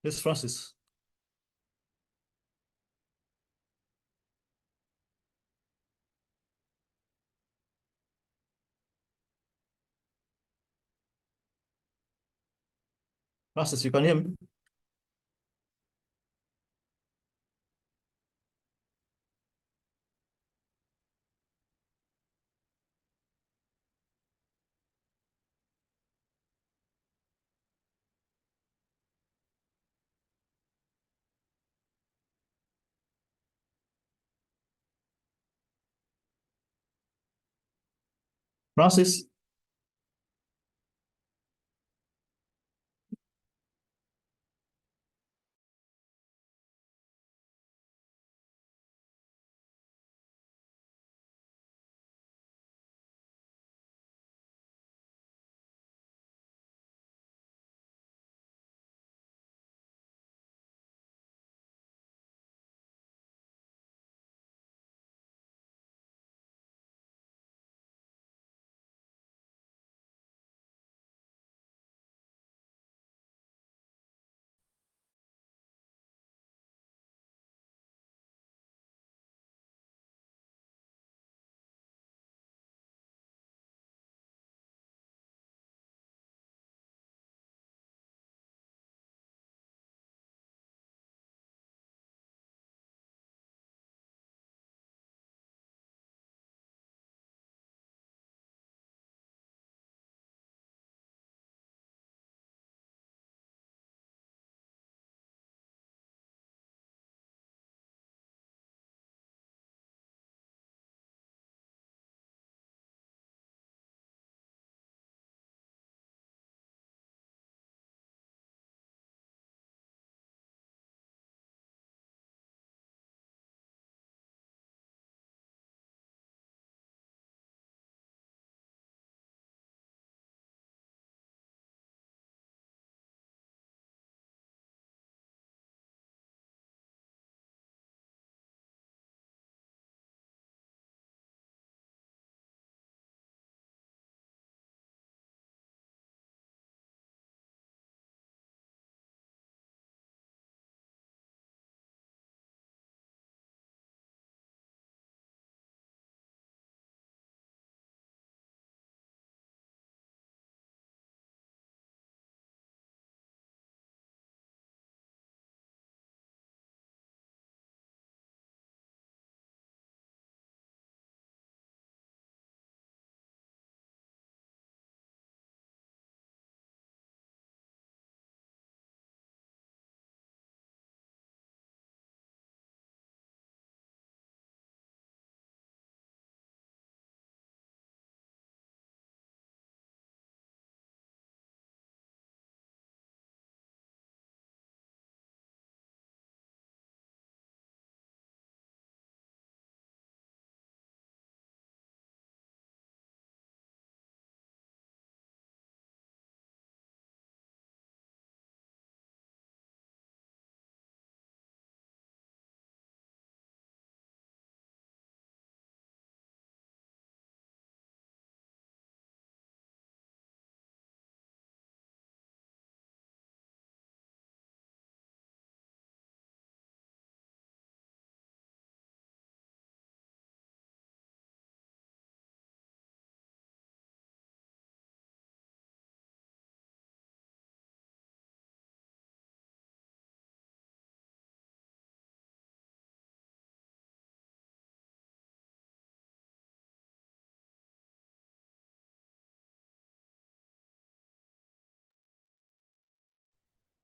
Yes, Francis. Francis, you can hear me? Francis?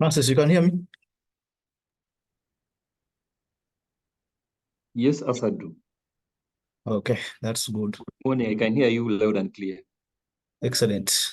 Francis, you can hear me? Yes, Asadu. Okay, that's good. Morning, I can hear you loud and clear. Excellent.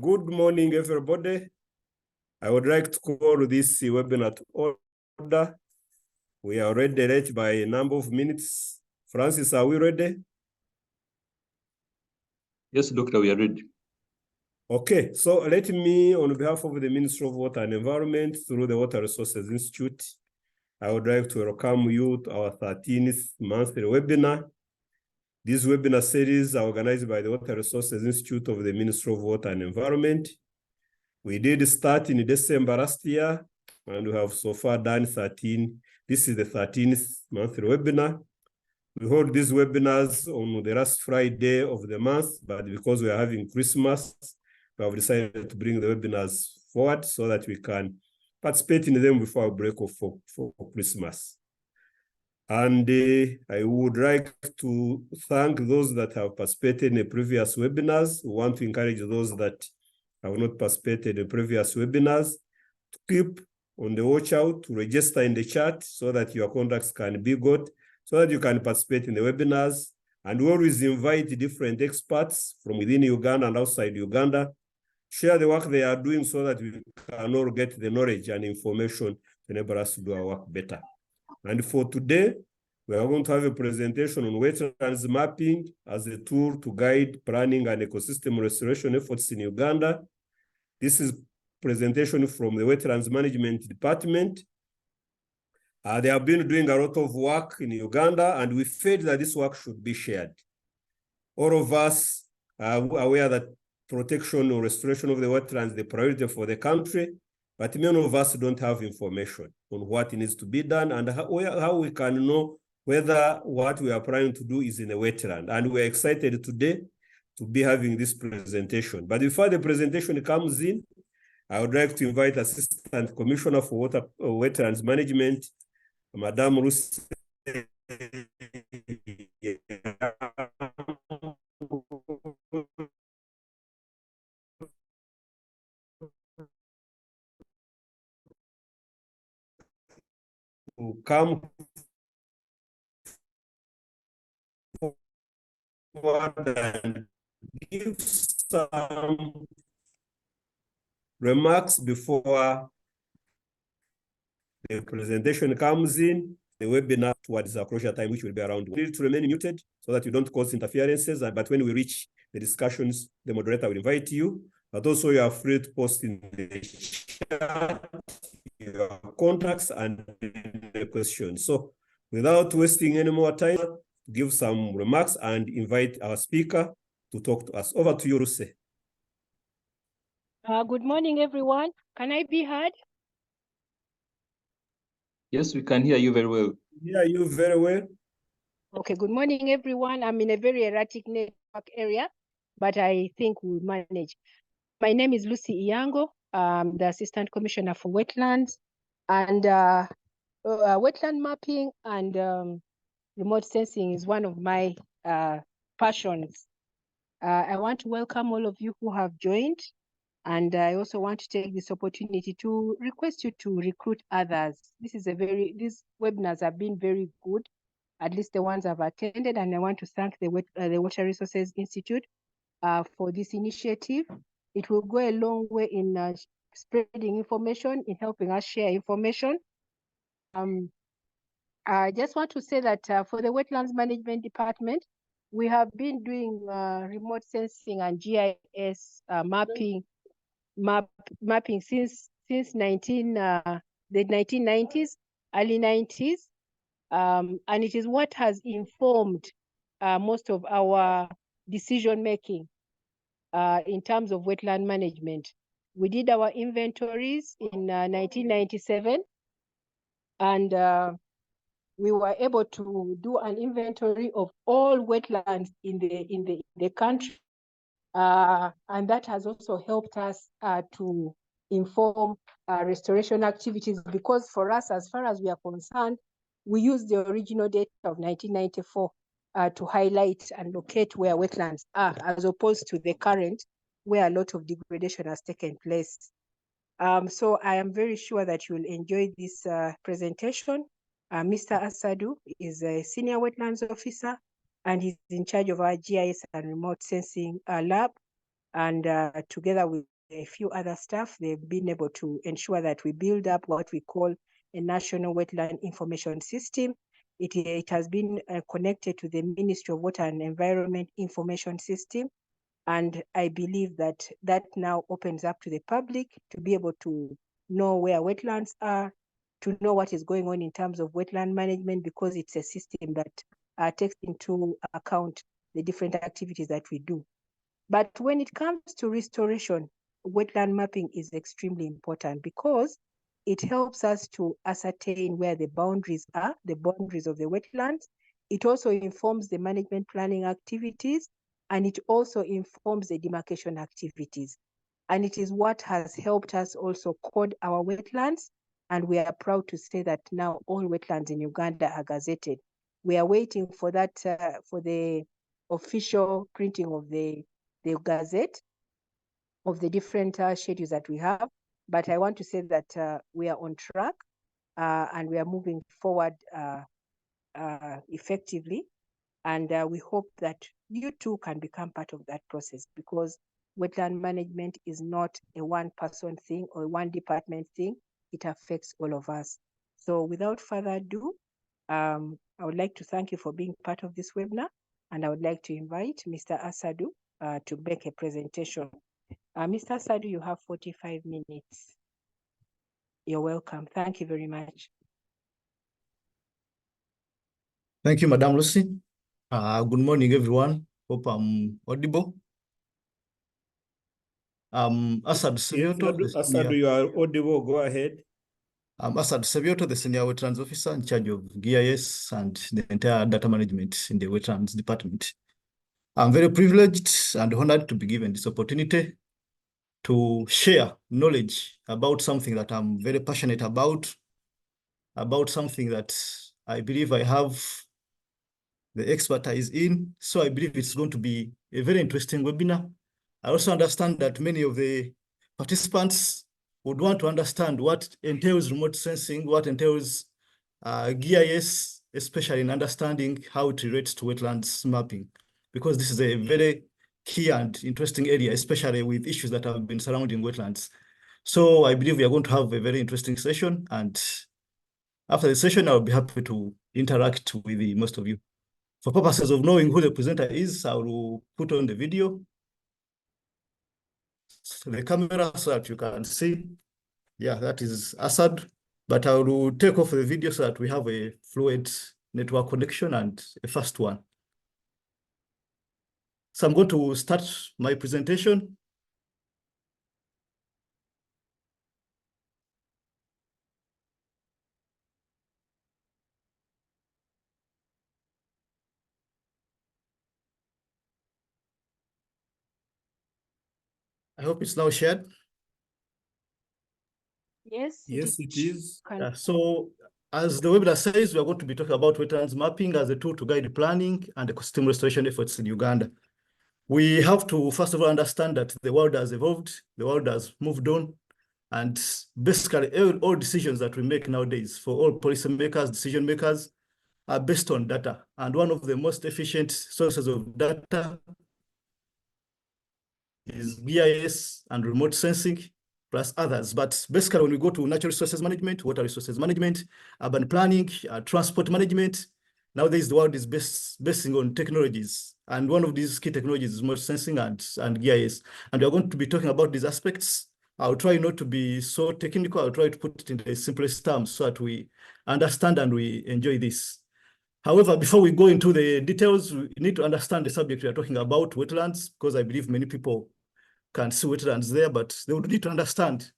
Good morning, everybody. I would like to call this webinar to order. We are already late by a number of minutes. Francis, are we ready? Yes, Doctor, we are ready. Okay, so let me, on behalf of the Ministry of Water and Environment, through the Water Resources Institute, I would like to welcome you to our 13th monthly webinar. This webinar series are organized by the Water Resources Institute of the Ministry of Water and Environment. We did start in December last year, and we have so far done 13. This is the 13th monthly webinar. We hold these webinars on the last Friday of the month, but because we are having Christmas, we have decided to bring the webinars forward so that we can participate in them before our break off for Christmas. And I would like to thank those that have participated in the previous webinars. We want to encourage those that have not participated in previous webinars to keep on the watch out, to register in the chat so that your contacts can be got, so that you can participate in the webinars. And we always invite different experts from within Uganda and outside Uganda, share the work they are doing so that we can all get the knowledge and information to enable us to do our work better. And for today, we are going to have a presentation on wetlands mapping as a tool to guide planning and ecosystem restoration efforts in Uganda. This is presentation from the Wetlands Management Department. They have been doing a lot of work in Uganda, and we felt that this work should be shared. All of us are aware that protection or restoration of the wetlands is the priority for the country, but many of us don't have information on what needs to be done and how we can know whether what we are planning to do is in a wetland. And we're excited today to be having this presentation. But before the presentation comes in, I would like to invite Assistant Commissioner for Wetlands Management, Madame Lucy. To come forward and give some remarks before the presentation comes in, the webinar towards the closure time, which will be around. We need to remain muted so that you don't cause interferences. But when we reach the discussions, the moderator will invite you. But also you are free to post in the chat your contacts and the questions. So without wasting any more time, give some remarks and invite our speaker to talk to us. Over to you, Lucy. Good morning, everyone. Can I be heard? Yes, we can hear you very well. Yeah, you very well. Okay, good morning, everyone. I'm in a very erratic network area, but I think we'll manage. My name is Lucy Iyango. I'm the Assistant Commissioner for Wetlands, and wetland mapping and remote sensing is one of my passions. I want to welcome all of you who have joined. And I also want to take this opportunity to request you to recruit others. These webinars have been very good, at least the ones I've attended, and I want to thank the Water Resources Institute for this initiative. It will go a long way in spreading information, in helping us share information. I just want to say that for the Wetlands Management Department, we have been doing remote sensing and GIS mapping since the 1990s, early 90s, and it is what has informed most of our decision making in terms of wetland management. We did our inventories in 1997, and we were able to do an inventory of all wetlands in the country. And that has also helped us to inform restoration activities, because for us, as far as we are concerned, we use the original data of 1994 to highlight and locate where wetlands are, as opposed to the current, where a lot of degradation has taken place. So I am very sure that you will enjoy this presentation. Mr. Asadu is a senior wetlands officer, and he's in charge of our GIS and remote sensing lab. And together with a few other staff, they've been able to ensure that we build up what we call a national wetland information system. It has been connected to the Ministry of Water and Environment information system. And I believe that that now opens up to the public to be able to know where wetlands are, to know what is going on in terms of wetland management, because it's a system that takes into account the different activities that we do. But when it comes to restoration, wetland mapping is extremely important, because it helps us to ascertain where the boundaries are, the boundaries of the wetlands. It also informs the management planning activities, and it also informs the demarcation activities. And it is what has helped us also code our wetlands. And we are proud to say that now all wetlands in Uganda are gazetted. We are waiting for that, for the official printing of the gazette of the different schedules that we have. But I want to say that we are on track and we are moving forward effectively. And we hope that you too can become part of that process, because wetland management is not a one-person thing or one department thing. It affects all of us. So without further ado, I would like to thank you for being part of this webinar. And I would like to invite Mr. Asadu to make a presentation. Mr. Asadu, you have 45 minutes. You're welcome. Thank you very much. Thank you, Madam Lucy. Good morning, everyone. Hope I'm audible. Asad Sevioto, the Asad, senior, you are audible. Go ahead. Asad Sevioto, the senior wetlands officer in charge of GIS and the entire data management in the wetlands department. I'm very privileged and honored to be given this opportunity to share knowledge about something that I'm very passionate about something that I believe I have the expertise in. So I believe it's going to be a very interesting webinar. I also understand that many of the participants would want to understand what entails remote sensing, what entails GIS, especially in understanding how it relates to wetlands mapping, because this is a very key and interesting area, especially with issues that have been surrounding wetlands. So I believe we are going to have a very interesting session, and after the session, I'll be happy to interact with most of you. For purposes of knowing who the presenter is, I will put on the video, the camera, so that you can see. Yeah, that is Asad, but I will take off the video so that we have a fluent network connection and a fast one. So I'm going to start my presentation. I hope it's now shared. Yes, Yes, it is. So as the webinar says, we are going to be talking about wetlands mapping as a tool to guide planning and ecosystem restoration efforts in Uganda. We have to, first of all, understand that the world has evolved, the world has moved on, and basically all decisions that we make nowadays for all policymakers, decision makers, are based on data. And one of the most efficient sources of data is GIS and remote sensing, plus others. But basically, when we go to natural resources management, water resources management, urban planning, transport management, nowadays the world is basing on technologies. And one of these key technologies is remote sensing and GIS. And we are going to be talking about these aspects. I'll try not to be so technical. I'll try to put it in the simplest terms so that we understand and we enjoy this. However, before we go into the details, we need to understand the subject we are talking about, wetlands, because I believe many people can see wetlands there, but they would need to understand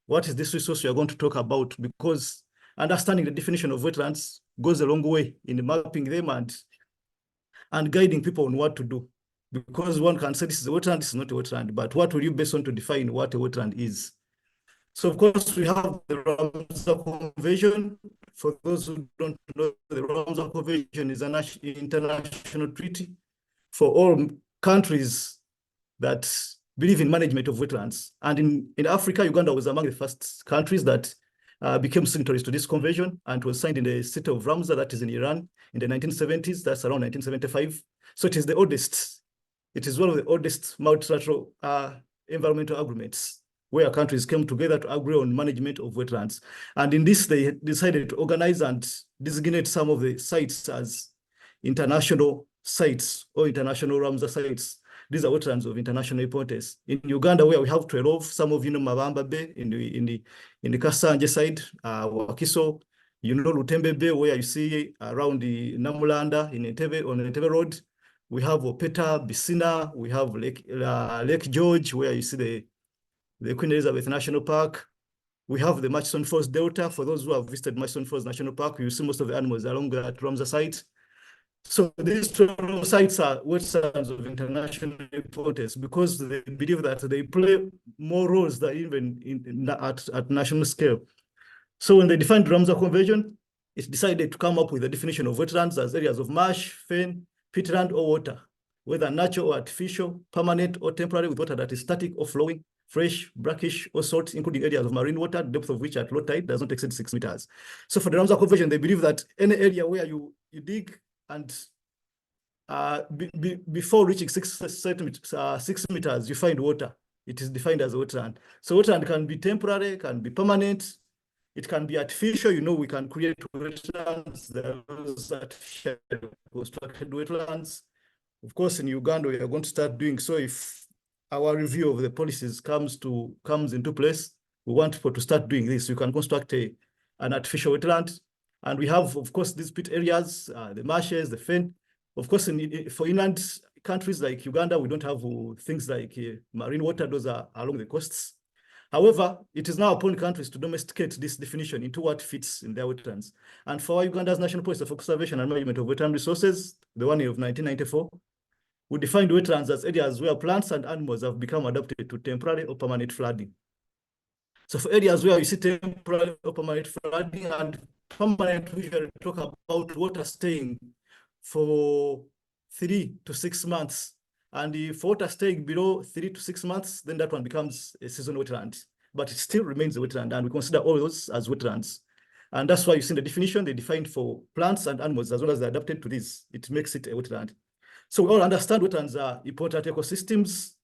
what is this resource we are going to talk about, because understanding the definition of wetlands goes a long way in mapping them and guiding people on what to do. Because one can say this is a wetland, this is not a wetland, but what will you base on to define what a wetland is? So of course we have the Ramsar Convention. For those who don't know, the Ramsar Convention is an international treaty for all countries that believe in management of wetlands. And in Africa, Uganda was among the first countries that became signatories to this convention, and was signed in the city of Ramsar, that is in Iran, in the 1970s. That's around 1975. So it is the oldest. It is one of the oldest multilateral environmental agreements where countries came together to agree on management of wetlands. And in this, they decided to organize and designate some of the sites as international sites or international Ramsar sites. These are wetlands of international importance. In Uganda, where we have 12, some of you know Mabamba Bay in the Kasanje side, Wakiso, you know Lutembe Bay, where you see around the Namulanda in Entebbe, on Entebbe Road. We have Opeta, Bisina, we have Lake George, where you see the Queen Elizabeth National Park. We have the Murchison Falls Delta. For those who have visited Murchison Falls National Park, you see most of the animals along that Ramsar site. So these 12 sites are wetlands of international importance because they believe that they play more roles than even at national scale. So when they defined the Ramsar Convention, it decided to come up with a definition of wetlands as areas of marsh, fen, peatland, or water, whether natural or artificial, permanent or temporary, with water that is static or flowing, fresh, brackish, or salt, including areas of marine water, depth of which at low tide does not exceed 6 meters. So for the Ramsar Convention, they believe that any area where you dig and before reaching 6 meters, you find water. It is defined as a wetland. So wetland can be temporary, can be permanent, it can be artificial. You know, we can create wetlands, there are those artificial constructed wetlands. Of course, in Uganda, we are going to start doing so if our review of the policies comes into place. We want people to start doing this. You can construct an artificial wetland. And we have, of course, these pit areas, the marshes, the fen. Of course, for inland countries like Uganda, we don't have things like marine water, those are along the coasts. However, it is now upon countries to domesticate this definition into what fits in their wetlands. And for Uganda's National Policy for Conservation and Management of Wetland Resources, the one of 1994, we defined wetlands as areas where plants and animals have become adapted to temporary or permanent flooding. So for areas where you see temporary or permanent flooding and permanent, we usually talk about water staying for 3 to 6 months. And if water staying below 3 to 6 months, then that one becomes a seasonal wetland. But it still remains a wetland, and we consider all those as wetlands. And that's why you see the definition, they defined for plants and animals, as well as they're adapted to this, it makes it a wetland. So we all understand wetlands are important ecosystems,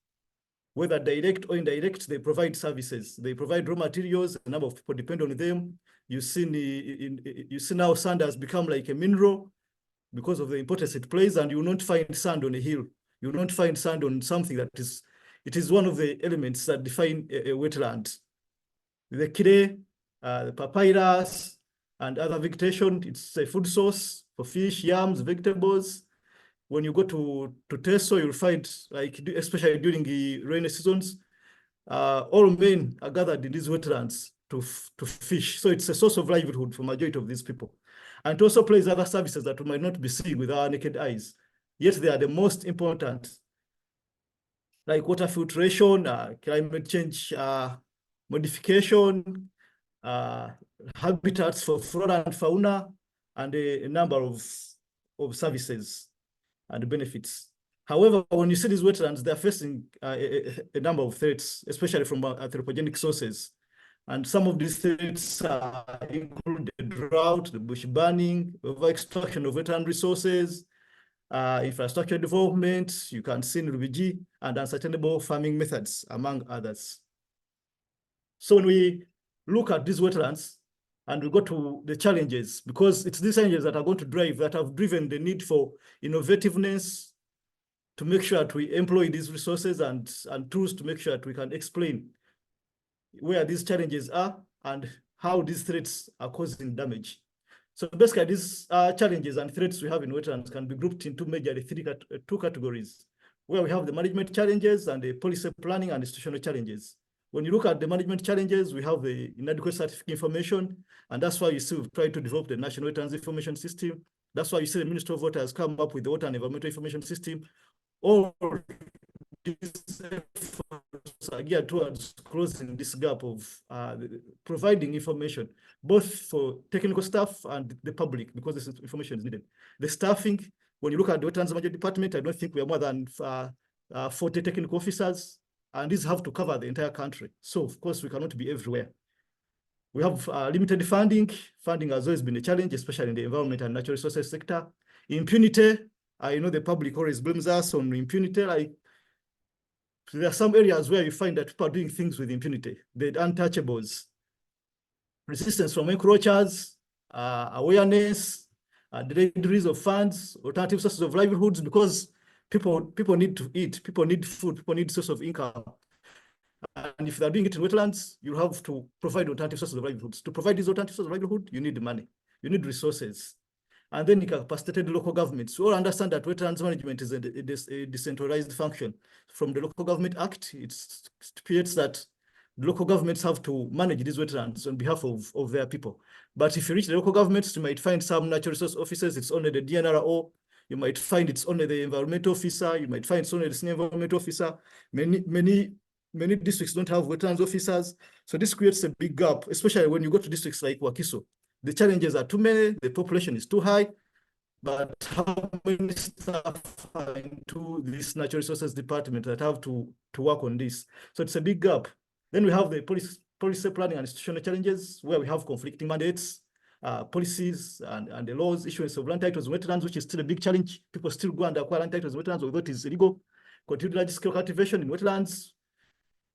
whether direct or indirect, they provide services. They provide raw materials, a number of people depend on them. You see now sand has become like a mineral because of the importance it plays, and you will not find sand on a hill. You will not find sand on something that is, it is one of the elements that define a wetland. The clay, the papyrus, and other vegetation, it's a food source for fish, yams, vegetables. When you go to Teso, you'll find, like, especially during the rainy seasons, all men are gathered in these wetlands to fish. So it's a source of livelihood for majority of these people. And it also plays other services that we might not be seeing with our naked eyes. Yet they are the most important, like water filtration, climate change modification, habitats for flora and fauna, and a number of services and benefits. However, when you see these wetlands, they're facing a number of threats, especially from anthropogenic sources. And some of these threats include the drought, the bush burning, over-extraction of wetland resources, infrastructure development, you can see in Rubiji, and unsustainable farming methods, among others. So when we look at these wetlands, and we go to the challenges, because it's these challenges that are going to drive, that have driven the need for innovativeness to make sure that we employ these resources and tools to make sure that we can explain where these challenges are and how these threats are causing damage. So basically, these challenges and threats we have in wetlands can be grouped into majorly two categories, where we have the management challenges and the policy planning and institutional challenges. When you look at the management challenges, we have the inadequate scientific information, and that's why you see we've tried to develop the National Wetlands Information System. That's why you see the Ministry of Water has come up with the Water and Environmental Information System. All these efforts are geared towards closing this gap of providing information, both for technical staff and the public, because this information is needed. The staffing, when you look at the Wetlands Management Department, I don't think we are more than 40 technical officers, and these have to cover the entire country. So of course we cannot be everywhere. We have limited funding. Funding has always been a challenge, especially in the environment and natural resources sector. Impunity, I know the public always blames us on impunity. Like, there are some areas where you find that people are doing things with impunity. The untouchables, resistance from encroachers, awareness, delayed release of funds, alternative sources of livelihoods, because people need to eat, people need food, people need source of income. And if they're doing it in wetlands, you have to provide alternative sources of livelihoods. To provide these alternative sources of livelihood, you need money, you need resources. And then incapacitated local governments. We all understand that wetlands management is a decentralized function. From the Local Government Act, it stipulates that the local governments have to manage these wetlands on behalf of their people. But if you reach the local governments, you might find some natural resource officers, it's only the DNRO. You might find it's only the environmental officer. You might find it's only the senior environmental officer. Many districts don't have wetlands officers. So this creates a big gap, especially when you go to districts like Wakiso. The challenges are too many, the population is too high, but how many staff are into this natural resources department that have to work on this? So it's a big gap. Then we have the policy planning and institutional challenges, where we have conflicting mandates, policies and the laws, issuance of land titles in wetlands, which is still a big challenge. People still go and acquire land titles in wetlands, although it is illegal. Continued large-scale cultivation in wetlands,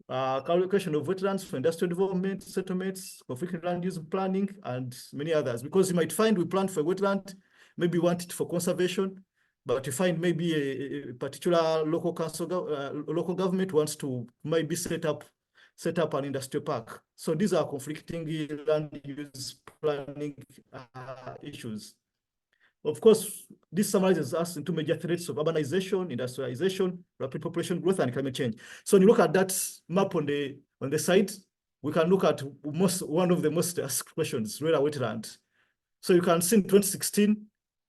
calculation of wetlands for industrial development, settlements, conflicting land use planning, and many others. Because you might find we plan for a wetland, maybe want it for conservation, but you find maybe a particular local council, local government wants to maybe set up an industrial park. So these are conflicting land use planning issues. Of course, this summarizes us into major threats of urbanization, industrialization, rapid population growth, and climate change. So when you look at that map on the side, we can look at one of the most asked questions, Rera wetland. So you can see in 2016,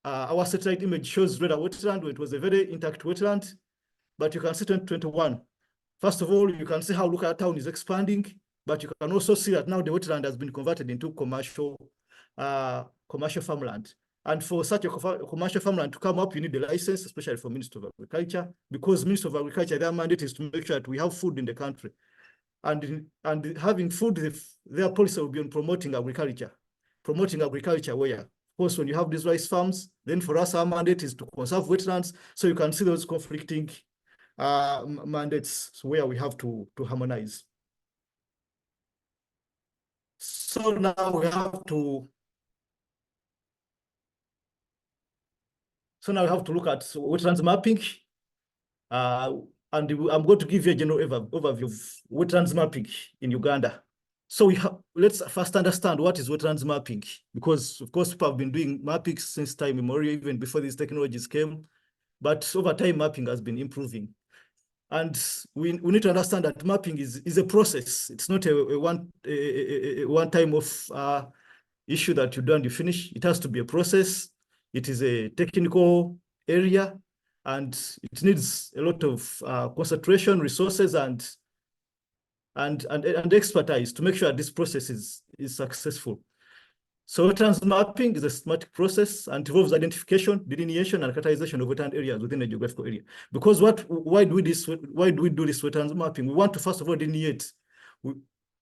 our satellite image shows Rera wetland, where it was a very intact wetland. But you can see 2021. First of all, you can see how Luka town is expanding, but you can also see that now the wetland has been converted into commercial farmland. And for such a commercial farmland to come up, you need a license, especially for Ministry of Agriculture, because Ministry of Agriculture, their mandate is to make sure that we have food in the country. And having food, their policy will be on promoting agriculture. Promoting agriculture where? Of course, when you have these rice farms, then for us, our mandate is to conserve wetlands. So you can see those conflicting mandates where we have to harmonize. So now we have to look at wetlands mapping. And I'm going to give you a general overview of wetlands mapping in Uganda. So let's first understand what is wetlands mapping, because of course people have been doing mapping since time immemorial, even before these technologies came. But over time, mapping has been improving. And we need to understand that mapping is a process. It's not a one time of issue that you do and you finish. It has to be a process. It is a technical area, and it needs a lot of concentration, resources, and expertise to make sure this process is successful. So wetlands mapping is a systematic process and involves identification, delineation, and characterization of wetland areas within a geographical area. Because why do we do this wetlands mapping? We want to first of all delineate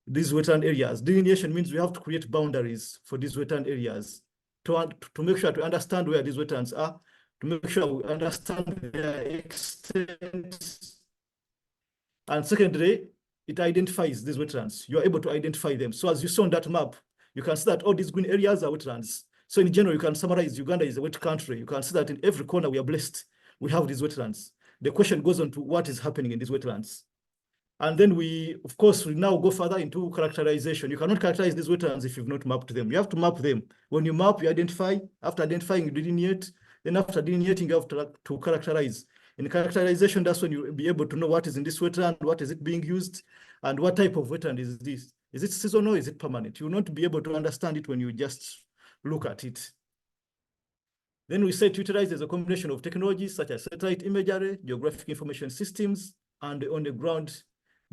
these wetland areas. Delineation means we have to create boundaries for these wetland areas to make sure to understand where these wetlands are, to make sure we understand their extent. And secondly, it identifies these wetlands. You are able to identify them. So as you saw on that map, you can see that all these green areas are wetlands. So in general, you can summarize Uganda is a wet country. You can see that in every corner we are blessed. We have these wetlands. The question goes on to what is happening in these wetlands. And then we now go further into characterization. You cannot characterize these wetlands if you've not mapped them. You have to map them. When you map, you identify. After identifying, you delineate. Then after delineating, you have to characterize. In characterization, that's when you'll be able to know what is in this wetland, what is it being used, and what type of wetland is this. Is it seasonal or is it permanent? You will not be able to understand it when you just look at it. Then we say to utilize as a combination of technologies such as satellite imagery, geographic information systems, and on-the-ground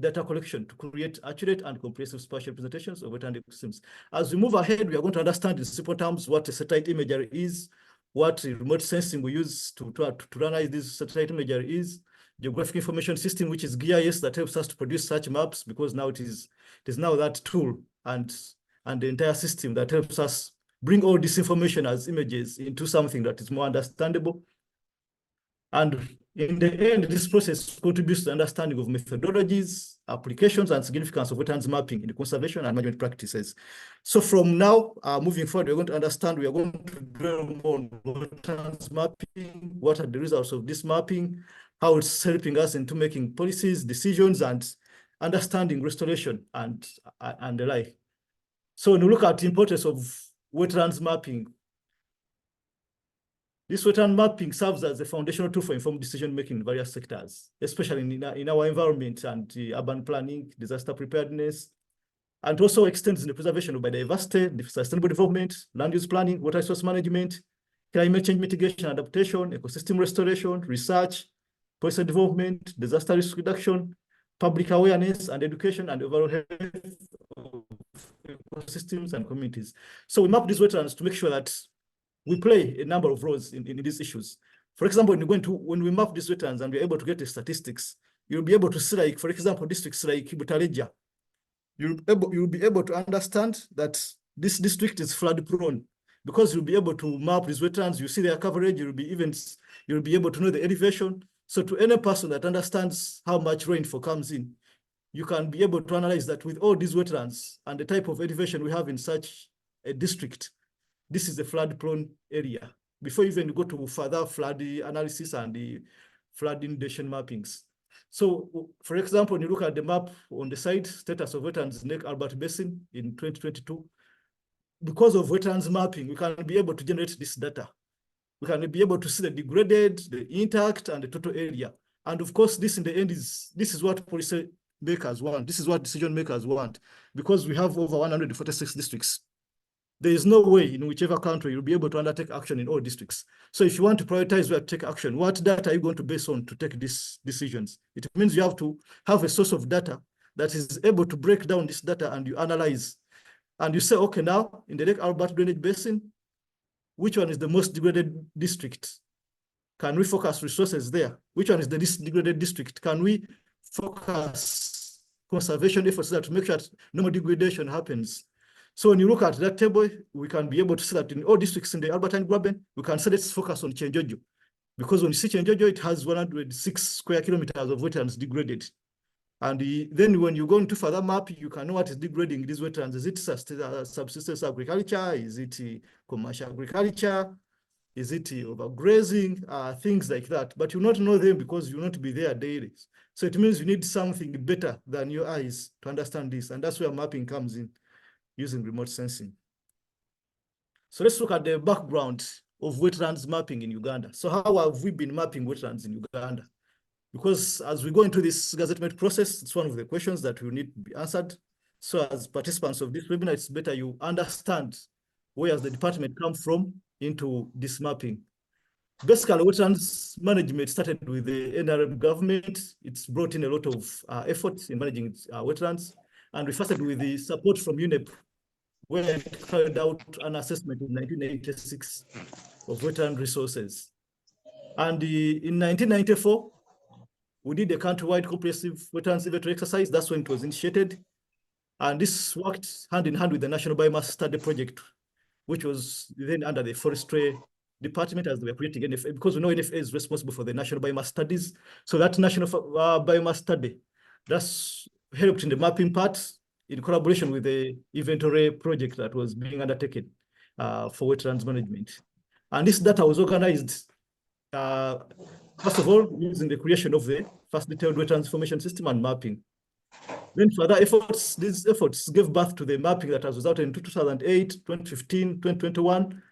data collection to create accurate and comprehensive spatial representations of wetland ecosystems. As we move ahead, we are going to understand in simple terms what a satellite imagery is, what remote sensing we use to analyze this satellite imagery is, geographic information system, which is GIS, that helps us to produce such maps, because now it is now that tool and the entire system that helps us bring all this information as images into something that is more understandable. And in the end, this process contributes to the understanding of methodologies, applications, and significance of wetlands mapping in the conservation and management practices. So from now, moving forward, we're going to understand, we are going to dwell more on wetlands mapping, what are the results of this mapping, how it's helping us into making policies, decisions, and understanding restoration and the like. So when you look at the importance of wetlands mapping, this wetland mapping serves as a foundational tool for informed decision-making in various sectors, especially in our environment and urban planning, disaster preparedness, and also extends in the preservation of biodiversity, the sustainable development, land use planning, water resource management, climate change mitigation, adaptation, ecosystem restoration, research, policy development, disaster risk reduction, public awareness and education, and overall health of ecosystems and communities. So we map these wetlands to make sure that we play a number of roles in these issues. For example, when we map these wetlands and we're able to get the statistics, you'll be able to see, like, for example, districts like Butareja, you'll be able to understand that this district is flood prone, because you'll be able to map these wetlands, you see their coverage, you'll be able to know the elevation. So to any person that understands how much rainfall comes in, you can be able to analyze that with all these wetlands and the type of elevation we have in such a district, this is a flood-prone area, before even you go to further flood analysis and the flood inundation mappings. So, for example, when you look at the map on the side, status of wetlands in Lake Albert Basin in 2022, because of wetlands mapping, we can be able to generate this data. we can be able to see the degraded, the intact, and the total area. And of course, this in the end this is what policy makers want. This is what decision makers want, because we have over 146 districts. There is no way in whichever country you'll be able to undertake action in all districts. So if you want to prioritize where to take action, what data are you going to base on to take these decisions? It means you have to have a source of data that is able to break down this data, and you analyze. And you say, okay, now in the Lake Albert Drainage Basin, which one is the most degraded district? Can we focus resources there? Which one is the least degraded district? Can we focus conservation efforts there to make sure that no more degradation happens? So when you look at that table, we can be able to see that in all districts in the Albertine Graben, we can say let's focus on Chenjojo. Because when you see Chenjojo, it has 106 square kilometers of wetlands degraded. And then when you go into further map, you can know what is degrading these wetlands. Is it subsistence agriculture? Is it commercial agriculture? Is it overgrazing? Things like that. But you not know them because you not be there daily. So it means you need something better than your eyes to understand this. And that's where mapping comes in, using remote sensing. So let's look at the background of wetlands mapping in Uganda. So how have we been mapping wetlands in Uganda? Because as we go into this gazettement process, it's one of the questions that will need to be answered. So as participants of this webinar, it's better you understand where has the department come from into this mapping. Basically, wetlands management started with the NRM government. It's brought in a lot of efforts in managing wetlands. And we started with the support from UNEP, where it carried out an assessment in 1986 of wetland resources. And in 1994, we did a countrywide comprehensive wetlands inventory exercise. That's when it was initiated. And this worked hand in hand with the National Biomass Study Project, which was then under the Forestry Department as they were creating NFA, because we know NFA is responsible for the National Biomass Studies. So that National Biomass Study, that's helped in the mapping part in collaboration with the inventory project that was being undertaken for wetlands management. And this data was organized first of all, using the creation of the first detailed wetlands information system and mapping. Then further efforts, these efforts gave birth to the mapping that has resulted in 2008, 2015, 2021.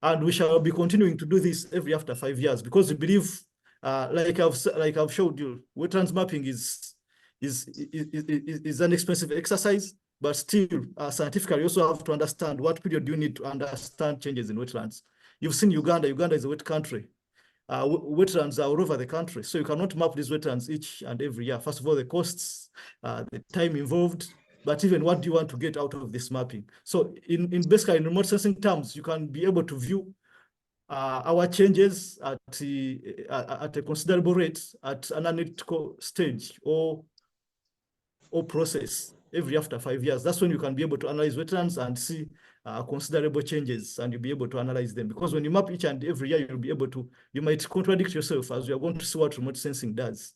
And we shall be continuing to do this every after 5 years, because we believe, like I've showed you, wetlands mapping is an expensive exercise, but still scientifically you also have to understand what period you need to understand changes in wetlands. You've seen Uganda. Uganda is a wet country. Wetlands are all over the country, so you cannot map these wetlands each and every year. First of all, the costs, the time involved, but even what do you want to get out of this mapping? So in basically in remote sensing terms, you can be able to view our changes at a considerable rate at an analytical stage or process every after 5 years. That's when you can be able to analyze wetlands and see considerable changes, and you'll be able to analyze them. Because when you map each and every year, you'll be able to, you might contradict yourself, as we are going to see what remote sensing does.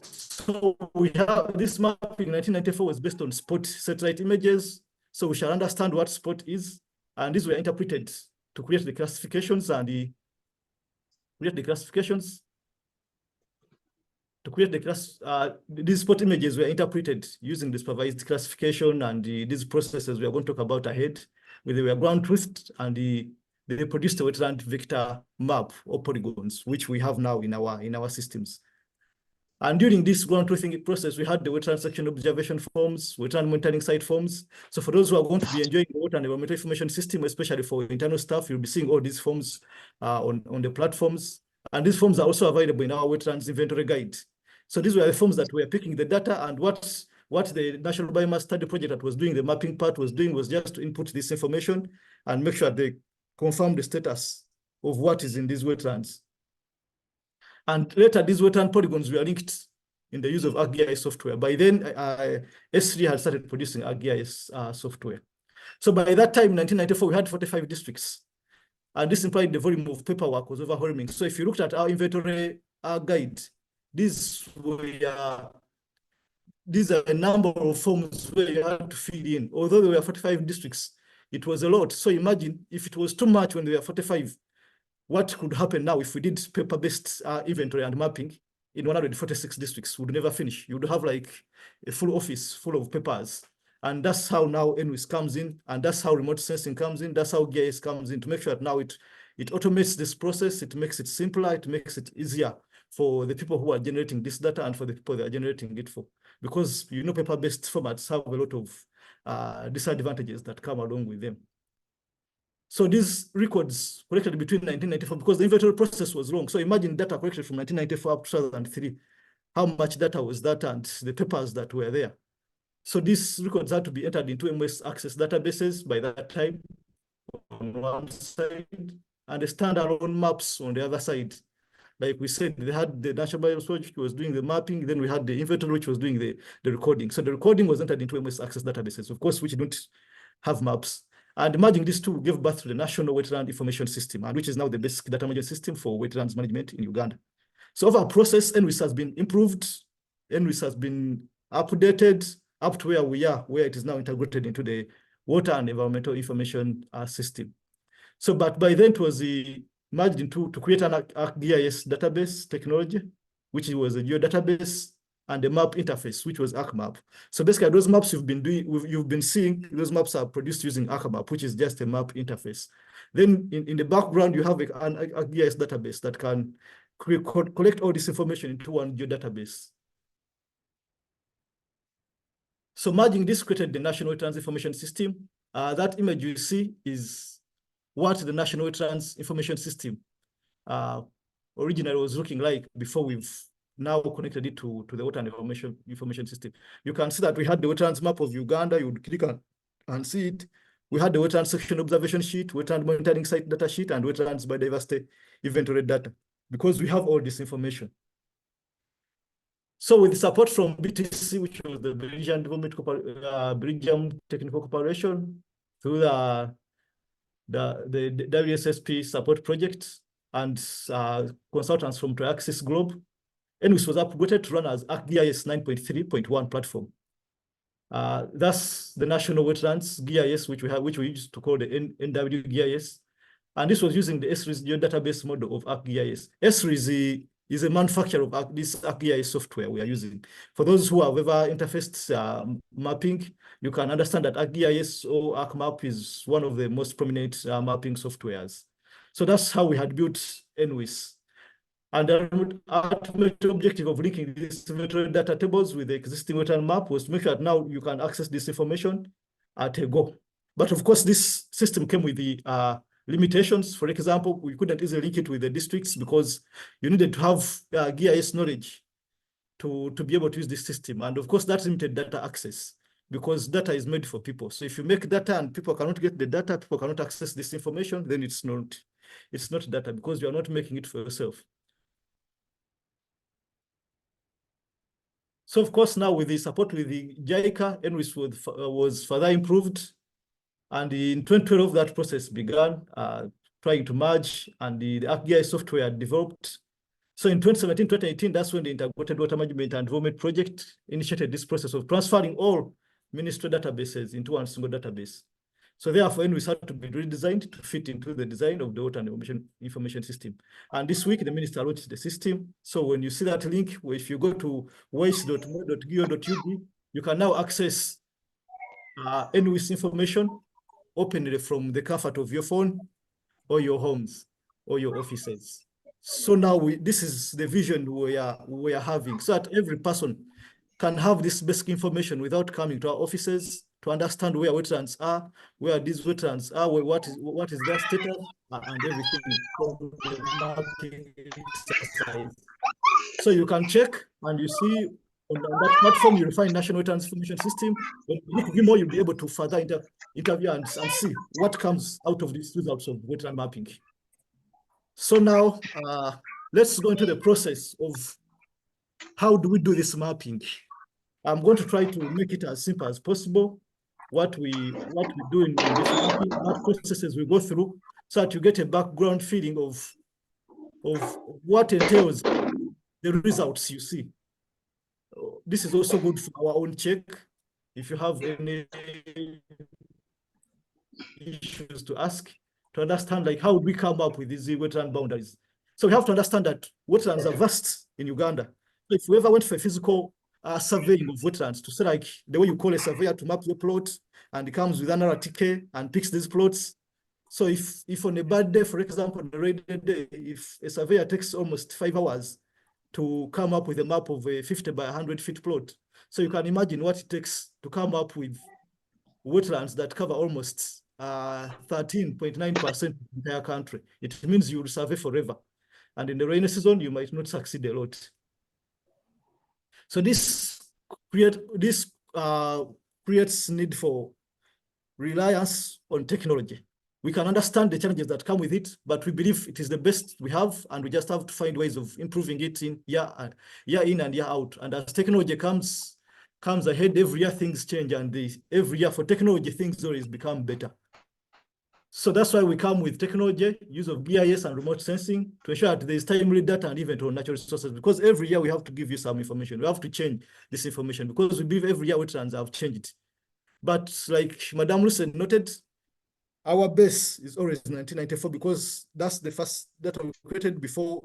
So we have this mapping in 1994 was based on spot satellite images. So we shall understand what spot is, and these were interpreted to create the classifications and these spot images were interpreted using the supervised classification, and these processes we are going to talk about ahead, where they were ground truthed, and they produced a wetland vector map or polygons, which we have now in our systems. And during this ground truthing process, we had the wetland section observation forms, wetland monitoring site forms. So for those who are going to be enjoying the water and environmental information system, especially for internal staff, you'll be seeing all these forms on the platforms. And these forms are also available in our wetlands inventory guide. So these were the forms that were picking the data, and what the National Biomass Study Project that was doing the mapping part was doing was just to input this information and make sure they confirm the status of what is in these wetlands. And later, these wetland polygons were linked in the use of ArcGIS software. By then, S3 had started producing ArcGIS software. So by that time, in 1994, we had 45 districts. And this implied the volume of paperwork was overwhelming. So if you looked at our inventory guide, these are a number of forms where you had to fill in. Although there were 45 districts, it was a lot. So imagine if it was too much when there were 45, what could happen now if we did paper-based inventory and mapping in 146 districts? Would never finish. You would have like a full office full of papers And that's how now NWIS comes in, and that's how remote sensing comes in, that's how GIS comes in, to make sure that now it automates this process, it makes it simpler, it makes it easier for the people who are generating this data and for the people they are generating it for. Because, you know, paper-based formats have a lot of disadvantages that come along with them. So these records collected between 1994, because the inventory process was long. So imagine data collected from 1994 up to 2003. How much data was that and the papers that were there? So these records had to be entered into MS Access databases by that time on one side, and the standalone maps on the other side. Like we said, they had the National Biology Project, which was doing the mapping, then we had the inventory, which was doing the recording. So the recording was entered into MS Access databases, of course, which don't have maps. And merging these two gave birth to the National Wetland Information System, and which is now the basic data management system for wetlands management in Uganda. So over our process, NWIS has been improved, NWIS has been updated up to where we are, where it is now integrated into the Water and Environmental Information System. So, but by then it was merged into to create an ArcGIS database technology, which was a geodatabase, and a map interface, which was ArcMap. So basically, those maps you've been seeing, those maps are produced using ArcMap, which is just a map interface. Then in the background, you have an ArcGIS database that can collect all this information into one geodatabase. So merging this created the National Wetlands Information System. That image you see is what the National Wetlands Information System originally was looking like before we've now connected it to the Water and Information System. You can see that we had the wetlands map of Uganda. You would click on and see it. We had the wetland section observation sheet, wetland monitoring site data sheet, and wetlands biodiversity inventory data, because we have all this information. So with support from BTC, which was the Belgian Belgium Technical Corporation, through the WSSP support project and consultants from Triaxis Globe, NWIS was upgraded to run as ArcGIS 9.3.1 platform. That's the National Wetlands GIS, which we used to call the NW GIS. And this was using the ESRI's geodatabase model of ArcGIS. ESRI is a manufacturer of this ArcGIS software we are using. For those who have ever interfaced mapping, you can understand that ArcGIS or ArcMap is one of the most prominent mapping softwares. So that's how we had built NWIS. And the ultimate objective of linking these inventory data tables with the existing wetland map was to make sure that now you can access this information at a go. But of course, this system came with the limitations. For example, we couldn't easily link it with the districts because you needed to have GIS knowledge to be able to use this system. And of course, that limited data access because data is made for people. So if you make data and people cannot get the data, people cannot access this information, then it's not data because you are not making it for yourself. So of course, now with the support with the JICA, NWIS was further improved. And in 2012, that process began, trying to merge, and the ArcGIS software developed. So in 2017, 2018, that's when the Integrated Water Management and Environment Project initiated this process of transferring all ministry databases into one single database. So therefore, NWIS had to be redesigned to fit into the design of the Water and Information System. And this week, the minister launched the system. So when you see that link, if you go to waste.go.ug, you can now access NWIS information openly from the comfort of your phone or your homes or your offices. So now this is the vision we are having, so that every person can have this basic information without coming to our offices to understand where wetlands are, where these wetlands are, what is their status, and everything from the mapping exercise. So you can check and you see on that platform, you'll find National Wetlands Information System. When you look more, you'll be able to further interview and see what comes out of these results of wetland mapping. So now, let's go into the process of how do we do this mapping. I'm going to try to make it as simple as possible, what we do in this mapping, what processes we go through, so that you get a background feeling of what entails the results you see. This is also good for our own check. If you have any issues to ask, to understand like how would we come up with these wetland boundaries. So we have to understand that wetlands are vast in Uganda. If we ever went for a physical surveying of wetlands, to say like the way you call a surveyor to map your plot, and it comes with an RTK and picks these plots. So if on a bad day, for example, on a rainy day, if a surveyor takes almost 5 hours to come up with a map of a 50 by 100 feet plot, so you can imagine what it takes to come up with wetlands that cover almost 13.9% of the entire country. It means you will survey forever. And in the rainy season, you might not succeed a lot. So this creates need for reliance on technology. We can understand the challenges that come with it, but we believe it is the best we have, and we just have to find ways of improving it in year in and year out. And as technology comes ahead, every year things change, and every year for technology, things always become better. So that's why we come with technology, use of GIS and remote sensing to ensure that there is timely data and even on natural resources, because every year we have to give you some information. We have to change this information because we believe every year wetlands have changed. But like Madam Lucen noted, our base is always 1994 because that's the first data we created before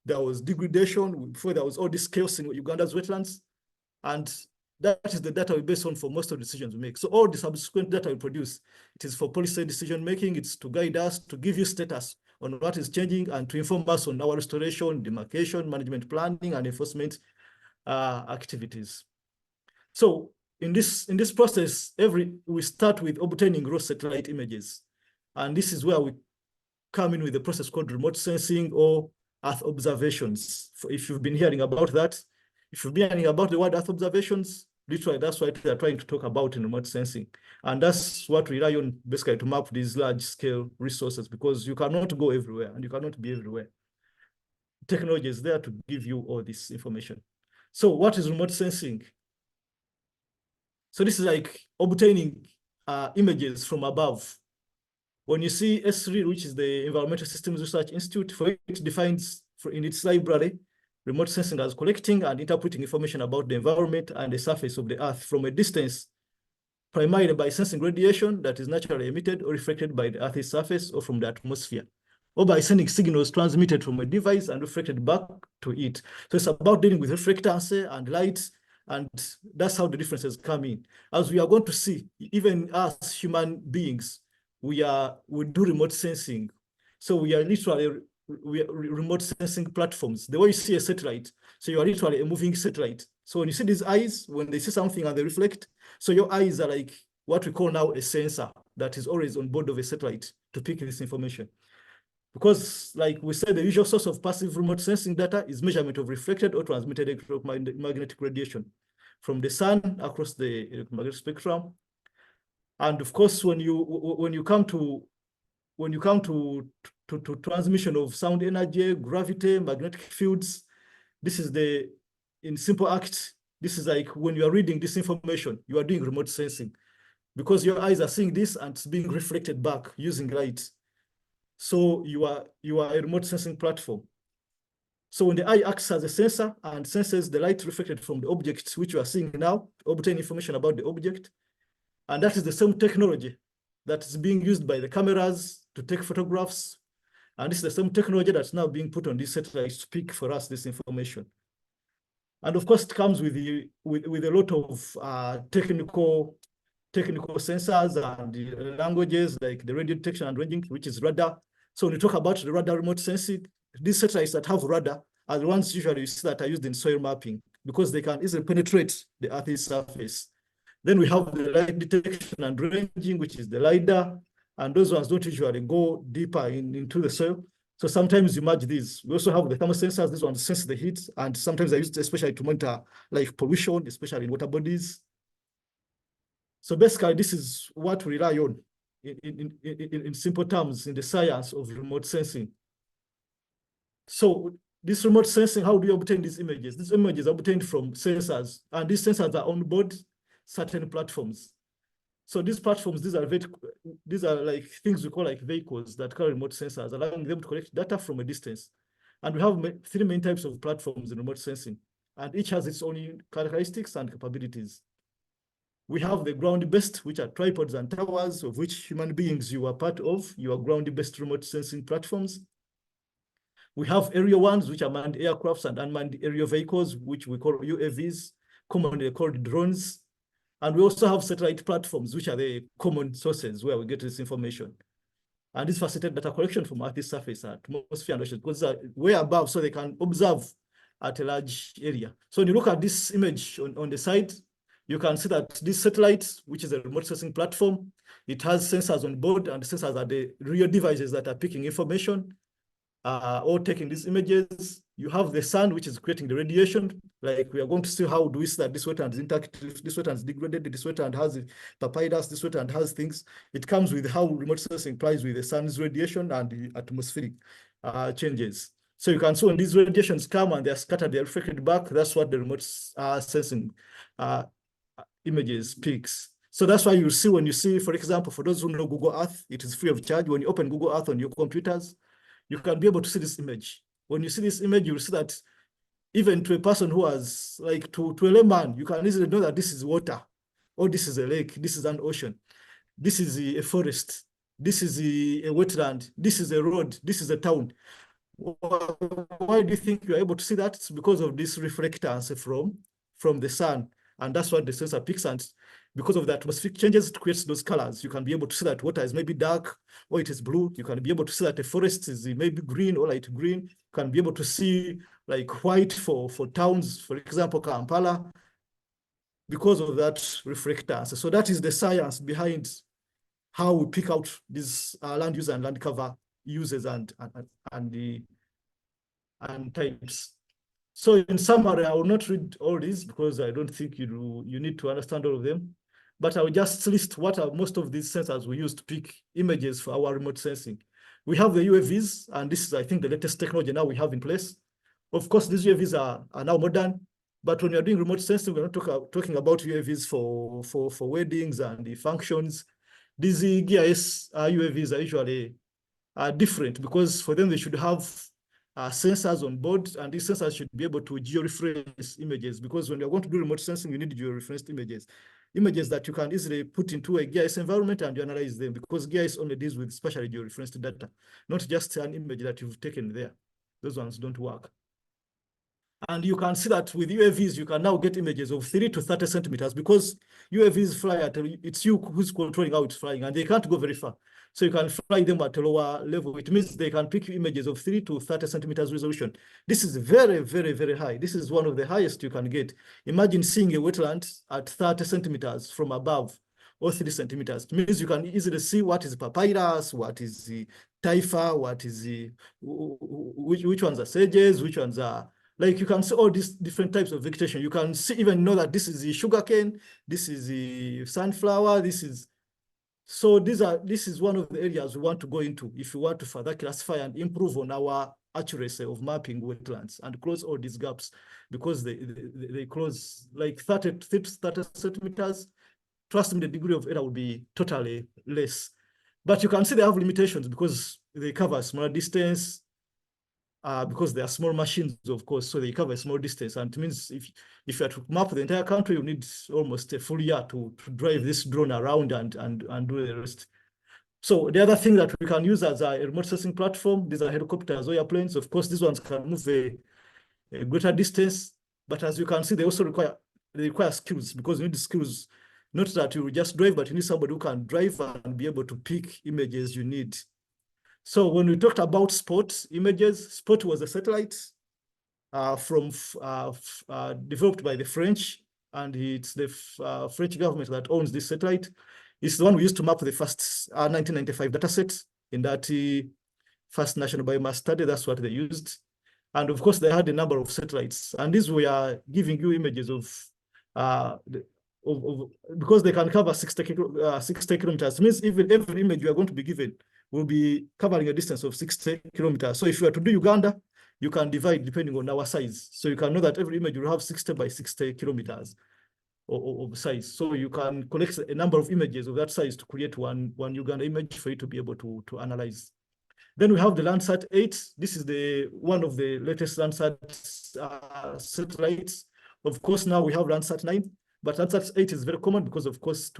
there was degradation, before there was all this chaos in Uganda's wetlands. And that is the data we base on for most of the decisions we make. So all the subsequent data we produce, it is for policy decision making, it's to guide us, to give you status on what is changing, and to inform us on our restoration, demarcation, management planning, and enforcement activities. So in this process, we start with obtaining raw satellite images. And this is where we come in with a process called remote sensing or Earth observations. If you've been hearing about that, if you've been hearing about the word Earth observations, literally that's what they're trying to talk about in remote sensing. And that's what we rely on basically to map these large scale resources, because you cannot go everywhere and you cannot be everywhere. Technology is there to give you all this information. So what is remote sensing? So this is like obtaining images from above. When you see S3, which is the Environmental Systems Research Institute, for it defines in its library, remote sensing as collecting and interpreting information about the environment and the surface of the Earth from a distance, primarily by sensing radiation that is naturally emitted or reflected by the Earth's surface or from the atmosphere, or by sending signals transmitted from a device and reflected back to it. So it's about dealing with reflectance and light, and that's how the differences come in. As we are going to see, even as human beings, we do remote sensing. So we are literally remote sensing platforms. The way you see a satellite, so you are literally a moving satellite. So when you see these eyes, when they see something and they reflect, so your eyes are like what we call now a sensor that is always on board of a satellite to pick this information. Because like we said, the usual source of passive remote sensing data is measurement of reflected or transmitted electromagnetic radiation from the sun across the electromagnetic spectrum. And of course, when you come to transmission of sound energy, gravity, magnetic fields, this is in simple act, this is like when you are reading this information, you are doing remote sensing, because your eyes are seeing this and it's being reflected back using light. So you are a remote sensing platform. So when the eye acts as a sensor and senses the light reflected from the object, which you are seeing now, obtain information about the object. And that is the same technology that is being used by the cameras to take photographs. And this is the same technology that's now being put on these satellites to pick for us this information. And of course, it comes with a lot of technical sensors and languages like the radio detection and ranging, which is radar. So when you talk about the radar remote sensing, these satellites that have radar are the ones usually you see that are used in soil mapping, because they can easily penetrate the Earth's surface. Then we have the light detection and ranging, which is the LiDAR, and those ones don't usually go deeper into the soil. So sometimes you merge these. We also have the thermal sensors. These ones sense the heat, and sometimes I use it especially to monitor like pollution, especially in water bodies. So basically, this is what we rely on in simple terms in the science of remote sensing. So this remote sensing, how do you obtain these images? These images are obtained from sensors, and these sensors are on board certain platforms. So these platforms, these are like things we call like vehicles that carry remote sensors, allowing them to collect data from a distance. And we have 3 main types of platforms in remote sensing, and each has its own characteristics and capabilities. We have the ground-based, which are tripods and towers, of which human beings you are part of. You are ground-based remote sensing platforms. We have aerial ones, which are manned aircrafts and unmanned aerial vehicles, which we call UAVs. commonly called drones. And we also have satellite platforms, which are the common sources where we get this information. And this facilitate data collection from Earth's surface, atmosphere, and oceans, because way above, so they can observe at a large area. So when you look at this image on the side, you can see that this satellite, which is a remote sensing platform, it has sensors on board, and the sensors are the real devices that are picking information or taking these images. You have the sun, which is creating the radiation. Like we are going to see how do we see that this wetland is intact, this wetland is degraded, this wetland has papyrus, this wetland has things. It comes with how remote sensing applies with the sun's radiation and the atmospheric changes. So you can see when these radiations come and they're scattered, they're reflected back. That's what the remote sensing images picks. So that's why you see when you see, for example, for those who know Google Earth, it is free of charge. When you open Google Earth on your computers, you can be able to see this image. When you see this image, you'll see that even to a person who has, like to a layman, you can easily know that this is water, or this is a lake, this is an ocean, this is a forest, this is a wetland, this is a road, this is a town. Why do you think you're able to see that? It's because of this reflectance from the sun. And that's what the sensor picks. And because of the atmospheric changes, it creates those colors. You can be able to see that water is maybe dark or it is blue. You can be able to see that the forest is maybe green or light green. You can be able to see like white for towns, for example, Kampala, because of that reflectance. So that is the science behind how we pick out these land use and land cover uses and types. So in summary, I will not read all these because I don't think you need to understand all of them. But I will just list what are most of these sensors we use to pick images for our remote sensing. We have the UAVs, and this is, I think, the latest technology now we have in place. Of course, these UAVs are now modern, but when you're doing remote sensing, we're not talking about UAVs for weddings and the functions. These GIS UAVs are usually different because for them, they should have sensors on board, and these sensors should be able to georeference images, because when you're going to do remote sensing, you need georeferenced images that you can easily put into a GIS environment and you analyze them, because GIS only deals with spatially georeferenced data, not just an image that you've taken there. Those ones don't work. And you can see that with UAVs, you can now get images of 3 to 30 centimeters because UAVs fly at, it's you who's controlling how it's flying, and they can't go very far. So you can fly them at a lower level. It means they can pick images of 3 to 30 centimeters resolution. This is very, very, very high. This is one of the highest you can get. Imagine seeing a wetland at 30 centimeters from above, or 3 centimeters. It means you can easily see what is papyrus, what is the taifa, what is the, which ones are sedges, which ones are, like you can see all these different types of vegetation. You can see, even know that this is the sugarcane, this is the sunflower, this is, so this is one of the areas we want to go into if you want to further classify and improve on our accuracy of mapping wetlands and close all these gaps, because they close like 30 centimeters. Trust me, the degree of error will be totally less. But you can see they have limitations because they cover a smaller distance, because they are small machines, of course, so they cover a small distance. And it means if you are to map the entire country, you need almost a full year to drive this drone around and do the rest. So the other thing that we can use as a remote sensing platform, these are helicopters or airplanes. Of course, these ones can move a greater distance, but as you can see, they also require skills, because you need skills, not that you just drive, but you need somebody who can drive and be able to pick images you need. So when we talked about SPOT images, SPOT was a satellite developed by the French, and it's the French government that owns this satellite. It's the one we used to map the first 1995 dataset in that first national biomass study. That's what they used. And of course, they had a number of satellites, and these were giving you images of because they can cover 60 kilometers. It means even every image you are going to be given will be covering a distance of 60 kilometers. So if you are to do Uganda, you can divide depending on our size. So you can know that every image will have 60 by 60 kilometers of size. So you can collect a number of images of that size to create one Uganda image for you to be able to analyze. Then we have the Landsat 8. This is one of the latest Landsat satellites. Of course, now we have Landsat 9. But Landsat 8 is very common because, of course,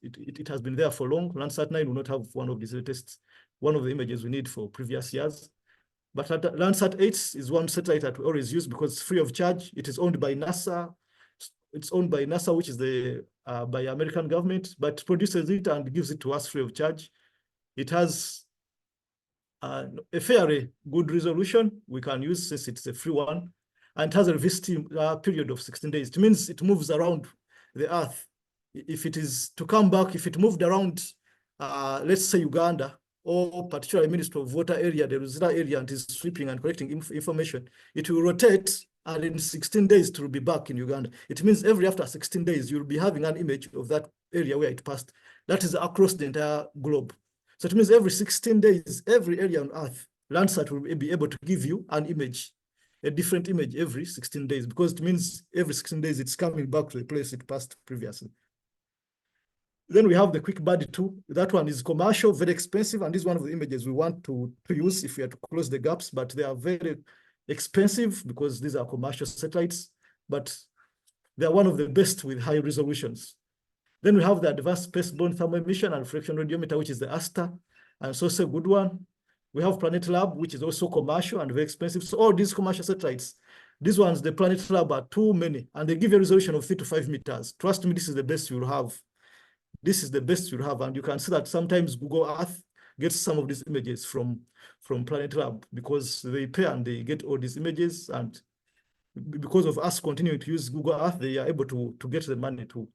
it has been there for long. Landsat 9 will not have one of the images we need for previous years. But Landsat 8 is one satellite that we always use because it's free of charge. It is owned by NASA. It's owned by NASA, which is the by American government, but produces it and gives it to us free of charge. It has a fairly good resolution we can use since it's a free one, and it has a revisiting period of 16 days. It means it moves around the earth. If it is to come back, if it moved around, let's say Uganda, or particularly Ministry of Water area, the Ruzira area, and is sweeping and collecting information, it will rotate, and in 16 days it will be back in Uganda. It means after 16 days, you'll be having an image of that area where it passed. That is across the entire globe. So it means every 16 days, every area on Earth, Landsat will be able to give you an image, a different image every 16 days, because it means every 16 days it's coming back to the place it passed previously. Then we have the Quick Buddy 2. That one is commercial, very expensive, and this is one of the images we want to use if we are to close the gaps, but they are very expensive because these are commercial satellites, but they are one of the best with high resolutions. Then we have the Advanced Spaceborne Thermal Emission and Reflection Radiometer, which is the ASTER, and it's also a good one. We have Planet Lab, which is also commercial and very expensive. So all these commercial satellites, these ones, the Planet Lab, are too many, and they give a resolution of 3 to 5 meters. Trust me, this is the best you'll have. This is the best you'll have, and you can see that sometimes Google Earth gets some of these images from Planet Lab because they pay and they get all these images, and because of us continuing to use Google Earth, they are able to get the money to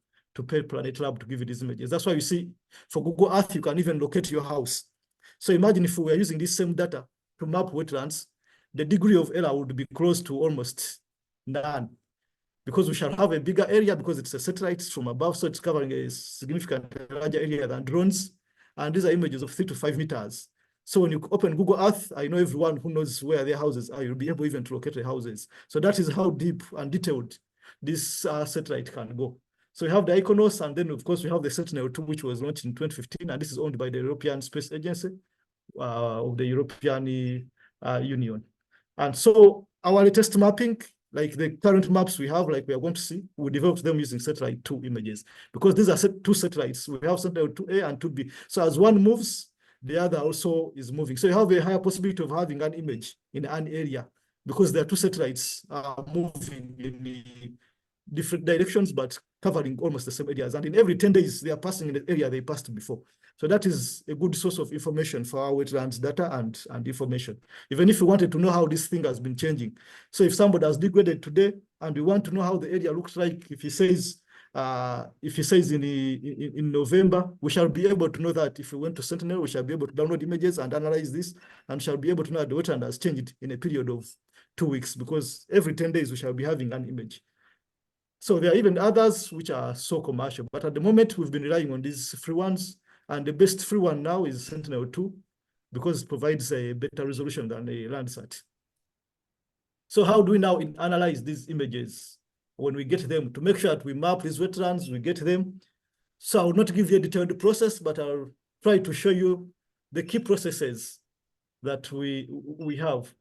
pay Planet Lab to give you these images. That's why you see, for Google Earth, you can even locate your house. So imagine if we were using this same data to map wetlands, the degree of error would be close to almost none, because we shall have a bigger area because it's a satellite from above, so it's covering a significantly larger area than drones. And these are images of 3 to 5 meters. So when you open Google Earth, I know everyone who knows where their houses are, you'll be able even to locate the houses. So that is how deep and detailed this satellite can go. So we have the Iconos, and then of course we have the Sentinel-2, which was launched in 2015, and this is owned by the European Space Agency of the European Union. And so our latest mapping, like the current maps we have, like we are going to see, we developed them using satellite-2 images, because these are 2 satellites. We have Sentinel-2A and 2B. So as one moves, the other also is moving. So you have a higher possibility of having an image in an area, because there are 2 satellites moving in different directions, but covering almost the same areas. And in every 10 days, they are passing in the area they passed before. So that is a good source of information for our wetlands data and information. Even if you wanted to know how this thing has been changing. So if somebody has degraded today and we want to know how the area looks like, if he says in November, we shall be able to know that. If we went to Sentinel, we shall be able to download images and analyze this, and shall be able to know that the wetland has changed in a period of 2 weeks, because every 10 days we shall be having an image. So there are even others which are so commercial, but at the moment we've been relying on these free ones, and the best free one now is Sentinel-2 because it provides a better resolution than a Landsat. So how do we now analyze these images when we get them, to make sure that we map these wetlands, we get them? So I will not give you a detailed process, but I'll try to show you the key processes that we have.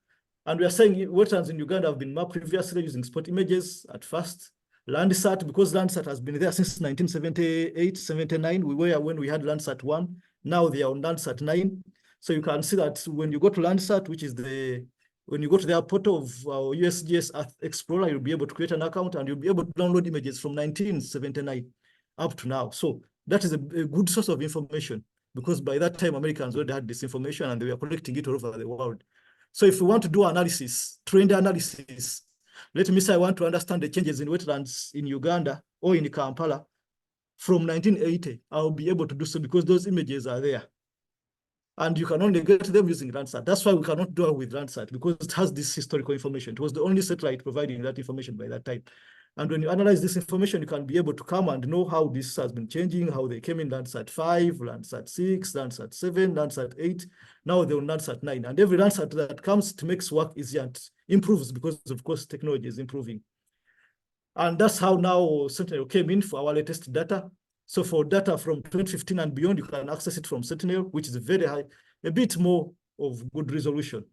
And we are saying wetlands in Uganda have been mapped previously using spot images at first. Landsat, because Landsat has been there since 1978, 79, we were when we had Landsat 1. Now they are on Landsat 9. So you can see that when you go to Landsat, which is when you go to their portal of USGS Earth Explorer, you'll be able to create an account and you'll be able to download images from 1979 up to now. So that is a good source of information, because by that time, Americans already had this information and they were collecting it all over the world. So if we want to do analysis, trend analysis, let me say I want to understand the changes in wetlands in Uganda or in Kampala from 1980, I'll be able to do so because those images are there. And you can only get them using Landsat. That's why we cannot do it with Landsat, because it has this historical information. It was the only satellite providing that information by that time. And when you analyze this information, you can be able to come and know how this has been changing, how they came in Landsat 5, Landsat 6, Landsat 7, Landsat 8. Now they're on Landsat 9. And every Landsat that comes to makes work easier and improves because, of course, technology is improving. And that's how now Sentinel came in for our latest data. So for data from 2015 and beyond, you can access it from Sentinel, which is very high, a bit more of good resolution.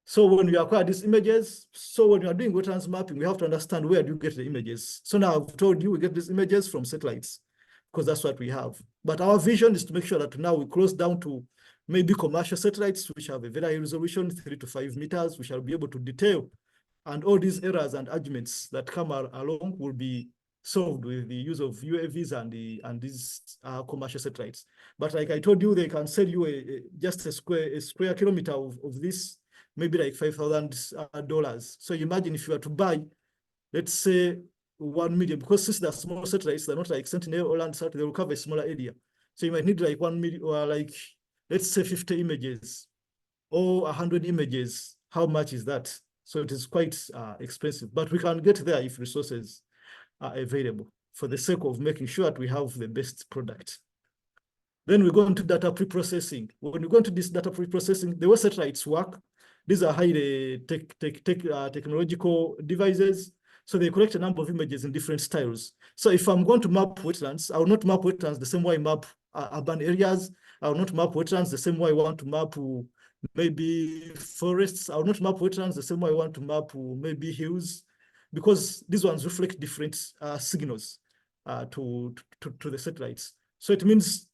So when we acquire these images, so when you are doing wetlands mapping, we have to understand where do you get the images. So now I've told you we get these images from satellites, because that's what we have. But our vision is to make sure that now we close down to maybe commercial satellites, which have a very high resolution, 3 to 5 meters. We shall be able to detail And all these errors and arguments that come along will be solved with the use of UAVs and these commercial satellites. But like I told you, they can sell you just a square kilometer of this, maybe like $5,000. So imagine if you were to buy, let's say 1 million, because since they're small satellites, they're not like Sentinel or Landsat, they will cover a smaller area. So you might need like 1 million, or like, let's say 50 images or 100 images. How much is that? So it is quite expensive, but we can get there if resources are available for the sake of making sure that we have the best product. Then we go into data pre-processing. When we go into this data pre-processing, the way satellites work, these are highly technological devices. So they collect a number of images in different styles. So if I'm going to map wetlands, I will not map wetlands the same way I map urban areas. I will not map wetlands the same way I want to map maybe forests. I will not map wetlands the same way I want to map maybe hills, because these ones reflect different signals to the satellites. So it means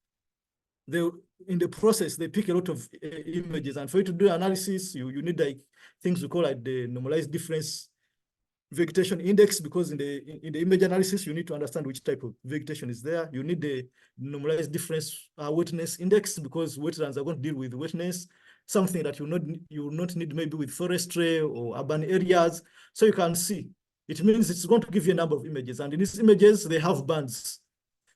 in the process, they pick a lot of images, and for you to do analysis, you need like things we call like the normalized difference vegetation index, because in the image analysis, you need to understand which type of vegetation is there. You need the normalized difference wetness index, because wetlands are going to deal with wetness, something that you will not need maybe with forestry or urban areas. So you can see, it means it's going to give you a number of images, and in these images, they have bands.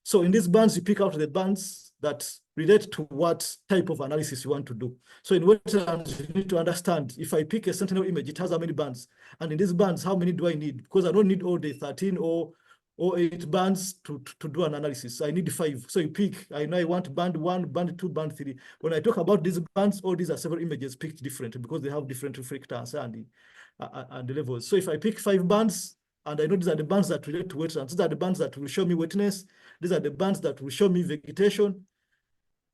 So in these bands, you pick out the bands that relate to what type of analysis you want to do. So in wetlands, you need to understand, if I pick a sentinel image, it has how many bands? And in these bands, how many do I need? Because I don't need all the 13 or 8 bands to do an analysis. I need 5. So you pick, I know I want band 1, band 2, band 3. When I talk about these bands, all these are several images picked different, because they have different reflectors and the levels. So if I pick 5 bands, and I know these are the bands that relate to wetlands, these are the bands that will show me wetness, these are the bands that will show me vegetation,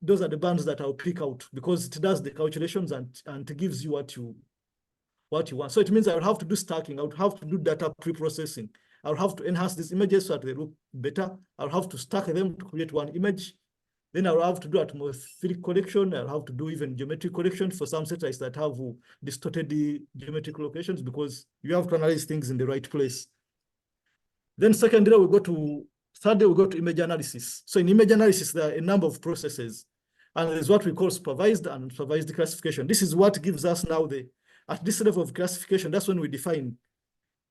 those are the bands that I'll pick out, because it does the calculations and it gives you what you want. So it means I will have to do stacking, I would have to do data pre-processing, I'll have to enhance these images so that they look better, I'll have to stack them to create one image, then I'll have to do atmospheric collection, I'll have to do even geometric collection for some satellites that have distorted the geometric locations, because you have to analyze things in the right place. Then thirdly, we go to image analysis. So in image analysis, there are a number of processes, and there's what we call supervised and unsupervised classification. This is what gives us now at this level of classification, that's when we define.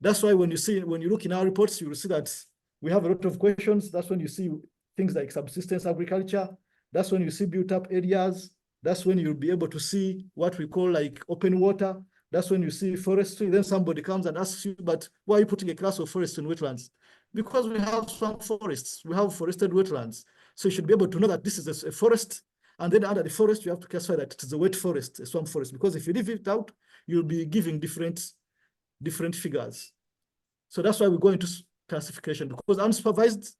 That's why when you look in our reports, you will see that we have a lot of questions. That's when you see things like subsistence agriculture. That's when you see built up areas. That's when you'll be able to see what we call like open water. That's when you see forestry. Then somebody comes and asks you, but why are you putting a class of forest in wetlands? Because we have swamp forests, we have forested wetlands. So you should be able to know that this is a forest, and then under the forest, you have to classify that it is a wet forest, a swamp forest, because if you leave it out, you'll be giving different figures. So that's why we go into classification, because unsupervised,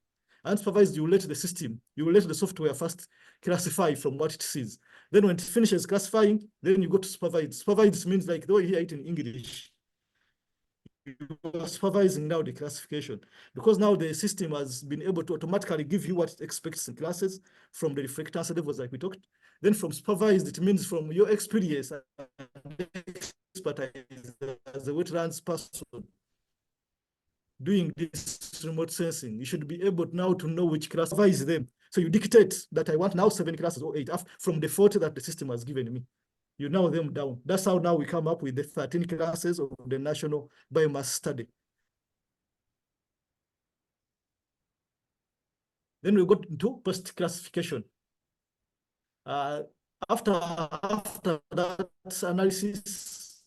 you let the system, you will let the software first classify from what it sees. Then when it finishes classifying, then you go to supervised. Supervised means like the way you hear it in English. You are supervising now the classification, because now the system has been able to automatically give you what it expects in classes from the reflectance levels like we talked. Then from supervised, it means from your experience and expertise as a wetlands person doing this remote sensing, you should be able now to know which class supervise them. So you dictate that I want now 7 classes or 8 from the 40 that the system has given me. You narrow them down. That's how now we come up with the 13 classes of the National Biomass Study. Then we go into post classification. After that analysis,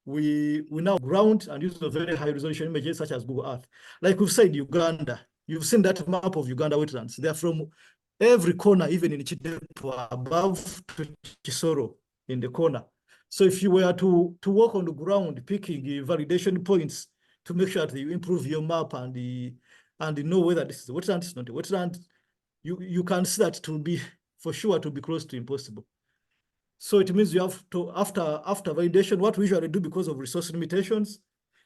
we now ground and use very high resolution images such as Google Earth. Like we've said, Uganda, you've seen that map of Uganda wetlands. They're from every corner, even in Chidepo, above to Kisoro in the corner. So if you were to work on the ground, picking validation points to make sure that you improve your map and know whether this is a wetland, it's not a wetland, you can see that it will be, for sure, to be close to impossible. So it means you have to, after validation, what we usually do because of resource limitations,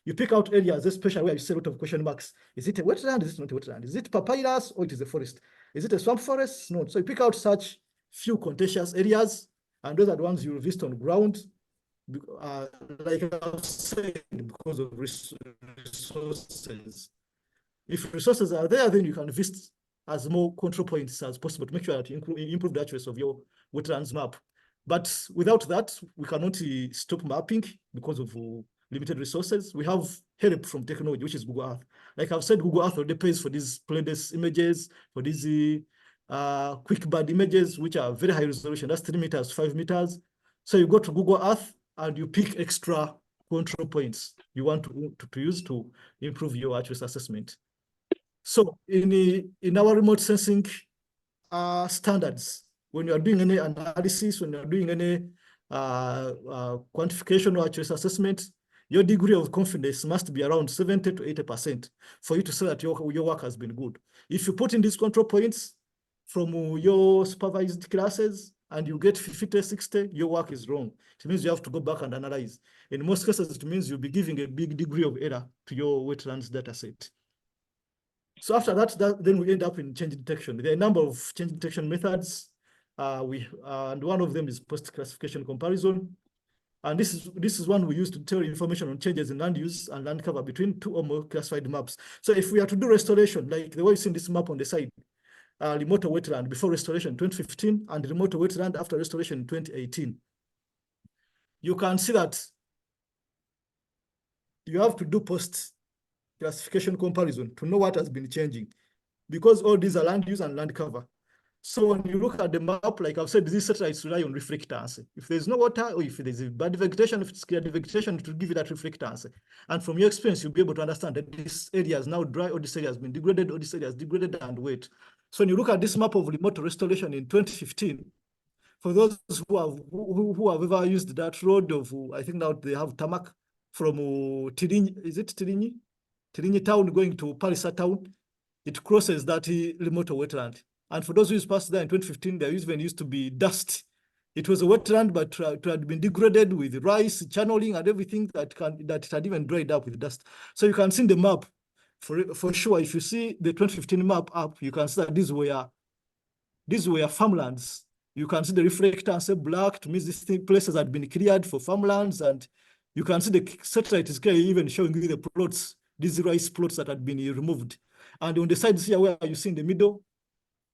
you pick out areas, especially where you see a lot of question marks. Is it a wetland? Is it not a wetland? Is it papyrus or it is a forest? Is it a swamp forest? No. So you pick out such few contentious areas, and those are the ones you will visit on ground. like I said, because of resources. If resources are there, then you can visit as more control points as possible to make sure that you improve the accuracy of your wetlands map. But without that, we cannot stop mapping because of limited resources. We have help from technology, which is Google Earth. Like I've said, Google Earth already pays for these playlist images, for these quick bird images, which are very high resolution. That's 3 meters, 5 meters. So you go to Google Earth and you pick extra control points you want to use to improve your accuracy assessment. So in our remote sensing standards, when you are doing any analysis, when you are doing any quantification or accuracy assessment, your degree of confidence must be around 70 to 80% for you to say that your work has been good. If you put in these control points from your supervised classes and you get 50, 60, your work is wrong. It means you have to go back and analyze. In most cases, it means you'll be giving a big degree of error to your wetlands data set. So after that, then we end up in change detection. There are a number of change detection methods. And one of them is post-classification comparison. And this is one we use to tell information on changes in land use and land cover between two or more classified maps. So if we are to do restoration, like the way you see this map on the side, remote wetland before restoration 2015 and remote wetland after restoration in 2018, you can see that you have to do post-classification comparison to know what has been changing, because all these are land use and land cover. So when you look at the map, like I've said, these satellites rely on reflectance. If there's no water, or if there's a bad vegetation, if it's clear vegetation, it will give you that reflectance. And from your experience, you'll be able to understand that this area is now dry, or this area has been degraded, or this area is degraded and wet. So when you look at this map of remote restoration in 2015, for those who have ever used that road of, I think now they have tarmac from Tirinyi, is it Tirinyi? Tirinyi town going to Parisa town, it crosses that remote wetland. And for those who passed there in 2015, there even used to be dust. It was a wetland, but it had been degraded with rice, channeling, and everything that it had even dried up with dust. So you can see in the map, for sure, if you see the 2015 map up, you can see that these were farmlands. You can see the reflectance black to mean these places had been cleared for farmlands, and you can see the satellite is clearly even showing you the plots, these rice plots that had been removed. And on the sides here where you see in the middle,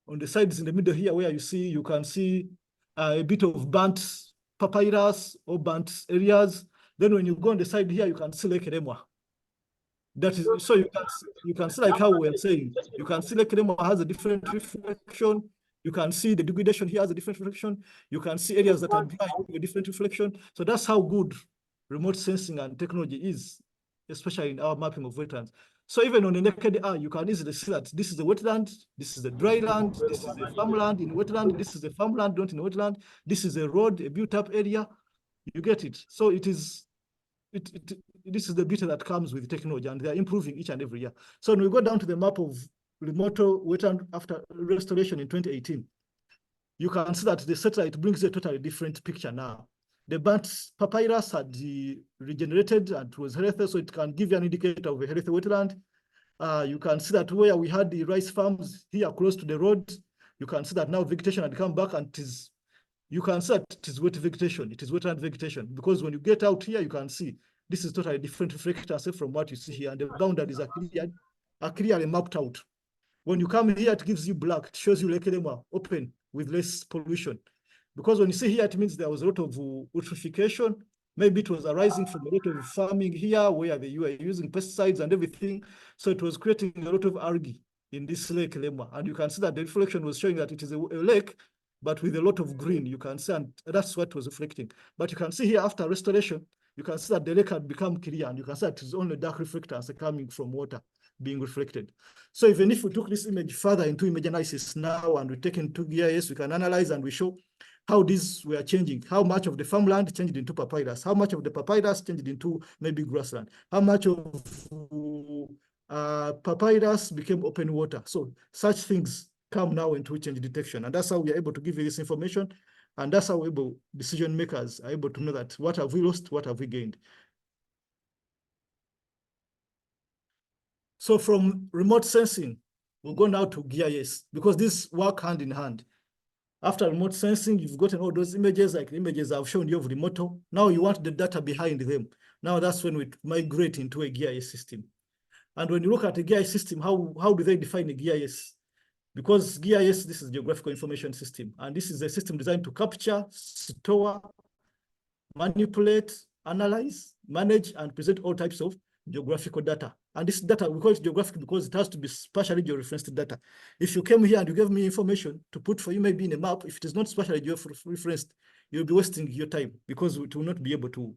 on the sides in the middle here where you can see a bit of burnt papyrus or burnt areas. Then when you go on the side here, you can see Lake Remwa. That is, so you can see like how we are saying, you can see Lake Remwa has a different reflection. You can see the degradation here has a different reflection. You can see areas that are dry with a different reflection. So that's how good remote sensing and technology is, especially in our mapping of wetlands. So even on the naked eye, you can easily see that this is a wetland, this is a dry land, this is a farmland in wetland, this is a farmland not in wetland, this is a road, a built-up area. You get it. So this is the beauty that comes with technology, and they're improving each and every year. So when we go down to the map of remote wetland after restoration in 2018, you can see that the satellite brings a totally different picture now. The burnt papyrus had regenerated and was healthy, so it can give you an indicator of a healthy wetland. You can see that where we had the rice farms here close to the road, you can see that now vegetation had come back, and you can see that it is wet vegetation, it is wetland vegetation, because when you get out here, you can see this is totally different reflectance from what you see here, and the boundaries are clearly mapped out. When you come here, it gives you black, it shows you Lake Remwa open with less pollution. Because when you see here, it means there was a lot of eutrophication. Maybe it was arising from a lot of farming here where you were using pesticides and everything. So it was creating a lot of algae in this Lake Remwa. And you can see that the reflection was showing that it is a lake, but with a lot of green. You can see, and that's what was reflecting. But you can see here after restoration, you can see that the lake had become clear, and you can see that it's only dark reflectance coming from water being reflected. So even if we took this image further into image analysis now and we take into GIS, we can analyze and we show how these were changing, how much of the farmland changed into papyrus, how much of the papyrus changed into maybe grassland, how much of papyrus became open water. So such things come now into change detection. And that's how we are able to give you this information. And that's how decision makers are able to know that what have we lost, what have we gained. So from remote sensing, we'll go now to GIS, because these work hand in hand. After remote sensing, you've gotten all those images, like the images I've shown you of remote. Now you want the data behind them. Now that's when we migrate into a GIS system. And when you look at a GIS system, how do they define a GIS? Because GIS, this is Geographical Information System, and this is a system designed to capture, store, manipulate, analyze, manage, and present all types of geographical data. And this data, we call it geographic because it has to be spatially georeferenced data. If you came here and you gave me information to put for you maybe in a map, if it is not spatially georeferenced, you'll be wasting your time because it will not be able to,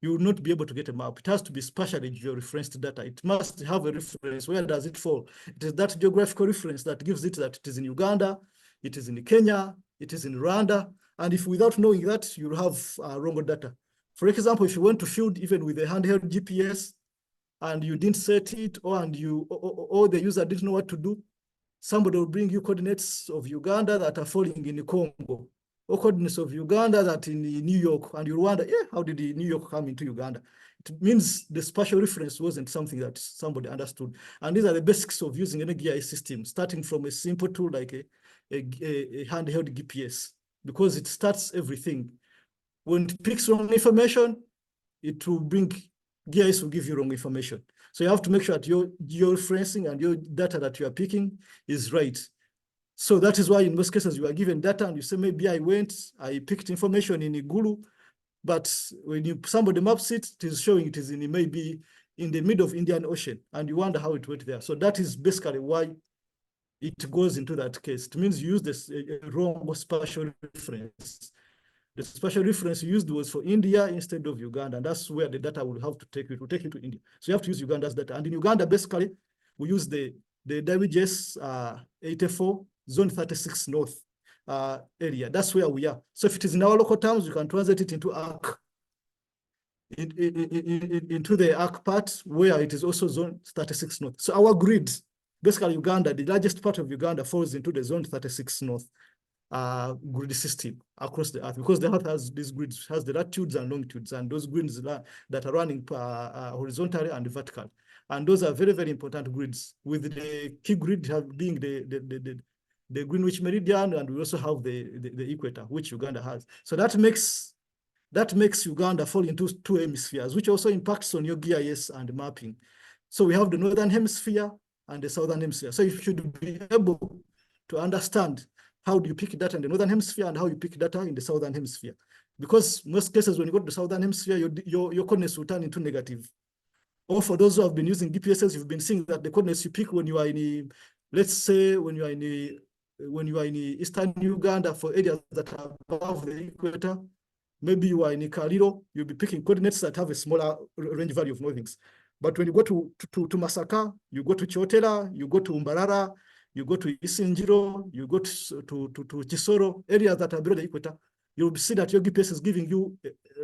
you will not be able to get a map. It has to be spatially georeferenced data. It must have a reference. Where does it fall? It is that geographical reference that gives it that it is in Uganda, it is in Kenya, it is in Rwanda. And if without knowing that, you'll have wrong data. For example, if you went to field even with a handheld GPS and you didn't set it, or the user didn't know what to do, somebody will bring you coordinates of Uganda that are falling in the Congo, or coordinates of Uganda that in New York, and you wonder, yeah, how did New York come into Uganda? It means the spatial reference wasn't something that somebody understood. And these are the basics of using an GIS system, starting from a simple tool like a handheld GPS, because it starts everything. When it picks wrong information, it will bring, GIS will give you wrong information. So you have to make sure that your georeferencing and your data that you are picking is right. So that is why in most cases you are given data and you say, maybe I picked information in Igulu, but when somebody maps it, it is showing it is maybe in the middle of Indian Ocean, and you wonder how it went there. So that is basically why it goes into that case. It means you use this wrong spatial reference. The spatial reference used was for India instead of Uganda, and that's where the data will have to take you. It will take you to India. So you have to use Uganda's data. And in Uganda, basically, we use the WGS 84 zone 36 north area. That's where we are. So if it is in our local terms, you can translate it into ARC, into the ARC part where it is also zone 36 north. So our grid, basically Uganda, the largest part of Uganda falls into the zone 36 north grid system across the earth, because the earth has these grids, has the latitudes and longitudes, and those grids that are running horizontally and vertical. And those are very, very important grids, with the key grid being the Greenwich Meridian, and we also have the equator, which Uganda has. So that makes Uganda fall into two hemispheres, which also impacts on your GIS and mapping. So we have the northern hemisphere and the southern hemisphere. So you should be able to understand how do you pick data in the northern hemisphere and how you pick data in the southern hemisphere. Because most cases, when you go to the southern hemisphere, your coordinates will turn into negative. Or for those who have been using GPSs, you've been seeing that the coordinates you pick when you are in, let's say, when you are in eastern Uganda for areas that are above the equator, maybe you are in Kaliro, you'll be picking coordinates that have a smaller range value of northings. But when you go to Masaka, you go to Chotera, you go to Umbarara, you go to Isinjiro, you go to Chisoro, areas that are below the equator, you'll see that your GPS is giving you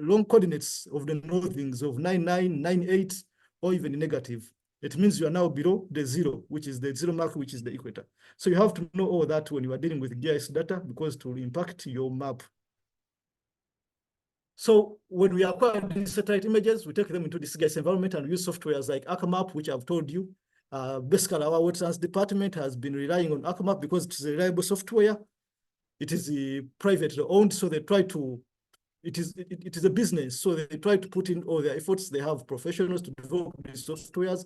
long coordinates of the northings of 99, 98, or even negative. It means you are now below the zero, which is the zero mark, which is the equator. So you have to know all that when you are dealing with GIS data, because it will impact your map. So when we acquire these satellite images, we take them into this GIS environment and use softwares like ArcMap, which I've told you. Basically, our Wetlands department has been relying on ArcMap because it's a reliable software. It is privately owned, so they try to, it is a business, so they try to put in all their efforts. They have professionals to develop these softwares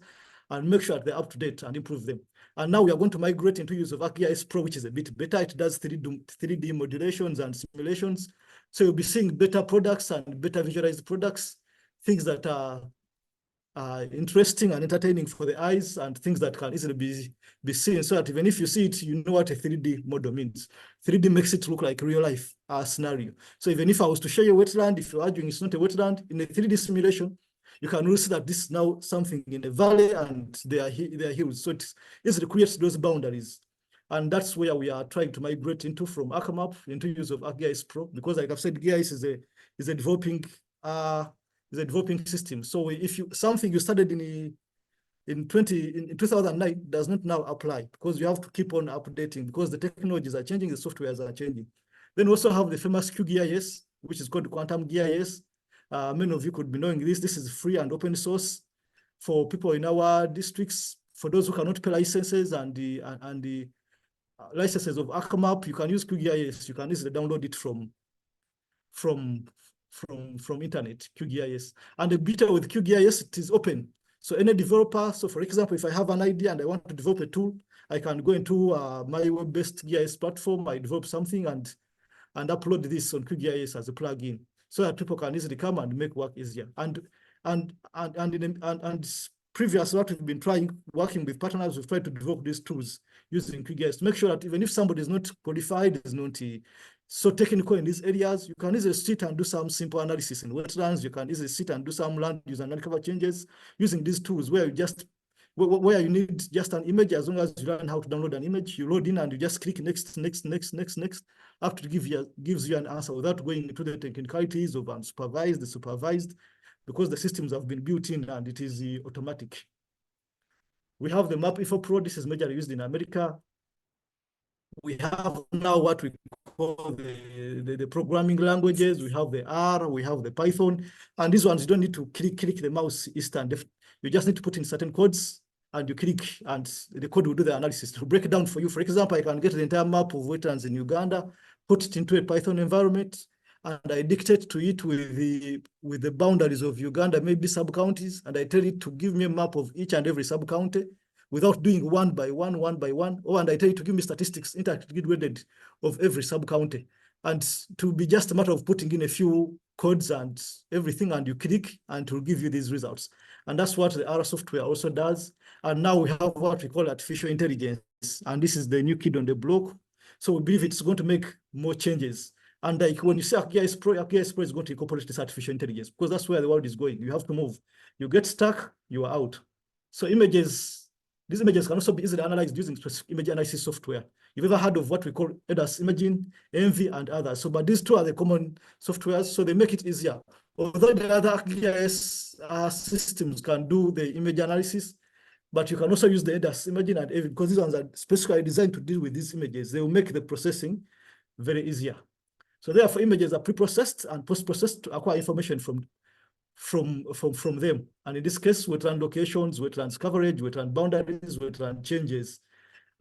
and make sure that they're up to date and improve them. And now we are going to migrate into use of ArcGIS Pro, which is a bit better. It does 3D modulations and simulations. So you'll be seeing better products and better visualized products, things that are interesting and entertaining for the eyes, and things that can easily be seen, so that even if you see it, you know what a 3D model means. 3D makes it look like real life scenario. So even if I was to show you a wetland, if you're arguing it's not a wetland, in a 3D simulation, you can really see that this is now something in a valley and they are hills. So it easily creates those boundaries. And that's where we are trying to migrate into from ArcMap into use of ArcGIS Pro, because like I've said, GIS is a developing system. So if something you started in 2009 does not now apply, because you have to keep on updating, because the technologies are changing, the softwares are changing. Then we also have the famous QGIS, which is called Quantum GIS. Many of you could be knowing this. This is free and open source for people in our districts, for those who cannot pay licenses and licenses of ArcMap, you can use QGIS. You can easily download it from internet, QGIS. And the beauty with QGIS, it is open. So any developer, so for example, if I have an idea and I want to develop a tool, I can go into my web-based GIS platform, I develop something and upload this on QGIS as a plugin, so that people can easily come and make work easier. And previous what we've been working with partners, we've tried to develop these tools using QGIS to make sure that even if somebody is not qualified, is not so technical in these areas, you can easily sit and do some simple analysis in wetlands. You can easily sit and do some land use and land cover changes using these tools where you need just an image. As long as you learn how to download an image, you load in and you just click next, after it gives you an answer without going into the technicalities of unsupervised, supervised, because the systems have been built in and it is automatic. We have the Map Info Pro. This is majorly used in America. We have now what we call the programming languages. We have the R, we have the Python, and these ones you don't need to click the mouse east and left. You just need to put in certain codes and you click and the code will do the analysis to break it down for you. For example, I can get the entire map of wetlands in Uganda, put it into a Python environment, and I dictate to it with the boundaries of Uganda, maybe sub-counties, and I tell it to give me a map of each and every sub-county without doing one by one, and I tell it to give me statistics integrated of every sub-county. And to be just a matter of putting in a few codes and everything, and you click, and it will give you these results. And that's what the R software also does. And now we have what we call artificial intelligence. And this is the new kid on the block. So we believe it's going to make more changes. And like when you say ArcGIS Pro is going to incorporate this artificial intelligence, because that's where the world is going. You have to move. You get stuck, you are out. So these images can also be easily analyzed using specific image analysis software. You've ever heard of what we call ADAS imaging, Envy, and others. So, but these two are the common softwares, so they make it easier. Although the other ArcGIS systems can do the image analysis, but you can also use the ADAS imaging and Envy, because these ones are specifically designed to deal with these images. They will make the processing very easier. So therefore, images are pre-processed and post-processed to acquire information from them. And in this case, wetland locations, wetlands coverage, wetland boundaries, wetland changes.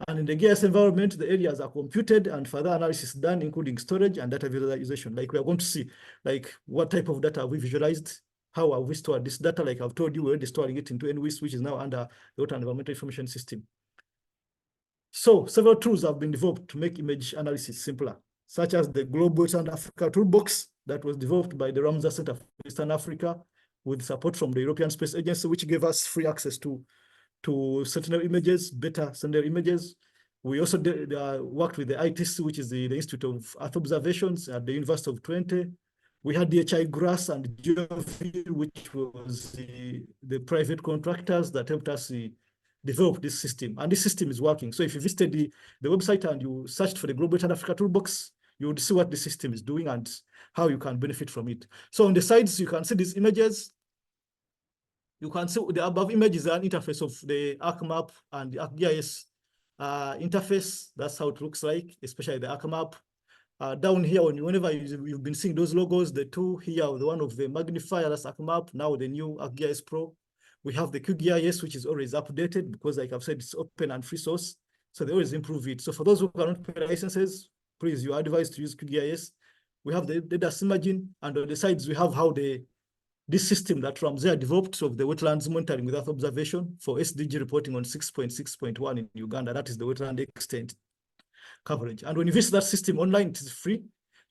And in the GIS environment, the areas are computed and further analysis done, including storage and data visualization. Like we are going to see, like what type of data have we visualized? How have we stored this data? Like I've told you, we're already storing it into NWIS, which is now under the Wetland Environmental Information System. So several tools have been developed to make image analysis simpler, such as the Global Wetland Africa Toolbox that was developed by the Ramsar Center for Eastern Africa with support from the European Space Agency, which gave us free access to Sentinel images, beta Sentinel images. We also worked with the ITC, which is the Institute of Earth Observations at the University of Twente. We had DHI GRASS and Geofield, which was the private contractors that helped us develop this system. And this system is working. So if you visited the website and you searched for the Global Wetland Africa Toolbox, you would see what the system is doing and how you can benefit from it. So on the sides, you can see these images. You can see the above image is an interface of the ArcMap and the ArcGIS interface. That's how it looks like, especially the ArcMap. Down here, whenever you've been seeing those logos, the two here, the one of the magnifier, that's ArcMap, now the new ArcGIS Pro. We have the QGIS, which is always updated because, like I've said, it's open and free source. So they always improve it. So for those who cannot pay licenses, please, you are advised to use QGIS. We have the data imaging, and on the sides, we have how this system that Ramsar developed of the wetlands monitoring with Earth observation for SDG reporting on 6.6.1 in Uganda. That is the wetland extent coverage. And when you visit that system online, it is free.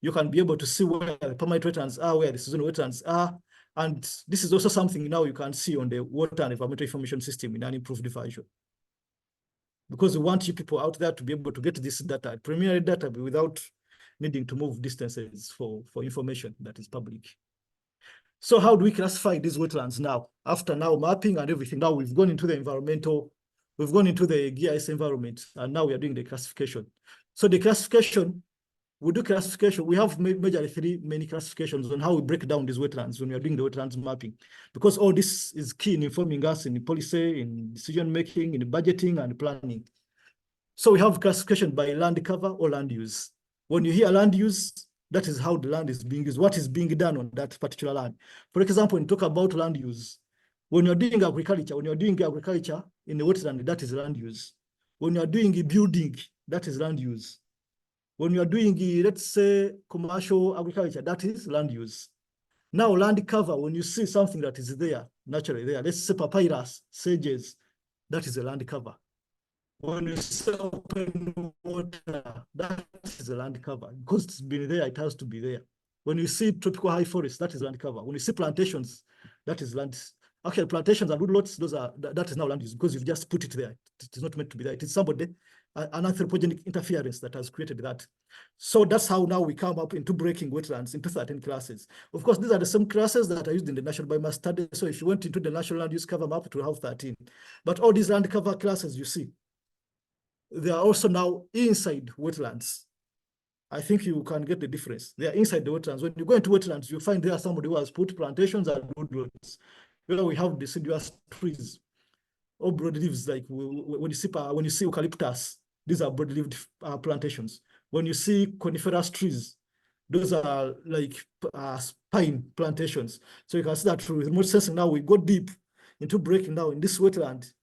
You can be able to see where the permanent wetlands are, where the seasonal wetlands are. And this is also something now you can see on the Water and Environmental Information System in an improved version. Because we want you people out there to be able to get this data, preliminary data, without needing to move distances for information that is public. So how do we classify these wetlands now? After now mapping and everything, now we've gone into the environmental, we've gone into the GIS environment, and now we are doing the classification. So the classification, we do classification. We have majorly three main classifications on how we break down these wetlands when we are doing the wetlands mapping, because all this is key in informing us in policy, in decision-making, in budgeting and planning. So we have classification by land cover or land use. When you hear land use, that is how the land is being used, what is being done on that particular land. For example, when you talk about land use, when you're doing agriculture in the wetland, that is land use. When you're doing building, that is land use. When you are doing, let's say, commercial agriculture, that is land use. Now, land cover, when you see something that is there, naturally there, let's say papyrus, sages, that is a land cover. When you see open water, that is a land cover. Because it's been there, it has to be there. When you see tropical high forest, that is land cover. When you see plantations, that is land. Actually, plantations and woodlots, that is now land use because you've just put it there. It is not meant to be there. It is somebody, an anthropogenic interference that has created that. So that's how now we come up into breaking wetlands into 13 classes. Of course, these are the same classes that are used in the National Biomass Study. So if you went into the National Land Use Cover Map, it will have 13. But all these land cover classes you see, they are also now inside wetlands. I think you can get the difference. They are inside the wetlands. When you go into wetlands, you find there somebody who has put plantations and woodlots. Where we have deciduous trees or broadleaves, like when you see eucalyptus, these are broad-leaved plantations. When you see coniferous trees, those are like pine plantations. So you can see that through remote sensing. Now we go deep into breaking down in this wetland,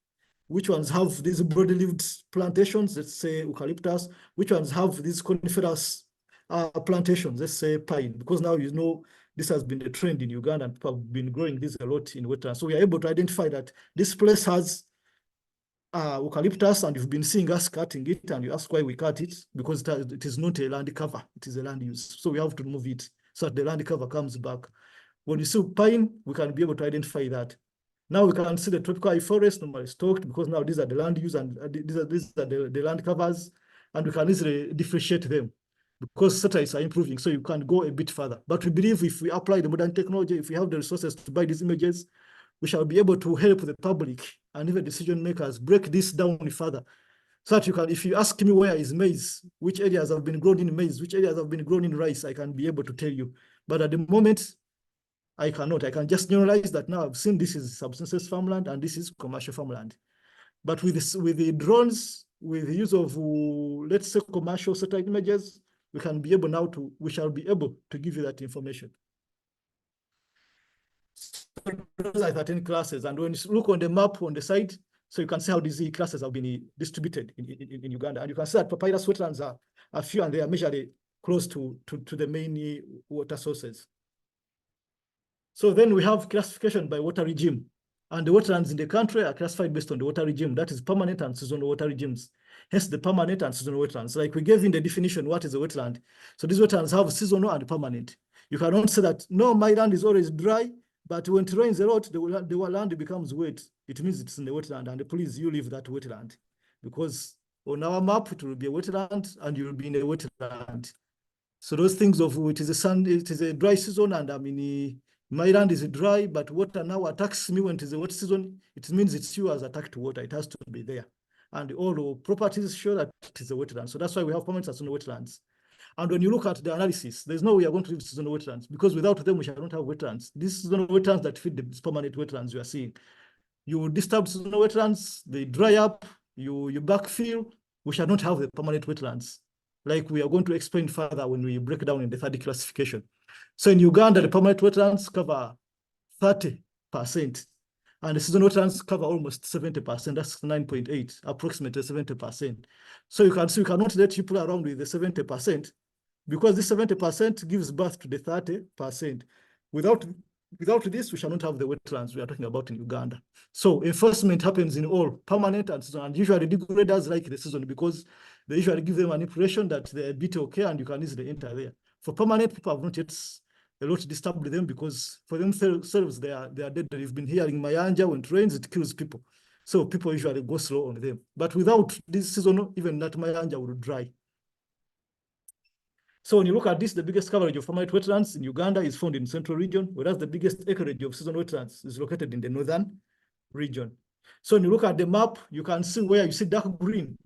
which ones have these broad-leaved plantations, let's say eucalyptus, which ones have these coniferous plantations, let's say pine, because now you know this has been a trend in Uganda and people have been growing this a lot in wetlands. So we are able to identify that this place has eucalyptus and you've been seeing us cutting it and you ask why we cut it, because it is not a land cover, it is a land use. So we have to remove it so that the land cover comes back. When you see pine, we can be able to identify that. Now we can see the tropical high forest normally stocked because now these are the land use and these are the land covers, and we can easily differentiate them because satellites are improving, so you can go a bit further. But we believe if we apply the modern technology, if we have the resources to buy these images, we shall be able to help the public and even decision makers break this down further. So that you can, if you ask me where is maize, which areas have been grown in maize, which areas have been grown in rice, I can be able to tell you. But at the moment, I cannot. I can just generalize that now I've seen this is subsistence farmland and this is commercial farmland. But with the drones, with the use of, let's say, commercial satellite images, we shall be able to give you that information. So those are 13 classes. And when you look on the map on the side, so you can see how these classes have been distributed in Uganda. And you can see that papyrus wetlands are few and they are measured close to the main water sources. So then we have classification by water regime. And the wetlands in the country are classified based on the water regime. That is permanent and seasonal water regimes. Hence the permanent and seasonal wetlands. Like we gave in the definition, what is a wetland? So these wetlands have seasonal and permanent. You cannot say that, no, my land is always dry, but when it rains a lot, the land becomes wet. It means it's in the wetland, and please, you leave that wetland. Because on our map, it will be a wetland, and you will be in a wetland. So those things of it is a dry season, and I mean, my land is dry, but water now attacks me when it is a wet season. It means it's you as attacked water. It has to be there. And all the properties show that it is a wetland. So that's why we have permanent and seasonal wetlands. And when you look at the analysis, there's no way you're going to leave seasonal wetlands because without them, we shall not have wetlands. These seasonal wetlands that feed the permanent wetlands you are seeing. You disturb seasonal wetlands, they dry up, you backfill, we shall not have the permanent wetlands. Like we are going to explain further when we break down in the third classification. So in Uganda, the permanent wetlands cover 30%, and the seasonal wetlands cover almost 70%. That's 9.8, approximately 70%. So you can see, you cannot let you play around with the 70% because this 70% gives birth to the 30%. Without this, we shall not have the wetlands we are talking about in Uganda. So enforcement happens in all permanent and seasonal, and usually degraders like the season because they usually give them an impression that they're a bit okay and you can easily enter there. For permanent, people have not yet a lot disturbed them because for themselves, they are dead. You've been hearing Mayanja, when it rains, it kills people. So people usually go slow on them. But without this season, even that Mayanja will dry. So when you look at this, the biggest coverage of permanent wetlands in Uganda is found in the central region, whereas the biggest acreage of seasonal wetlands is located in the northern region. So when you look at the map, you can see where you see dark green,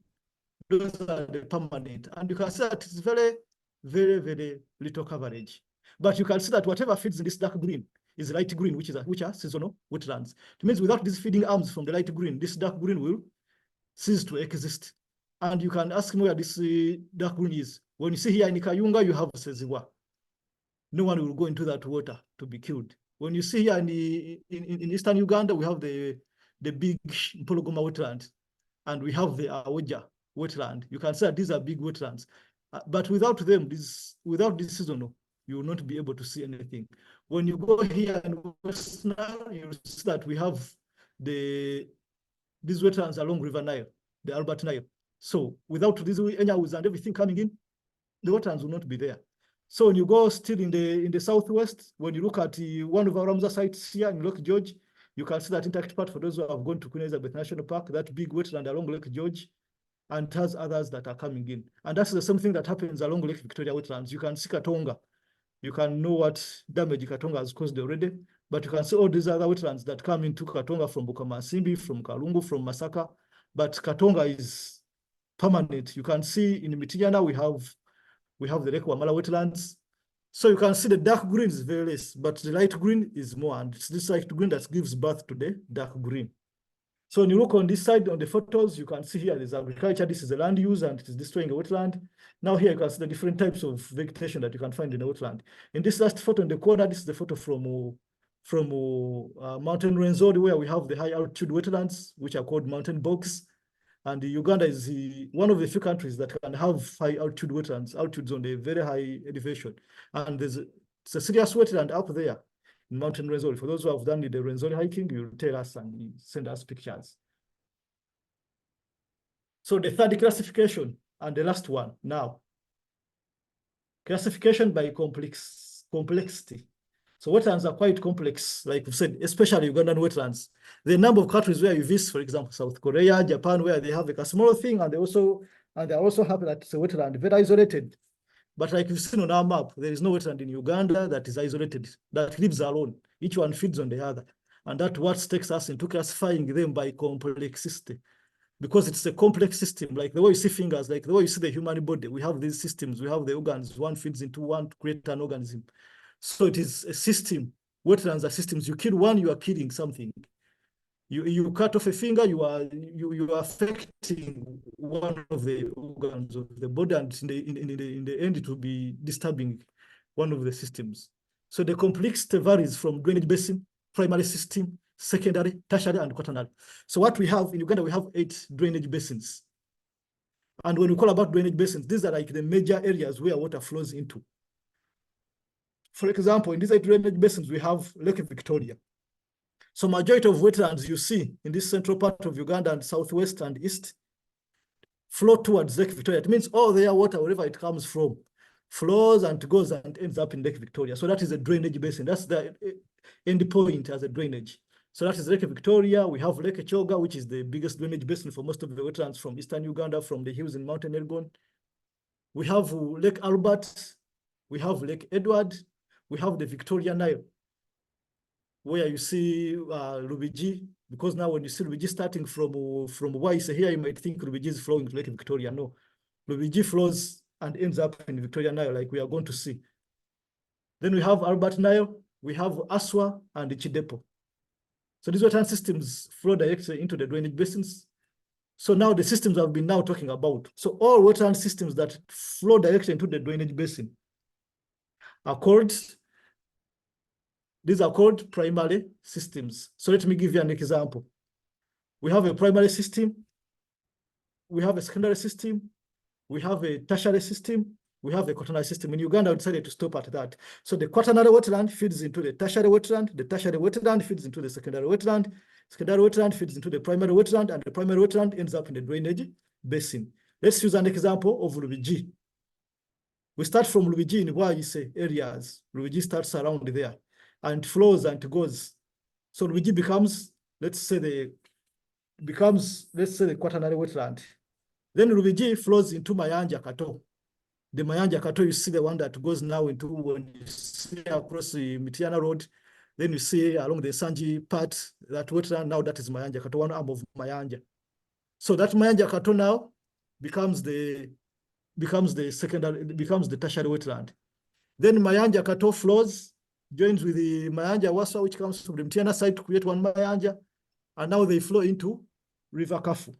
those are the permanent. And you can see that it's very, very, very little coverage. But you can see that whatever feeds in this dark green is light green, which are seasonal wetlands. It means without these feeding arms from the light green, this dark green will cease to exist. And you can ask me where this dark green is. When you see here in Kayunga, you have Seziwa. No one will go into that water to be killed. When you see here in eastern Uganda, we have the big Mpologoma wetland, and we have the Awoja wetland. You can say that these are big wetlands. But without them, without this seasonal, you will not be able to see anything. When you go here in West Nile, you see that we have these wetlands along River Nile, the Albert Nile. So without these anyhows and everything coming in, the wetlands will not be there. So when you go still in the southwest, when you look at one of our Ramsar sites here in Lake George, you can see that intact part for those who have gone to Queen Elizabeth National Park, that big wetland along Lake George, and it has others that are coming in. And that's the same thing that happens along Lake Victoria wetlands. You can see Katonga. You can know what damage Katonga has caused already, but you can see all these other wetlands that come into Katonga from Bukamasimbi, from Kalungu, from Masaka, but Katonga is permanent. You can see in Mitigana, we have the Lake Wamala wetlands. So you can see the dark green is very less, but the light green is more, and it's this light green that gives birth to the dark green. So when you look on this side, on the photos, you can see here there's agriculture, this is the land use, and it is destroying a wetland. Now here you can see the different types of vegetation that you can find in a wetland. In this last photo in the corner, this is the photo from mountain range road, where we have the high altitude wetlands, which are called mountain bogs. And Uganda is one of the few countries that can have high altitude wetlands, altitudes on a very high elevation. And it's a serious wetland up there in mountain Renzori. For those who have done the Renzori hiking, you'll tell us and send us pictures. So the third classification and the last one now. Classification by complexity. So wetlands are quite complex, like we said, especially Ugandan wetlands. The number of countries where you visit, for example, South Korea, Japan, where they have like a small thing, and they are also happy that it's a wetland, very isolated. But like you've seen on our map, there is no wetland in Uganda that is isolated, that lives alone. Each one feeds on the other. And that's what takes us into classifying them by complexity. Because it's a complex system, like the way you see fingers, like the way you see the human body, we have these systems, we have the organs, one feeds into one to create an organism. So it is a system. Wetlands are systems. You kill one, you are killing something. You cut off a finger, you are affecting one of the organs of the body, and in the end, it will be disturbing one of the systems. So the complexity varies from drainage basin, primary system, secondary, tertiary, and quaternary. So what we have in Uganda, we have 8 drainage basins. And when we call about drainage basins, these are like the major areas where water flows into. For example, in these 8 drainage basins, we have Lake Victoria. So majority of wetlands you see in this central part of Uganda and southwest and east flow towards Lake Victoria. It means all their water, wherever it comes from, flows and goes and ends up in Lake Victoria. So that is a drainage basin. That's the end point as a drainage. So that is Lake Victoria. We have Lake Choga, which is the biggest drainage basin for most of the wetlands from eastern Uganda, from the hills in Mountain Elgon. We have Lake Albert. We have Lake Edward. We have the Victoria Nile, where you see Rubiji, because now when you see Rubiji starting from Waise here, you might think Rubiji is flowing to Lake Victoria. No, Rubiji flows and ends up in Victoria Nile, like we are going to see. Then we have Albert Nile, we have Aswa and Chidepo. So these wetland systems flow directly into the drainage basins. So now the systems I've been now talking about. So all wetland systems that flow directly into the drainage basin are called, these are called primary systems. So let me give you an example. We have a primary system, we have a secondary system, we have a tertiary system, we have a quaternary system. In Uganda, we decided to stop at that. So the quaternary wetland feeds into the tertiary wetland feeds into the secondary wetland feeds into the primary wetland, and the primary wetland ends up in the drainage basin. Let's use an example of Rubiji. We start from Rubiji in Waise areas. Rubiji starts around there and flows and goes. So Rubiji becomes, let's say the quaternary wetland. Then Rubiji flows into Mayanja Kato. The Mayanja Kato, you see the one that goes now into, when you see across the Mitiana Road, then you see along the Sanji part, that wetland, now that is Mayanja Kato, one arm of Mayanja. So that Mayanja Kato now becomes the tertiary wetland. Then Mayanja Kato flows, joins with the Mayanja Waswa, which comes from the Mtiana side to create one Mayanja, and now they flow into River Kafu.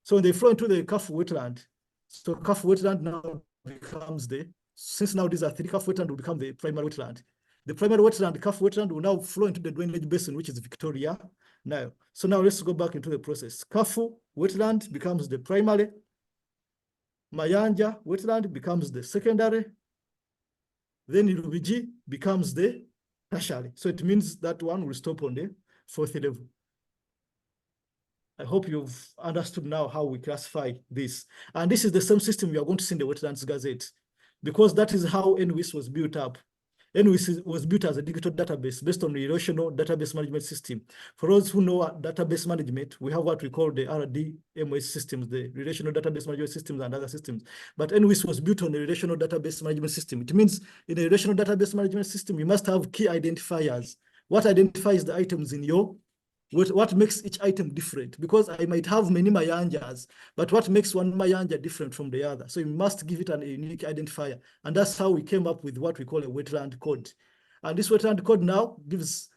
So when they flow into the Kafu wetland, so Kafu wetland now becomes since now these are 3, Kafu wetland will become the primary wetland. The primary wetland, the Kafu wetland, will now flow into the drainage basin, which is Victoria Nile. So now let's go back into the process. Kafu wetland becomes the primary, Mayanja wetland becomes the secondary, then Rubiji becomes the tertiary. So it means that one will stop on the 4th level. I hope you've understood now how we classify this. And this is the same system you are going to see in the Wetlands Gazette, because that is how NWIS was built up. NWIS was built as a digital database based on the relational database management system. For those who know database management, we have what we call the RDMS systems, the relational database management systems and other systems. But NWIS was built on a relational database management system. It means in a relational database management system, you must have key identifiers. What identifies the items in your what makes each item different? Because I might have many Mayanjas, but what makes one Mayanja different from the other? So you must give it a unique identifier. And that's how we came up with what we call a wetland code. And this wetland code now gives,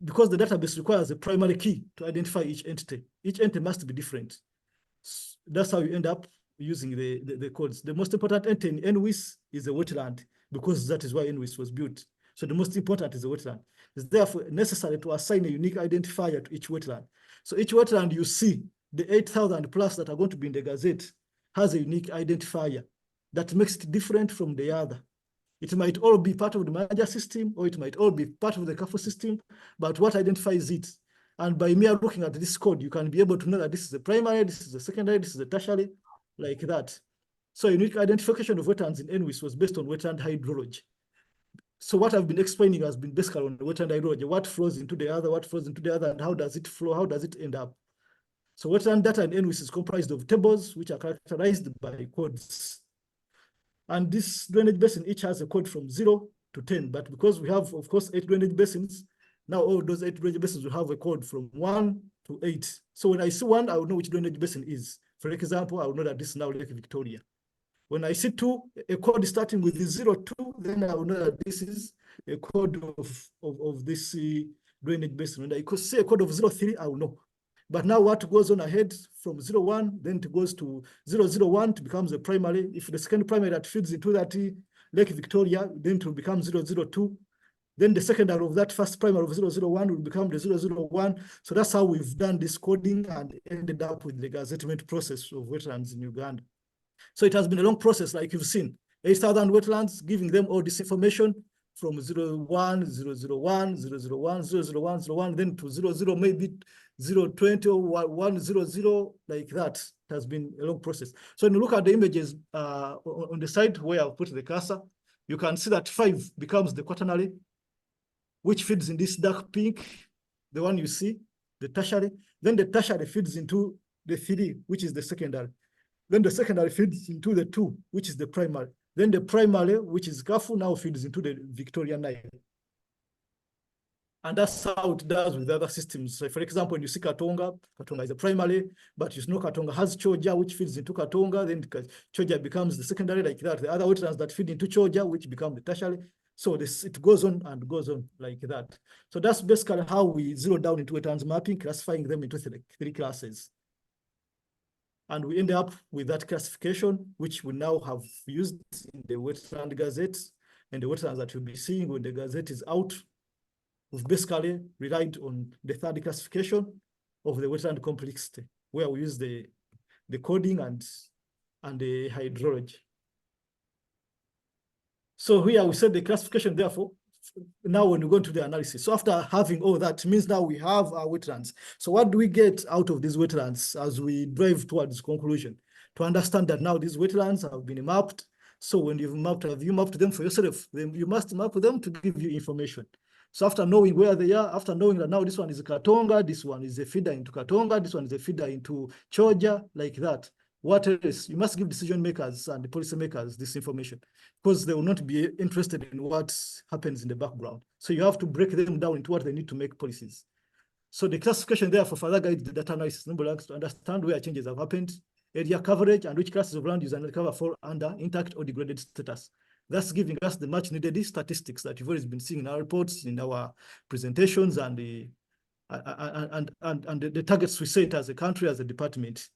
because the database requires a primary key to identify each entity. Each entity must be different. That's how you end up using the codes. The most important entity in NWIS is a wetland, because that is why NWIS was built. So the most important is the wetland. It's therefore necessary to assign a unique identifier to each wetland. So each wetland you see, the 8,000 plus that are going to be in the Gazette, has a unique identifier that makes it different from the other. It might all be part of the manager system, or it might all be part of the CAFO system, but what identifies it? And by mere looking at this code, you can be able to know that this is the primary, this is the secondary, this is the tertiary, like that. So unique identification of wetlands in NWIS was based on wetland hydrology. So what I've been explaining has been basically on the wetland hydrology, what flows into the other, what flows into the other, and how does it flow, how does it end up? So wetland data in NWIS is comprised of tables, which are characterized by codes. And this drainage basin each has a code from 0 to 10, but because we have, of course, 8 drainage basins, now all those 8 drainage basins will have a code from 1 to 8. So when I see 1, I will know which drainage basin is. For example, I will know that this is now Lake Victoria. When I see 2, a code starting with 02, then I will know that this is a code of this drainage basin. When I could see a code of 03, I will know. But now what goes on ahead from 01, then it goes to 001, it becomes a primary. If the second primary that feeds into that Lake Victoria, then it will become 002. Then the secondary of that first primary of 001 will become the 001. So that's how we've done this coding and ended up with the gazettement process of wetlands in Uganda. So it has been a long process, like you've seen, 8,000 wetlands, giving them all this information from 01, 001, 001, 001, 01, then to 00, maybe 020 or 100, like that. It has been a long process. So when you look at the images on the side where I'll put the cursor, you can see that 5 becomes the quaternary, which feeds in this dark pink, the one you see, the tertiary. Then the tertiary feeds into the 3, which is the secondary. Then the secondary feeds into the 2, which is the primary. Then the primary, which is CAFO, now feeds into the Victoria Nile. And that's how it does with other systems. So for example, when you see Katonga, Katonga is a primary, but you know Katonga has Choja, which feeds into Katonga, then Choja becomes the secondary, like that. The other wetlands that feed into Choja, which become the tertiary. So it goes on and goes on like that. So that's basically how we zero down into wetlands mapping, classifying them into 3 classes. And we end up with that classification, which we now have used in the Wetland Gazette. And the wetlands that you'll be seeing when the Gazette is out, we've basically relied on the 3rd classification of the wetland complexity, where we use the coding and the hydrology. So here we said the classification, therefore, now when we go into the analysis. So after having all that, means now we have our wetlands. So what do we get out of these wetlands as we drive towards conclusion? To understand that now these wetlands have been mapped. So when you've mapped, have you mapped them for yourself? Then you must map them to give you information. So after knowing where they are, after knowing that now this one is Katonga, this one is a feeder into Katonga, this one is a feeder into Choja, like that. What else? You must give decision makers and the policy makers this information, because they will not be interested in what happens in the background. So you have to break them down into what they need to make policies. So the classification therefore further guides the data analysis to understand where changes have happened, area coverage, and which classes of land use and cover fall under intact or degraded status. That's giving us the much needed statistics that you've always been seeing in our reports, in our presentations, and the targets we set as a country, as a department.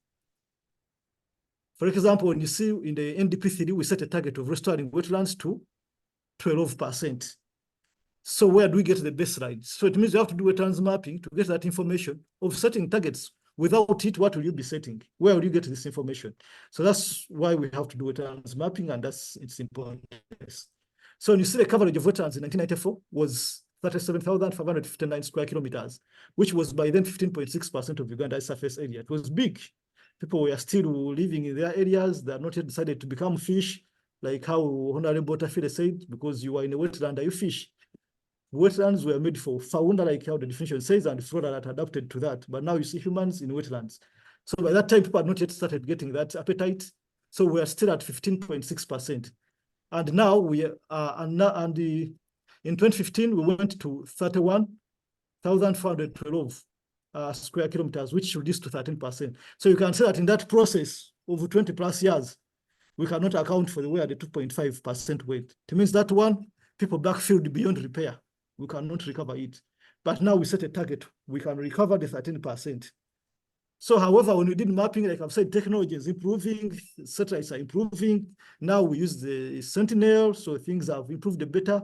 For example, when you see in the NDP3, we set a target of restoring wetlands to 12%. So where do we get the baseline? So it means you have to do wetlands mapping to get that information of setting targets Without it, what will you be setting? Where will you get this information? So that's why we have to do wetlands mapping, and that's its importance. So when you see the coverage of wetlands in 1994 was 37,559 square kilometers, which was by then 15.6% of Uganda's surface area. It was big. People were still living in their areas. They are not yet decided to become fish, like how Honorable Tafile said, because you are in a wetland, are you fish? Wetlands were made for fauna, like how the definition says, and flora that adapted to that. But now you see humans in wetlands. So by that time, people had not yet started getting that appetite. So we are still at 15.6%. And now we are, in 2015, we went to 31,412 square kilometers, which reduced to 13%. So you can see that in that process over 20 plus years, we cannot account for where the 2.5% went. It means that one, people backfilled beyond repair. We cannot recover it. But now we set a target. We can recover the 13%. So however, when we did mapping, like I've said, technology is improving, satellites are improving. Now we use the Sentinel, so things have improved a better.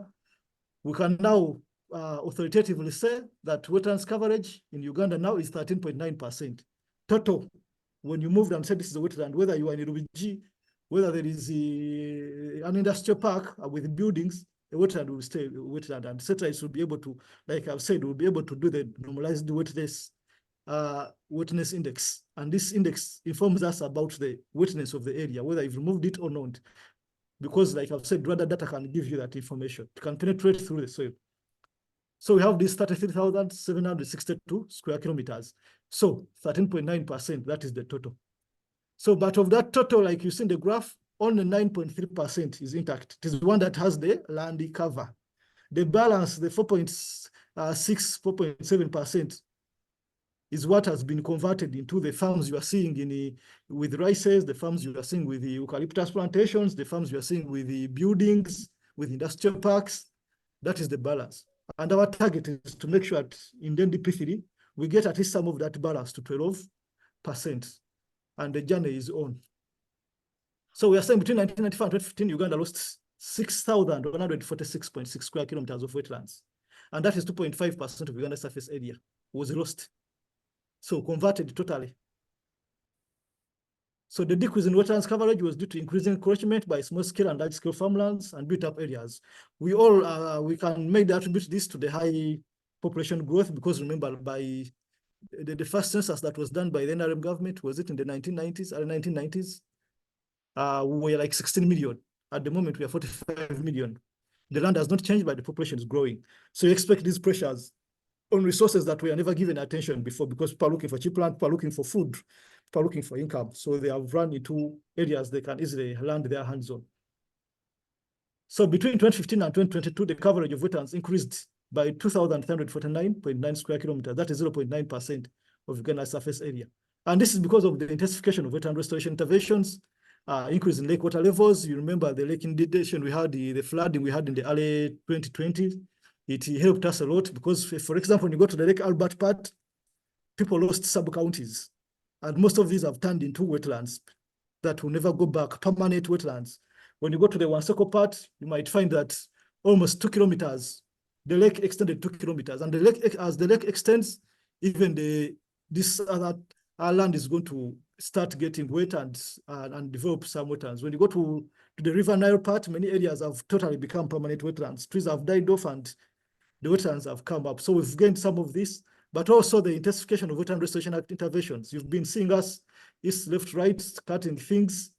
We can now authoritatively say that wetlands coverage in Uganda now is 13.9%. Total, when you moved and said this is a wetland, whether you are in Rubiji, whether there is an industrial park with buildings, a wetland will stay wetland, and satellites will be able to, like I've said, will be able to do the normalized wetness index. And this index informs us about the wetness of the area, whether you've removed it or not. Because like I've said, radar data can give you that information. It can penetrate through the soil. So we have this 33,762 square kilometers. So 13.9%, that is the total. So, but of that total, like you see in the graph, only 9.3% is intact. It is the one that has the land cover. The balance, the 4.7% is what has been converted into the farms you are seeing with rices, the farms you are seeing with the eucalyptus plantations, the farms you are seeing with the buildings, with industrial parks. That is the balance. And our target is to make sure that in NDP3, we get at least some of that balance to 12%. And the journey is on. So we are saying between 1995 and 2015, Uganda lost 6,146.6 square kilometers of wetlands. And that is 2.5% of Uganda's surface area was lost. So converted totally. So the decrease in wetlands coverage was due to increasing encroachment by small-scale and large-scale farmlands and built-up areas. We can maybe attribute this to the high population growth, because remember, by the first census that was done by the NRM government, was it in the 1990s, early 1990s? We were like 16 million. At the moment, we are 45 million. The land has not changed, but the population is growing. So you expect these pressures on resources that were never given attention before, because people are looking for cheap land, people are looking for food, people are looking for income. So they have run into areas they can easily land their hands on. So between 2015 and 2022, the coverage of wetlands increased by 2,349.9 square kilometers. That is 0.9% of Uganda's surface area. And this is because of the intensification of wetland restoration interventions, increase in lake water levels. You remember the lake inundation we had, the flooding we had in the early 2020. It helped us a lot because, for example, when you go to the Lake Albert part, people lost sub-counties. And most of these have turned into wetlands that will never go back, permanent wetlands. When you go to the Wansoko part, you might find that almost 2 kilometers, the lake extended 2 kilometers. And the lake, as the lake extends, even this other land is going to start getting wet and develop some wetlands. When you go to the River Nile part, many areas have totally become permanent wetlands. Trees have died off and the wetlands have come up. So we've gained some of this, but also the intensification of Wetland Restoration Act interventions. You've been seeing us east, left, right, cutting things.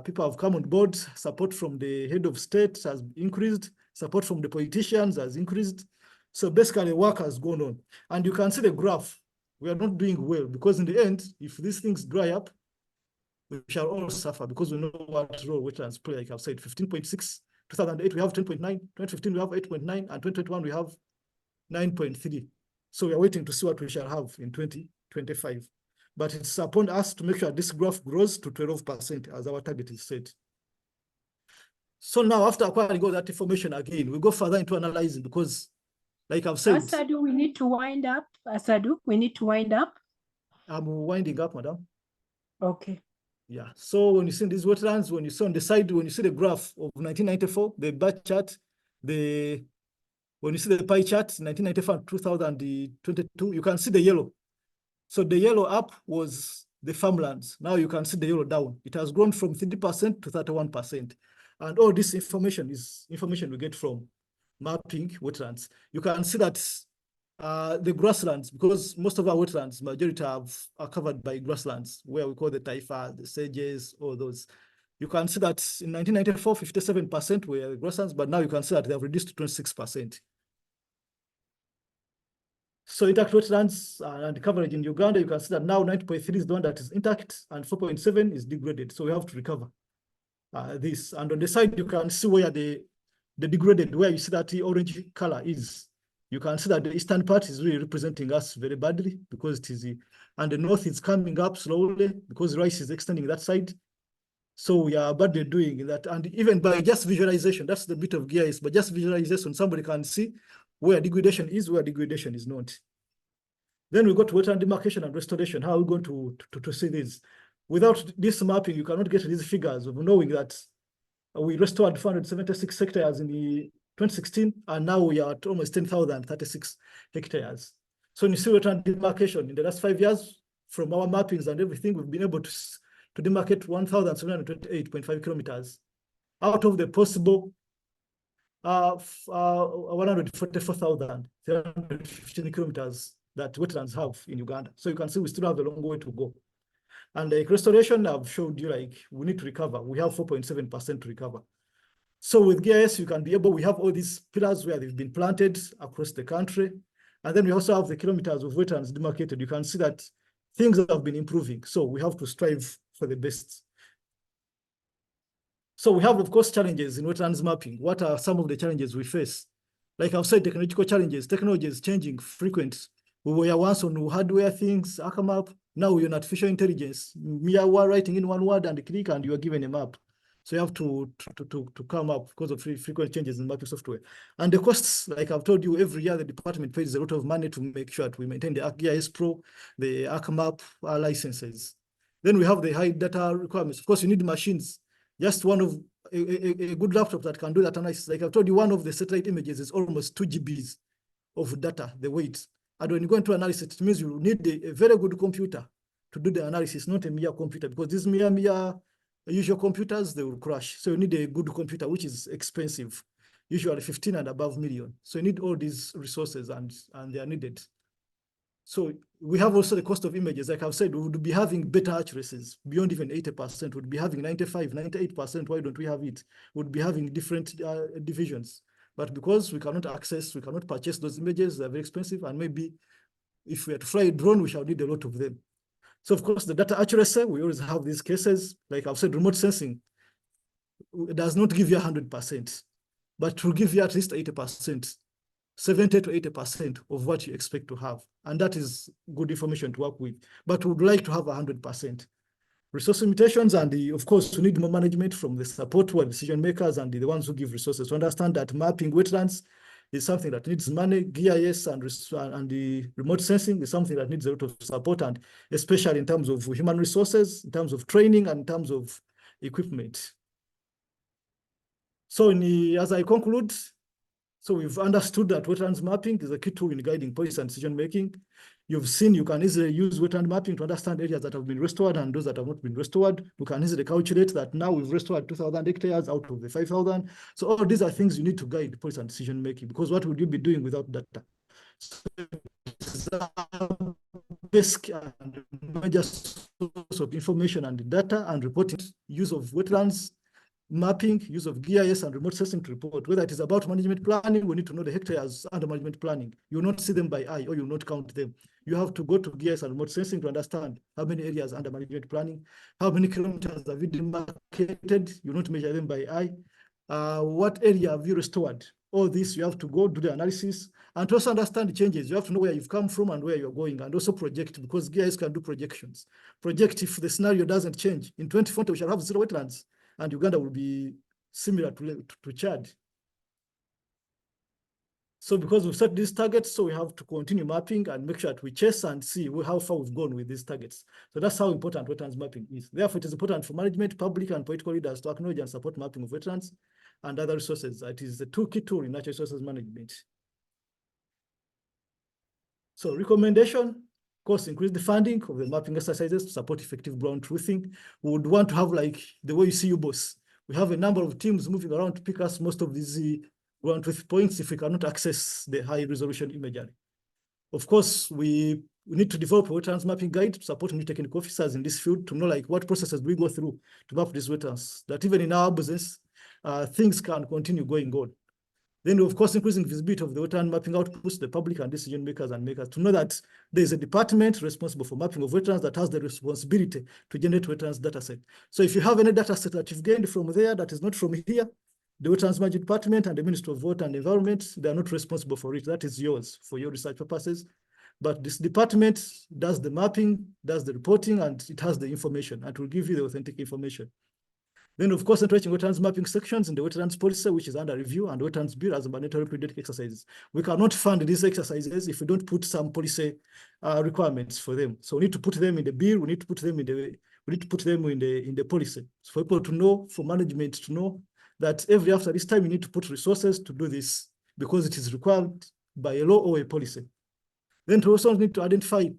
People have come on board. Support from the head of state has increased. Support from the politicians has increased. So basically work has gone on. And you can see the graph. We are not doing well because in the end, if these things dry up, we shall all suffer because we know what role wetlands play. Like I've said, 15.6, 2008 we have 10.9, 2015 we have 8.9, and 2021 we have 9.3. So we are waiting to see what we shall have in 2025. But it's upon us to make sure this graph grows to 12% as our target is set. So now after acquiring all that information again, we go further into analyzing because, like I've said— Asadu, we need to wind up. Asadu, we need to wind up. I'm winding up, madam. Okay. Yeah, so when you see these wetlands, when you see on the side, when you see the graph of 1994, the bar chart, when you see the pie chart, 1994 2022, you can see the yellow. So the yellow up was the farmlands. Now you can see the yellow down. It has grown from 30% to 31%. And all this information is information we get from mapping wetlands. You can see that the grasslands, because most of our wetlands, majority are covered by grasslands, where we call the taifa, the sages, all those. You can see that in 1994, 57% were grasslands, but now you can see that they have reduced to 26%. So intact wetlands and coverage in Uganda, you can see that now 90.3 is the one that is intact and 4.7 is degraded. So we have to recover this. And on the side, you can see where the degraded, where you see that the orange color is. You can see that the eastern part is really representing us very badly because it is, and the north is coming up slowly because rice is extending that side. So we are badly doing that. And even by just visualization, that's the bit of GIS, but just visualization, somebody can see where degradation is, where degradation is not. Then we go to wetland demarcation and restoration. How are we going to see this? Without this mapping, you cannot get these figures of knowing that we restored 476 hectares in the 2016, and now we are at almost 10,036 hectares. So in wetland demarcation, in the last 5 years, from our mappings and everything, we've been able to demarcate 1,728.5 kilometers out of the possible 144,315 kilometers that wetlands have in Uganda. So you can see we still have a long way to go. And like restoration, I've showed you like we need to recover. We have 4.7% to recover. So with GIS, you can be able, we have all these pillars where they've been planted across the country. And then we also have the kilometers of wetlands demarcated. You can see that things have been improving. So we have to strive for the best. So we have, of course, challenges in wetlands mapping. What are some of the challenges we face? Like I've said, technological challenges. Technology is changing frequent. We were once on hardware things, map. Now we're on artificial intelligence. Mere writing in one word and click and you are given a map. So you have to come up because of frequent changes in mapping software. And the costs, like I've told you, every year the department pays a lot of money to make sure that we maintain the ArcGIS Pro, the ArcMap licenses. Then we have the high data requirements. Of course, you need machines. Just one of a good laptop that can do that analysis. Like I've told you, one of the satellite images is almost 2 GBs of data, the weight. And when you go into analysis, it means you need a very good computer to do the analysis, not a mere computer, because these mere usual computers, they will crash. So you need a good computer, which is expensive, usually 15 and above million. So you need all these resources and they are needed. So we have also the cost of images. Like I've said, we would be having better accuracies beyond even 80%. We'd be having 95, 98%. Why don't we have it? We'd be having different divisions. But because we cannot access, we cannot purchase those images, they're very expensive. And maybe if we had to fly a drone, we shall need a lot of them. So of course, the data accuracy, we always have these cases. Like I've said, remote sensing does not give you 100%, but it will give you at least 80%. 70 to 80% of what you expect to have. And that is good information to work with, but we would like to have 100%. Resource limitations, and of course, we need more management from the support who are decision makers and the ones who give resources to understand that mapping wetlands is something that needs money. GIS and the remote sensing is something that needs a lot of support, and especially in terms of human resources, in terms of training, and in terms of equipment. So as I conclude, so we've understood that wetlands mapping is a key tool in guiding policy and decision making. You've seen you can easily use wetland mapping to understand areas that have been restored and those that have not been restored. You can easily calculate that now we've restored 2,000 hectares out of the 5,000. So all these are things you need to guide policy and decision making, because what would you be doing without data? So basic and major source of information and data and reporting, use of wetlands mapping, use of GIS and remote sensing to report. Whether it is about management planning, we need to know the hectares under management planning. You will not see them by eye, or you will not count them. You have to go to GIS and remote sensing to understand how many areas under management planning, how many kilometers have you demarcated. You will not measure them by eye. What area have you restored? All this, you have to go do the analysis and to also understand the changes. You have to know where you've come from and where you're going, and also project, because GIS can do projections. Project if the scenario doesn't change. In 2040, we shall have 0 wetlands, and Uganda will be similar to Chad. So because we've set these targets, so we have to continue mapping and make sure that we chase and see how far we've gone with these targets. So that's how important wetlands mapping is. Therefore, it is important for management, public and political leaders to acknowledge and support mapping of wetlands and other resources. It is the key tool in natural resources management. So recommendation, course, increase the funding of the mapping exercises to support effective ground truthing. We would want to have, like the way you see UBOS. We have a number of teams moving around to pick us most of these ground truth points if we cannot access the high resolution imagery. Of course, we need to develop a wetlands mapping guide to support new technical officers in this field to know like what processes do we go through to map these wetlands, that even in our business, things can continue going on. Then, of course, increasing visibility of the wetland mapping outputs, the public and decision makers and makers to know that there is a department responsible for mapping of wetlands that has the responsibility to generate wetlands data set. So if you have any data set that you've gained from there that is not from here, the Wetlands Management Department and the Ministry of Water and Environment, they are not responsible for it. That is yours for your research purposes. But this department does the mapping, does the reporting, and it has the information and will give you the authentic information. Then, of course, entering wetlands mapping sections in the wetlands policy, which is under review, and wetlands bill as mandatory periodic exercises. We cannot fund these exercises if we don't put some policy requirements for them. So we need to put them in the bill. We need to put them in the policy, so for people to know, for management to know that every after this time you need to put resources to do this because it is required by a law or a policy. Then to also need to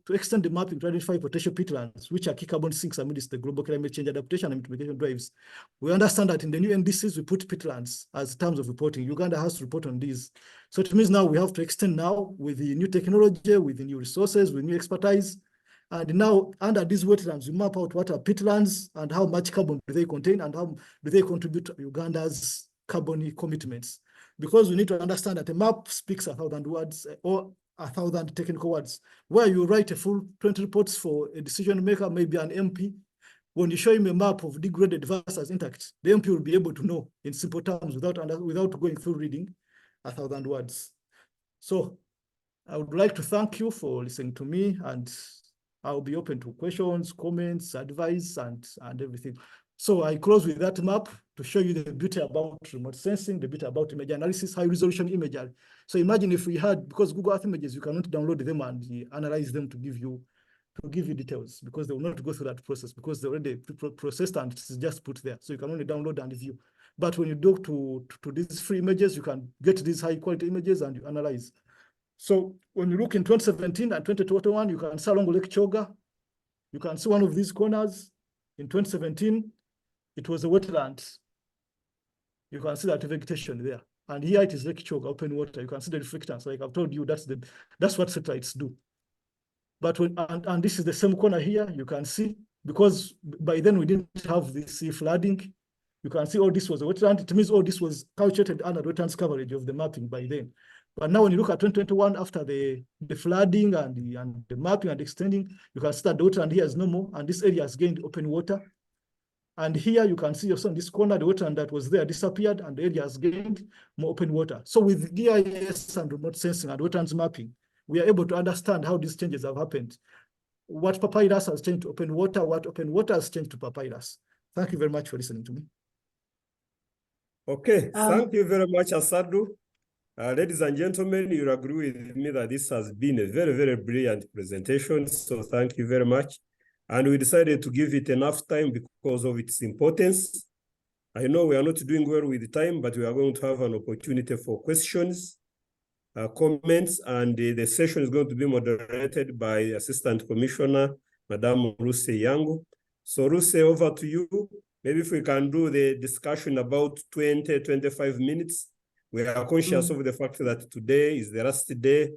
extend the mapping to identify potential peatlands, which are key carbon sinks amidst the global climate change adaptation and mitigation drives. We understand that in the new NDCs, we put peatlands as terms of reporting. Uganda has to report on these. So it means now we have to extend now with the new technology, with the new resources, with new expertise. And now under these wetlands, we map out what are peatlands and how much carbon do they contain and how do they contribute to Uganda's carbon commitments. Because we need to understand that a map speaks 1,000 words or 1,000 technical words. Where you write a full 20 reports for a decision maker, maybe an MP, when you show him a map of degraded versus intact, the MP will be able to know in simple terms without going through reading 1,000 words. So I would like to thank you for listening to me, and I'll be open to questions, comments, advice, and everything. So I close with that map to show you the beauty about remote sensing, the beauty about image analysis, high resolution imagery. So imagine if we had, because Google Earth images, you cannot download them and analyze them to give you details, because they will not go through that process because they're already processed and it's just put there. So you can only download and view. But when you go to these free images, you can get these high quality images and you analyze. So when you look in 2017 and 2021, you can see along Lake Choga. You can see one of these corners. In 2017, it was a wetland. You can see that vegetation there. And here it is Lake Choga, open water. You can see the reflectance. Like I've told you, that's what satellites do. But and this is the same corner here. You can see, because by then we didn't have this flooding. You can see all this was a wetland. It means all this was calculated under wetlands coverage of the mapping by then. But now when you look at 2021, after the flooding and the mapping and extending, you can see that the wetland here is no more, and this area has gained open water. And here you can see also in this corner, the wetland that was there disappeared and the area has gained more open water. So with GIS and remote sensing and wetlands mapping, we are able to understand how these changes have happened. What papyrus has changed to open water, what open water has changed to papyrus. Thank you very much for listening to me. Okay, thank you very much, Asadu. Ladies and gentlemen, you'll agree with me that this has been a very, very brilliant presentation. So thank you very much. And we decided to give it enough time because of its importance. I know we are not doing well with time, but we are going to have an opportunity for questions, comments, and the session is going to be moderated by Assistant Commissioner, Madame Ruse Yango. So Ruse, over to you. Maybe if we can do the discussion about 20, 25 minutes. We are conscious of the fact that today is the last day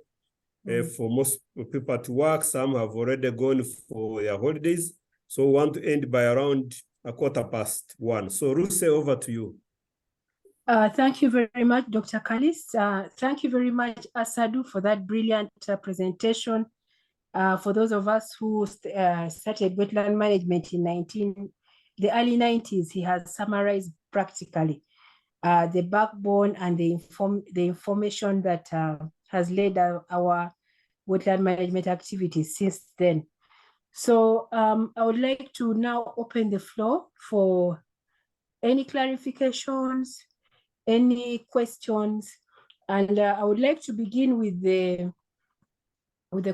for most people to work. Some have already gone for their holidays. So we want to end by around 1:15. So Ruse, over to you. Thank you very much, Dr. Kalis. Thank you very much, Asadu, for that brilliant presentation. For those of us who started wetland management in the early 90s, he has summarized practically the backbone and the information that has led our wetland management activities since then. So I would like to now open the floor for any clarifications, any questions, and I would like to begin with the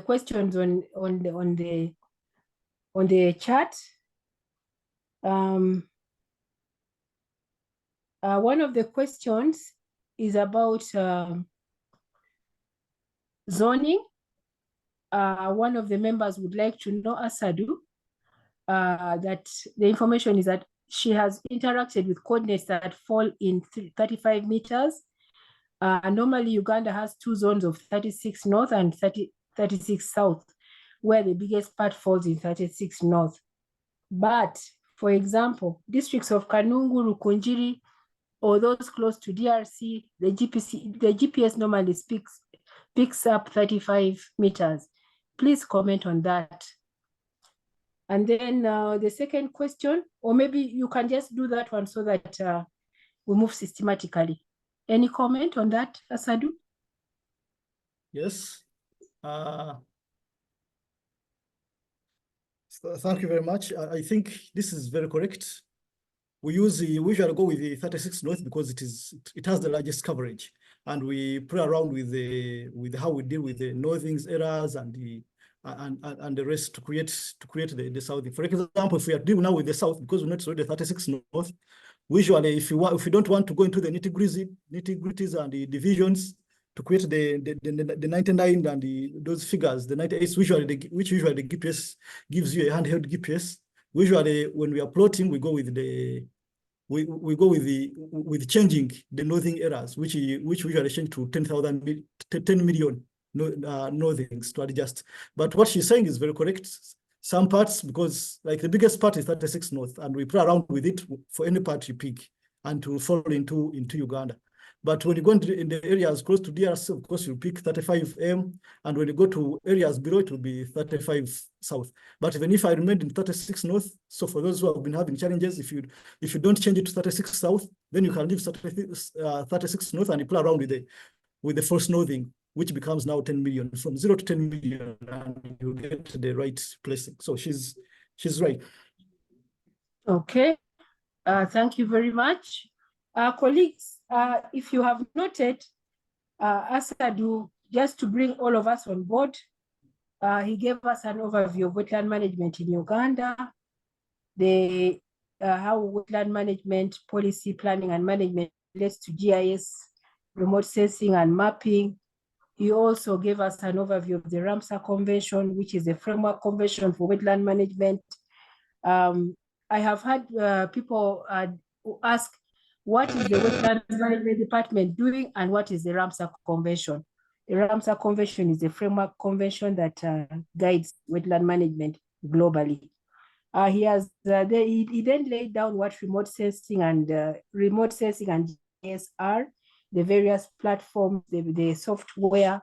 questions on the chat. One of the questions is about zoning. one of the members would like to know, Asadu, that the information is that she has interacted with coordinates that fall in 35 meters. Normally, Uganda has two zones of 36 north and 36 south, where the biggest part falls in 36 north. But, for example, districts of Kanungu, Rukunjiri, or those close to DRC, the GPS normally picks up 35 meters. Please comment on that. And then the second question, or maybe you can just do that one so that we move systematically. Any comment on that, Asadu? Yes. So thank you very much. I think this is very correct. We usually go with the 36 north because it has the largest coverage, and we play around with how we deal with the northern areas and the rest to create the south. For example, if we are dealing now with the south, because we're not the 36 north, usually if you don't want to go into the nitty-gritties and the divisions to create the 99 and those figures, the 98, which usually the GPS gives you a handheld GPS. Usually when we are plotting, we go with with changing the northern areas, which usually change to 10 million northerns to adjust. But what she's saying is very correct. Some parts, because like the biggest part is 36 north, and we play around with it for any part you pick and to fall into Uganda. But when you go in the areas close to DRC, of course, you pick 35M, and when you go to areas below, it will be 35 south. But even if I remained in 36 north, so for those who have been having challenges, if you don't change it to 36 south, then you can leave 36 north and you play around with the false northing, which becomes now 10 million, from 0 to 10 million, and you get the right placing. So she's right. Okay, thank you very much. Colleagues, if you have noted, Asadu, just to bring all of us on board, he gave us an overview of wetland management in Uganda, how wetland management, policy planning and management relates to GIS, remote sensing and mapping. He also gave us an overview of the Ramsar Convention, which is a framework convention for wetland management. I have had people who ask, what is the Wetlands Management Department doing and what is the Ramsar Convention? The Ramsar Convention is a framework convention that guides wetland management globally. He then laid down what remote sensing and GIS are, the various platforms, the software.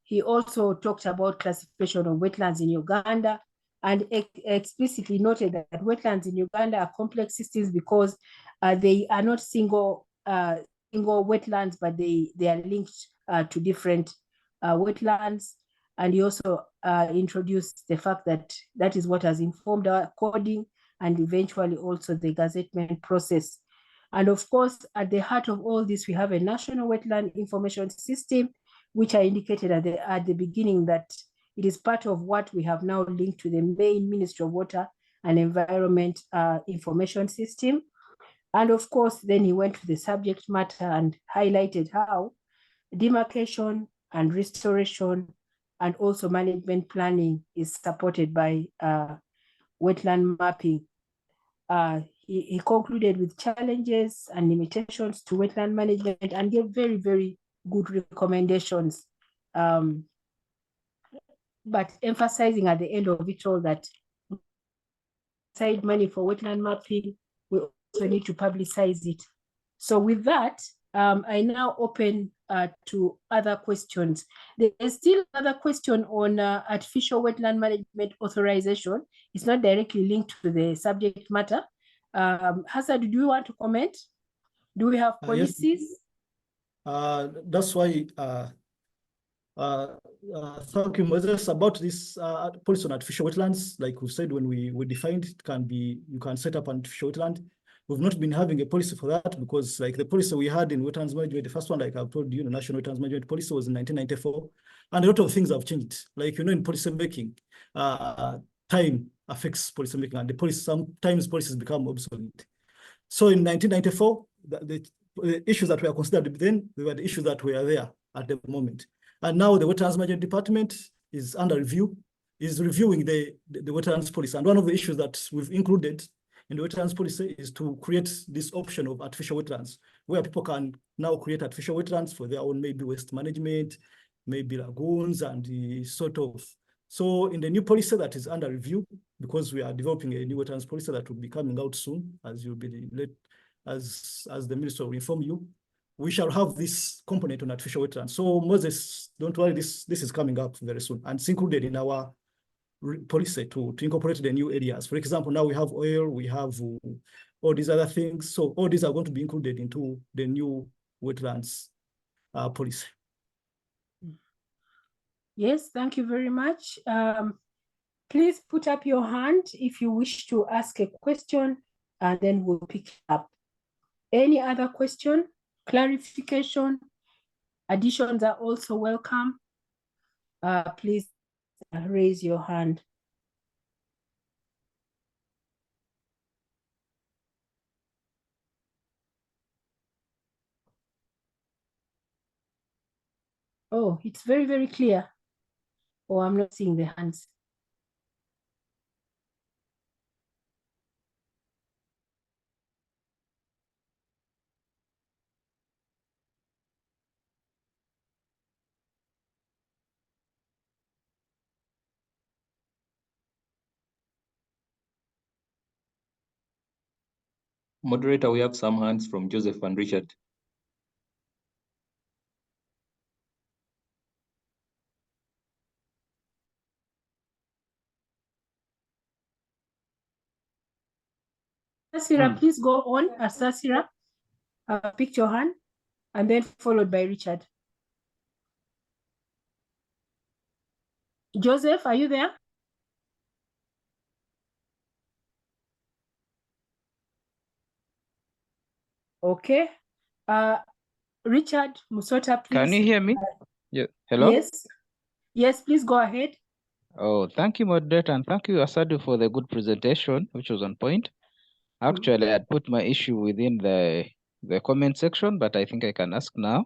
He also talked about classification of wetlands in Uganda, and explicitly noted that wetlands in Uganda are complex systems because they are not single wetlands, but they are linked to different wetlands. And he also introduced the fact that that is what has informed our coding and eventually also the gazettement process. And of course, at the heart of all this, we have a national wetland information system, which I indicated at the beginning that it is part of what we have now linked to the main Ministry of Water and Environment information system. And of course, then he went to the subject matter and highlighted how demarcation and restoration and also management planning is supported by wetland mapping. He concluded with challenges and limitations to wetland management and gave very, very good recommendations. But emphasizing at the end of it all that side money for wetland mapping, we also need to publicize it. So with that, I now open to other questions. There's still another question on artificial wetland management authorization. It's not directly linked to the subject matter. Hassan, do you want to comment? Do we have policies? Yes. That's why thank you, Moses. About this policy on artificial wetlands, like we said, when we defined it, you can set up an artificial wetland. We've not been having a policy for that because, like, the policy we had in wetlands management, the first one, like I've told you, the National Wetlands Management Policy was in 1994, and a lot of things have changed. Like, in policy making, time affects policy making, and sometimes policies become obsolete. So in 1994, the issues that were considered then, they were the issues that were there at the moment. And now the Wetlands Management Department is under review, is reviewing the wetlands policy. And one of the issues that we've included in the wetlands policy is to create this option of artificial wetlands, where people can now create artificial wetlands for their own maybe waste management, maybe lagoons and the sort of. So in the new policy that is under review, because we are developing a new wetlands policy that will be coming out soon, as you'll be as the minister will inform you, we shall have this component on artificial wetlands. So Moses, don't worry, this is coming up very soon, and it's included in our policy to incorporate the new areas. For example, now we have oil, we have all these other things. So all these are going to be included into the new wetlands policy. Yes, thank you very much. Please put up your hand if you wish to ask a question, and then we'll pick it up. Any other question, clarification, additions are also welcome. Please raise your hand. Oh, it's very, very clear. Oh, I'm not seeing the hands. Moderator, we have some hands from Joseph and Richard. Asasira, please go on. Asasira, pick your hand, and then followed by Richard. Joseph, are you there? Okay. Richard Musota, please. Can you hear me? Yeah. Hello? Yes. Yes, please go ahead. Oh, thank you, moderator, and thank you, Asadu, for the good presentation, which was on point. Actually, I'd put my issue within the comment section, but I think I can ask now.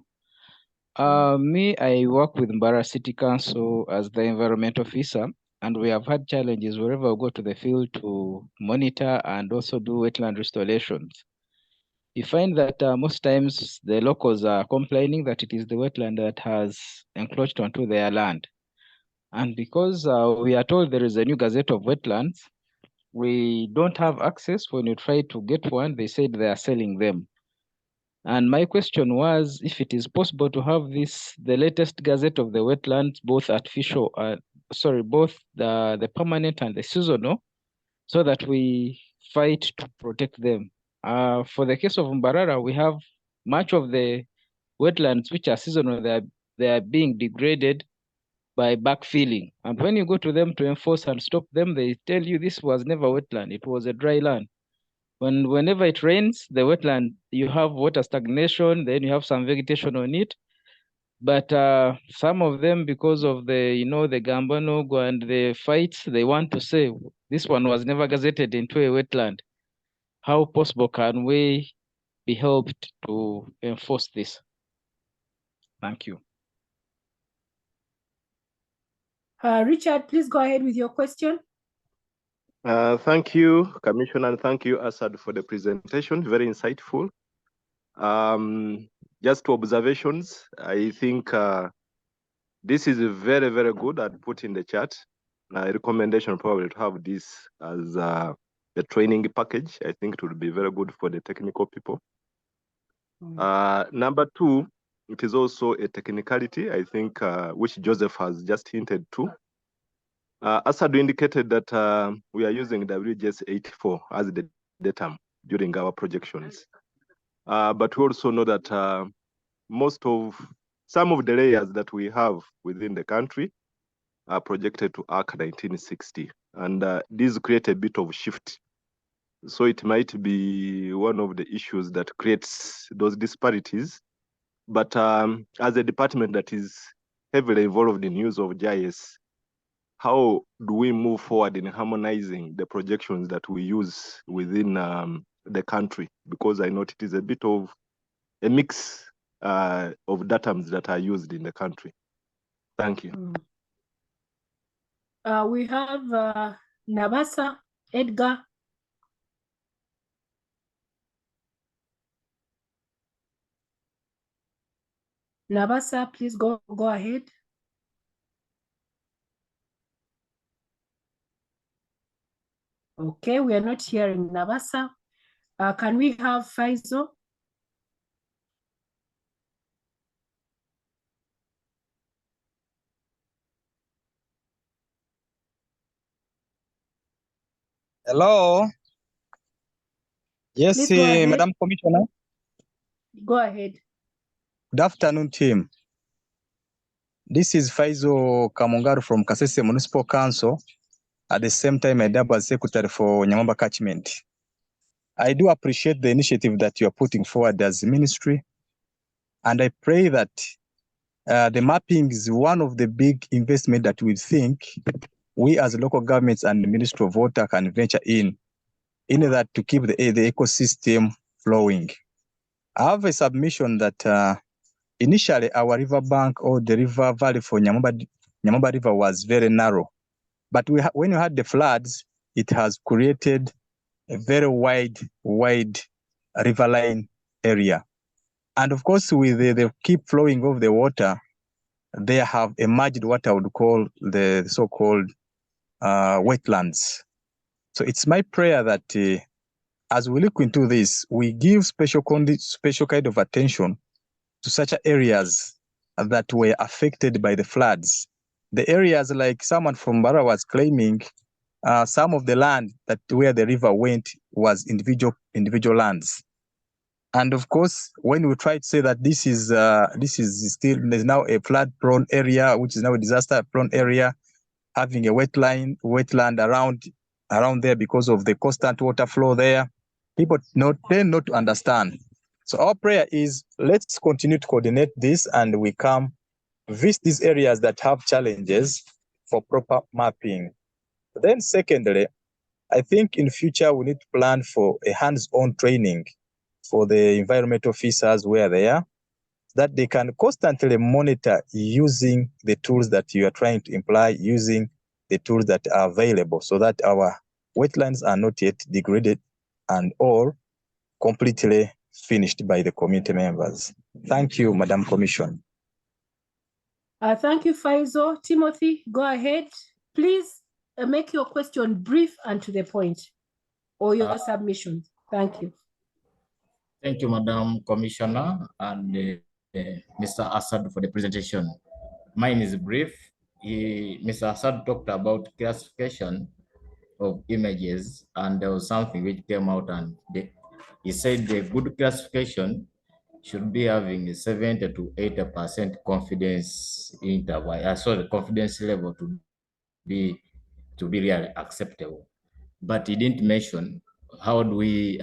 Me, I work with Mbara City Council as the environment officer, and we have had challenges wherever we go to the field to monitor and also do wetland restorations. You find that most times the locals are complaining that it is the wetland that has encroached onto their land. And because we are told there is a new Gazette of Wetlands, we don't have access. When you try to get one, they said they are selling them. And my question was, if it is possible to have the latest Gazette of the Wetlands, both artificial, both the permanent and the seasonal, so that we fight to protect them. For the case of Mbarara, we have much of the wetlands which are seasonal, they are being degraded by backfilling. And when you go to them to enforce and stop them, they tell you this was never wetland, it was a dry land. Whenever it rains, the wetland, you have water stagnation, then you have some vegetation on it. But some of them, because of the Gambanogo and the fights, they want to say this one was never gazetted into a wetland. How possible can we be helped to enforce this? Thank you. Richard, please go ahead with your question. Thank you, Commissioner, and thank you, Asad, for the presentation. Very insightful. Just two observations. I think this is very, very good. I'd put in the chat. A recommendation probably to have this as a training package. I think it would be very good for the technical people. Number two, it is also a technicality, I think, which Joseph has just hinted to. Asad indicated that we are using WGS 84 as the datum during our projections. But we also know that some of the layers that we have within the country are projected to ARC 1960. And these create a bit of shift. So it might be one of the issues that creates those disparities. But as a department that is heavily involved in use of GIS, how do we move forward in harmonizing the projections that we use within the country? Because I know it is a bit of a mix of datums that are used in the country. Thank you. We have Nabasa, Edgar. Nabasa, please go ahead. Okay, we are not hearing Nabasa. Can we have Faisal? Hello. Yes, Please go ahead. Madam Commissioner. Go ahead. Good afternoon, team. This is Faizo Kamungaru from Kasese Municipal Council. At the same time, I double as Secretary for Nyamamba Catchment. I do appreciate the initiative that you are putting forward as a ministry. And I pray that the mapping is one of the big investment that we think we as local governments and the Ministry of Water can venture in order to keep the ecosystem flowing. I have a submission that initially our river bank or the river valley for Nyamamba River was very narrow. But when you had the floods, it has created a very wide riverine area. And of course, with the keep flowing of the water, they have emerged what I would call the so-called wetlands. So it's my prayer that as we look into this, we give special kind of attention to such areas that were affected by the floods. The areas like someone from Bara was claiming, some of the land that where the river went was individual lands. And of course, when we try to say that this is still, there's now a flood-prone area, which is now a disaster-prone area, having a wetland around there because of the constant water flow there, people tend not to understand. So our prayer is, let's continue to coordinate this and we come visit these areas that have challenges for proper mapping. Then secondly, I think in future we need to plan for a hands-on training for the environment officers where they are, that they can constantly monitor using the tools that you are trying to imply, using the tools that are available so that our wetlands are not yet degraded and or completely finished by the community members. Thank you, Madam Commissioner. Thank you, Faizo. Timothy, go ahead. Please make your question brief and to the point, or your submission. Thank you. Thank you, Madam Commissioner and Mr. Assad for the presentation. Mine is brief. Mr. Assad talked about classification of images, and there was something which came out, and he said the good classification should be having a 70 to 80% confidence interval. So the confidence level to be really acceptable. But he didn't mention how do we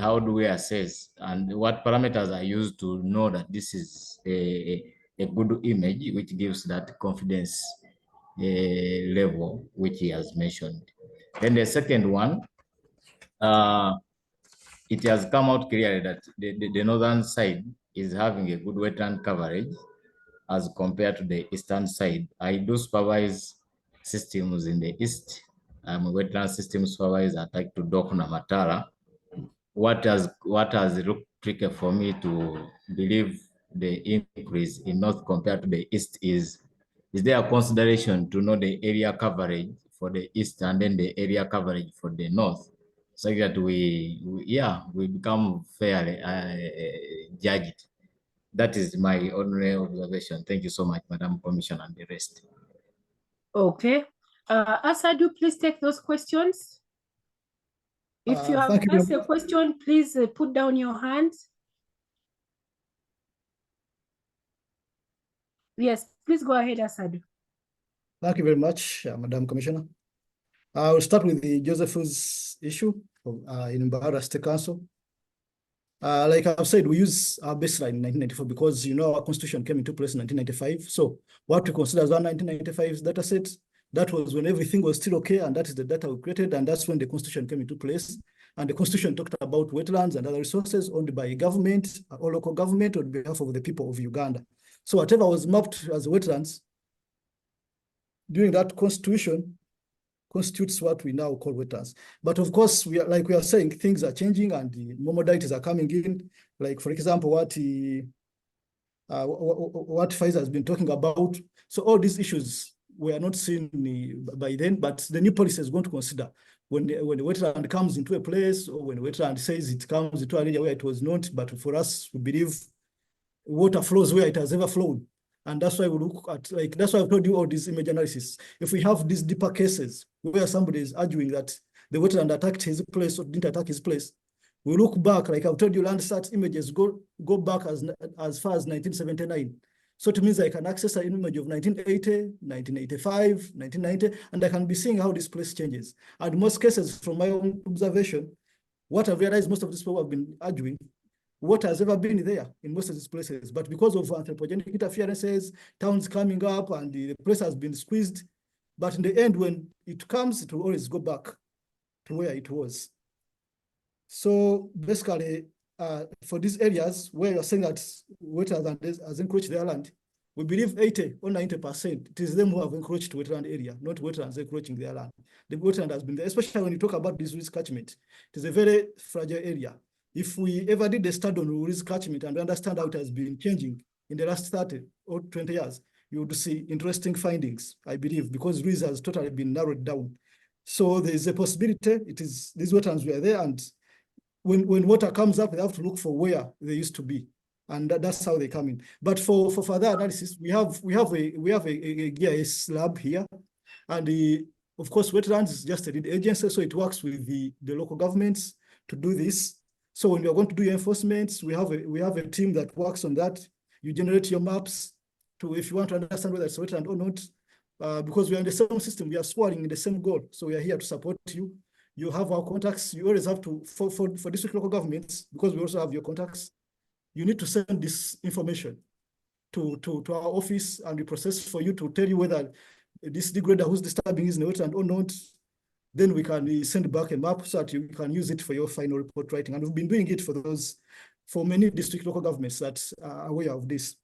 assess and what parameters are used to know that this is a good image which gives that confidence level which he has mentioned. Then the second one, it has come out clearly that the northern side is having a good wetland coverage as compared to the eastern side. I do supervise systems in the east. I'm a wetland system supervisor attached to Dokuna Matara. What has looked tricky for me to believe the increase in north compared to the east is there a consideration to know the area coverage for the east and then the area coverage for the north, so that we become fairly judged? That is my only observation. Thank you so much, Madam Commissioner, and the rest. Okay. Asadu, please take those questions. If you have asked a question, please put down your hands. Yes, please go ahead, Asadu. Thank you very much, Madam Commissioner. I will start with the Joseph's issue in Mbara State Council. Like I've said, we use our baseline in 1994 because, you know, our constitution came into place in 1995. So what we consider as our 1995 data set, that was when everything was still okay, and that is the data we created, and that's when the constitution came into place. And the constitution talked about wetlands and other resources owned by government or local government on behalf of the people of Uganda. So whatever was mapped as wetlands during that constitution constitutes what we now call wetlands. But of course, we are saying, things are changing and the more modalities are coming in. Like, for example, what Faiza has been talking about. So all these issues were not seen by then, but the new policy is going to consider when the wetland comes into a place, or when the wetland says it comes into an area where it was not. But for us, we believe water flows where it has ever flown. And that's why we look at, that's why I've told you all these image analysis. If we have these deeper cases where somebody is arguing that the wetland attacked his place or didn't attack his place, we look back, like I've told you, Landsat images go back as far as 1979. So it means I can access an image of 1980, 1985, 1990, and I can be seeing how this place changes. And in most cases, from my own observation, what I've realized, most of these people have been arguing, water has ever been there in most of these places, but because of anthropogenic interferences, towns coming up, and the place has been squeezed. But in the end, when it comes, it will always go back to where it was. So basically, for these areas where you're saying that water has encroached their land, we believe 80 or 90%, it is them who have encroached wetland area, not wetlands encroaching their land. The wetland has been there, especially when you talk about this risk catchment. It is a very fragile area. If we ever did a study on risk catchment and understand how it has been changing in the last 30 or 20 years, you would see interesting findings, I believe, because risk has totally been narrowed down. So there is a possibility, these wetlands were there, and when water comes up, they have to look for where they used to be, and that's how they come in. But for further analysis, we have a GIS lab here, and of course, wetlands is just a lead agency, so it works with the local governments to do this. So when you're going to do your enforcement, we have a team that works on that. You generate your maps if you want to understand whether it's wetland or not, because we are in the same system, we are scoring in the same goal. So we are here to support you. You have our contacts. You always have to, for district local governments, because we also have your contacts, you need to send this information to our office, and we process for you to tell you whether this degrader who's disturbing is in the wetland or not. Then we can send back a map so that you can use it for your final report writing. And we've been doing it for many district local governments that are aware of this.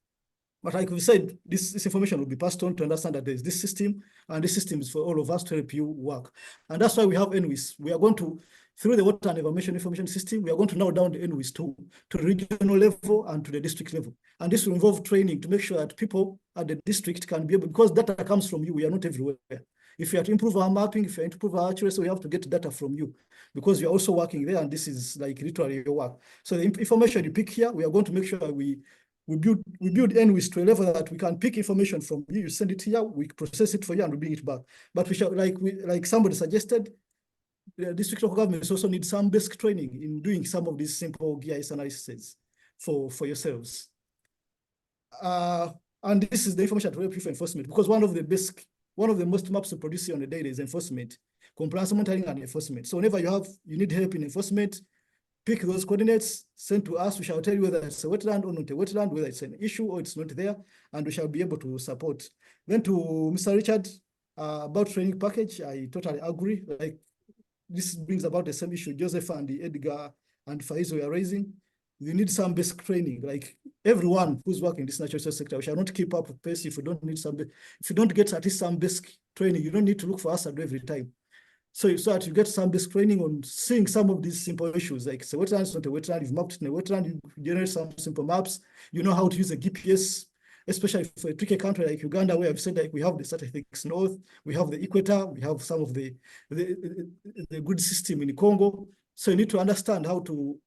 But like we said, this information will be passed on to understand that there's this system, and this system is for all of us to help you work. And that's why we have NWIS. We are going to, through the Water and Environmental Information System, we are going to narrow down the NWIS to the regional level and to the district level. And this will involve training to make sure that people at the district can be able, because data comes from you, we are not everywhere. If we are to improve our mapping, if we are to improve our accuracy, we have to get data from you, because you're also working there, and this is like literally your work. So the information you pick here, we are going to make sure that we build NWIS to a level that we can pick information from you. You send it here, we process it for you, and we bring it back. But we shall, like somebody suggested, the district local governments also need some basic training in doing some of these simple GIS analyses for yourselves. And this is the information to help you for enforcement, because one of the most maps we produce on a daily is enforcement, compliance monitoring and enforcement. So whenever you need help in enforcement, pick those coordinates, send to us. We shall tell you whether it's a wetland or not a wetland, whether it's an issue or it's not there, and we shall be able to support. Then to Mr. Richard, about training package, I totally agree. Like, this brings about the same issue Joseph and Edgar and Faizo are raising. You need some basic training. Like, everyone who's working in this natural resource sector, we shall not keep up with pace if you don't get at least some basic training. You don't need to look for us every time. So that you get some basic training on seeing some of these simple issues, like it's a wetland, it's not a wetland, you've mapped it in a wetland, you generate some simple maps, you know how to use a GPS, especially for a tricky country like Uganda, where I've said, like, we have the statistics north, we have the equator, we have some of the good system in Congo. So you need to understand how to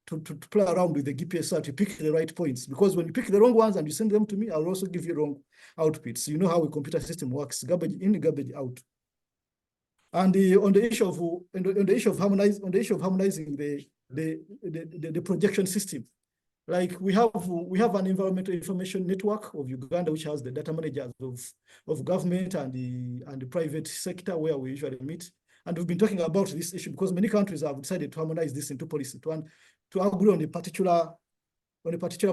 play around with the GPS so that you pick the right points. Because when you pick the wrong ones and you send them to me, I'll also give you wrong outputs. You know how a computer system works, garbage in, garbage out. And on the issue of harmonizing the projection system, like we have an environmental information network of Uganda, which has the data managers of government and the private sector, where we usually meet. And we've been talking about this issue because many countries have decided to harmonize this into policy, to agree on a particular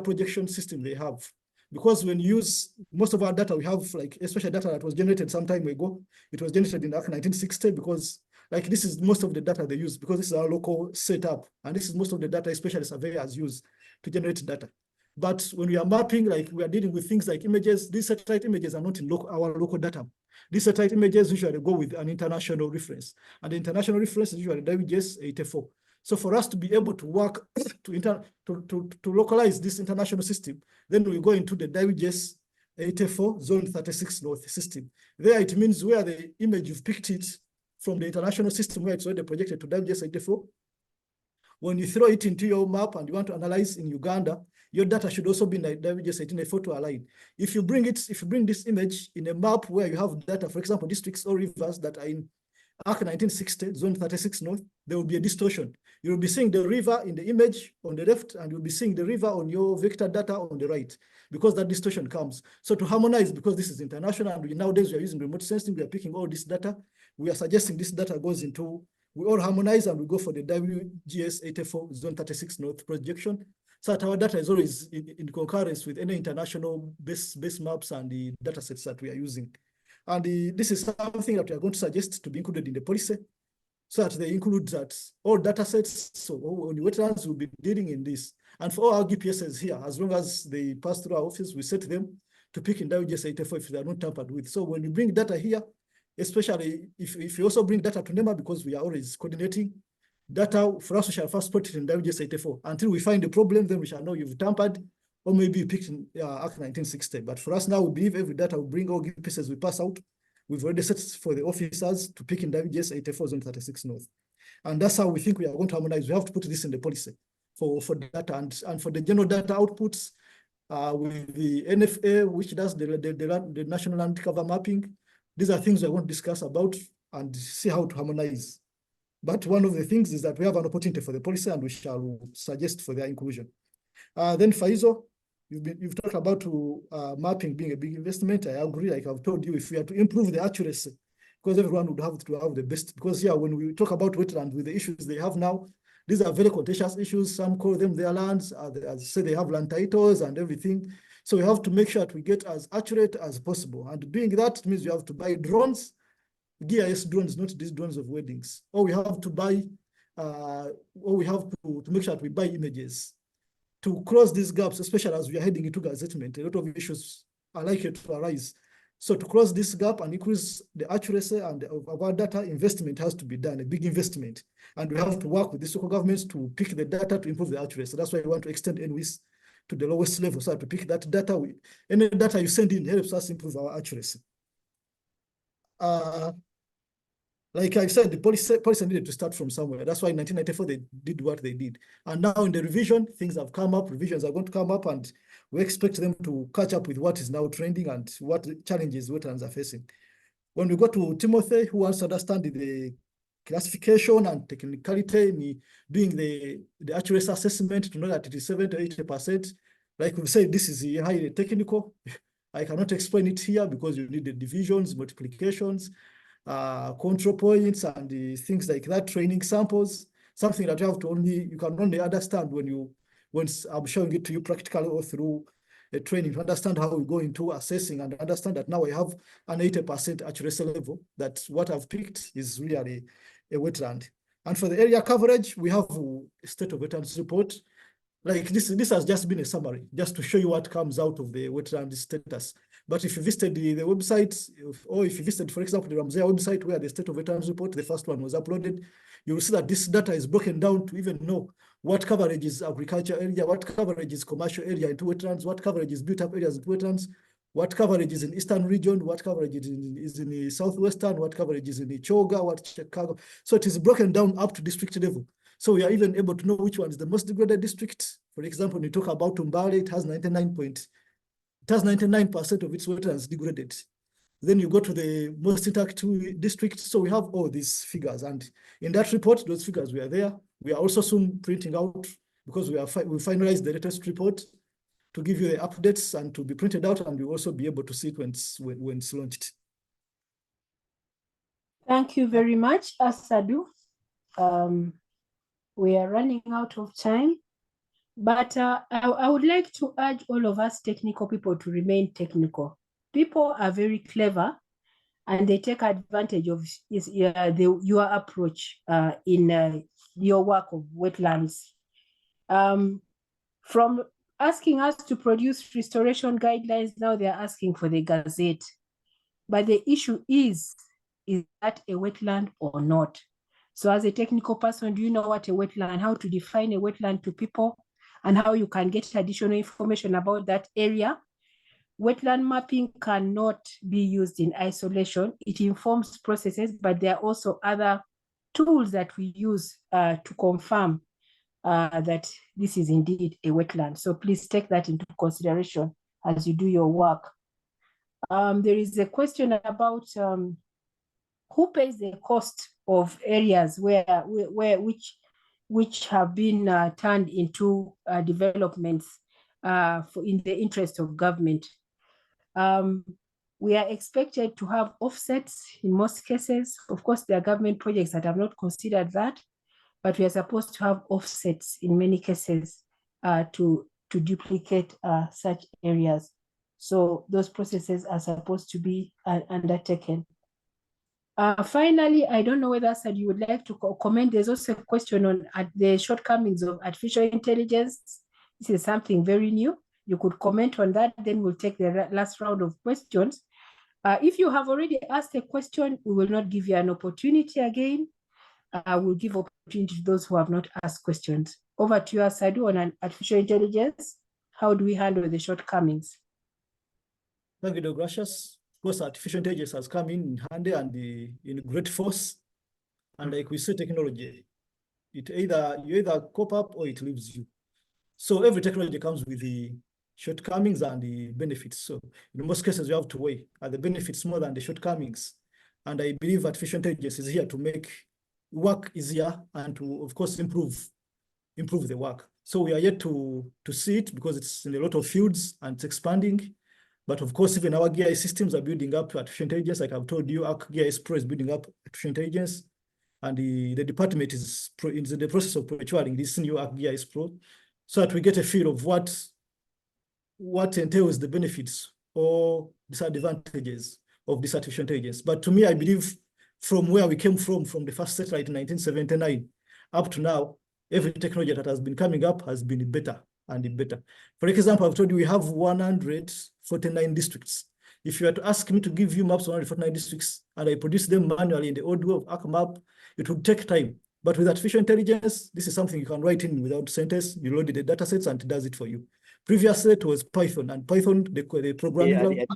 projection system they have. Because when you use most of our data, we have, like, especially data that was generated some time ago. It was generated in 1960, because like this is most of the data they use, because this is our local setup. And this is most of the data, especially surveyors use to generate data. But when we are mapping, like we are dealing with things like images, these satellite images are not in our local data. These satellite images usually go with an international reference, and the international reference is usually WGS 84. So for us to be able to work to localize this international system, then we go into the WGS 84 zone 36 north system. There it means where the image you've picked it from the international system where it's already projected to WGS 84. When you throw it into your map and you want to analyze in Uganda, your data should also be in WGS 1884 to align. If you bring this image in a map where you have data, for example, districts or rivers that are in ARC 1960, zone 36 north, there will be a distortion. You'll be seeing the river in the image on the left, and you'll be seeing the river on your vector data on the right, because that distortion comes. So to harmonize, because this is international, and nowadays we are using remote sensing, we are picking all this data, we are suggesting this data goes into, we all harmonize and we go for the WGS 84 zone 36 north projection. So that our data is always in concurrence with any international base maps and the data sets that we are using. And this is something that we are going to suggest to be included in the policy, so that they include that all data sets. So on the wetlands, will be dealing in this. And for all our GPSs here, as long as they pass through our office, we set them to pick in WGS 84 if they are not tampered with. So when you bring data here, especially if you also bring data to NEMA, because we are always coordinating, data for us, we shall first put it in WGS 84. Until we find the problem, then we shall know you've tampered, or maybe you picked in ARC 1960. But for us now, we believe every data we bring, all pieces we pass out, we've already set for the officers to pick in WGS 84 zone 36 north. And that's how we think we are going to harmonize. We have to put this in the policy for data and for the general data outputs with the NFA, which does the national land cover mapping. These are things we want to discuss about and see how to harmonize. But one of the things is that we have an opportunity for the policy, and we shall suggest for their inclusion. Then Faizo, you've talked about mapping being a big investment. I agree. Like I've told you, if we are to improve the accuracy, because everyone would have to have the best. Because yeah, when we talk about wetland with the issues they have now, these are very contentious issues. Some call them their lands. As I say, they have land titles and everything. So we have to make sure that we get as accurate as possible. And doing that means we have to buy drones, GIS drones, not these drones of weddings. Or we have to buy, or we have to make sure that we buy images to close these gaps, especially as we are heading into gazettement. A lot of issues are likely to arise. So to close this gap and increase the accuracy and of our data, investment has to be done, a big investment. And we have to work with the local governments to pick the data to improve the accuracy. That's why we want to extend NWIS to the lowest level. So to pick that data, any data you send in helps us improve our accuracy. Like I said, the policy needed to start from somewhere. That's why in 1994 they did what they did. And now in the revision, things have come up, revisions are going to come up, and we expect them to catch up with what is now trending and what challenges wetlands are facing. When we go to Timothy, who wants to understand the classification and technicality in doing the accuracy assessment to know that it is 70 to 80%, like we said, this is highly technical. I cannot explain it here because you need the divisions, multiplications, control points, and things like that, training samples, something that you can only understand when I'm showing it to you practically or through a training to understand how we go into assessing and understand that now I have an 80% accuracy level, that what I've picked is really a wetland. And for the area coverage, we have a state of wetlands report. Like this has just been a summary, just to show you what comes out of the wetland status. But if you visited the website, or if you visited, for example, the Ramsey website where the state of wetlands report, the first one was uploaded, you will see that this data is broken down to even know what coverage is agriculture area, what coverage is commercial area into wetlands, what coverage is built up areas into wetlands, what coverage is in eastern region, what coverage is in the southwestern, what coverage is in the Choga, what Chicago. So it is broken down up to district level. So we are even able to know which one is the most degraded district. For example, when you talk about Tumbale, it has 99% of its wetlands degraded. Then you go to the most intact district. So we have all these figures. And in that report, those figures were there. We are also soon printing out, because we finalized the latest report to give you the updates and to be printed out, and you'll also be able to see it when it's launched. Thank you very much, Asadu. We are running out of time, but I would like to urge all of us technical people to remain technical. People are very clever, and they take advantage of your approach in your work of wetlands. From asking us to produce restoration guidelines, now they're asking for the Gazette. But the issue is that a wetland or not? So as a technical person, do you know what a wetland, how to define a wetland to people, and how you can get additional information about that area? Wetland mapping cannot be used in isolation. It informs processes, but there are also other tools that we use to confirm that this is indeed a wetland. So please take that into consideration as you do your work. There is a question about who pays the cost of areas which have been turned into developments in the interest of government. We are expected to have offsets in most cases. Of course, there are government projects that have not considered that, but we are supposed to have offsets in many cases to duplicate such areas. So those processes are supposed to be undertaken. Finally, I don't know whether Sad you would like to comment. There's also a question on the shortcomings of artificial intelligence. This is something very new. You could comment on that, then we'll take the last round of questions. If you have already asked a question, we will not give you an opportunity again. We'll give opportunity to those who have not asked questions. Over to you, Sadu, on artificial intelligence. How do we handle the shortcomings? Thank you, Dr. Gracious. Of course, artificial intelligence has come in handy and in great force. And like we say, technology, you either cope up or it leaves you. So every technology comes with the shortcomings and the benefits. So in most cases, you have to weigh, are the benefits more than the shortcomings? And I believe artificial intelligence is here to make work easier and to, of course, improve the work. So we are yet to see it because it's in a lot of fields and it's expanding. But of course, even our GIS systems are building up artificial intelligence. Like I've told you, ArcGIS Pro is building up artificial intelligence. And the department is in the process of procuring this new ArcGIS Pro so that we get a feel of what entails the benefits or disadvantages of this artificial intelligence. But to me, I believe from where we came from the first satellite in 1979 up to now, every technology that has been coming up has been better and better. For example, I've told you we have 149 districts. If you were to ask me to give you maps of 149 districts and I produce them manually in the old way of ArcMap, it would take time. But with artificial intelligence, this is something you can write in without sentence. You load the data sets and it does it for you. Previously, it was Python, and Python, the programming language,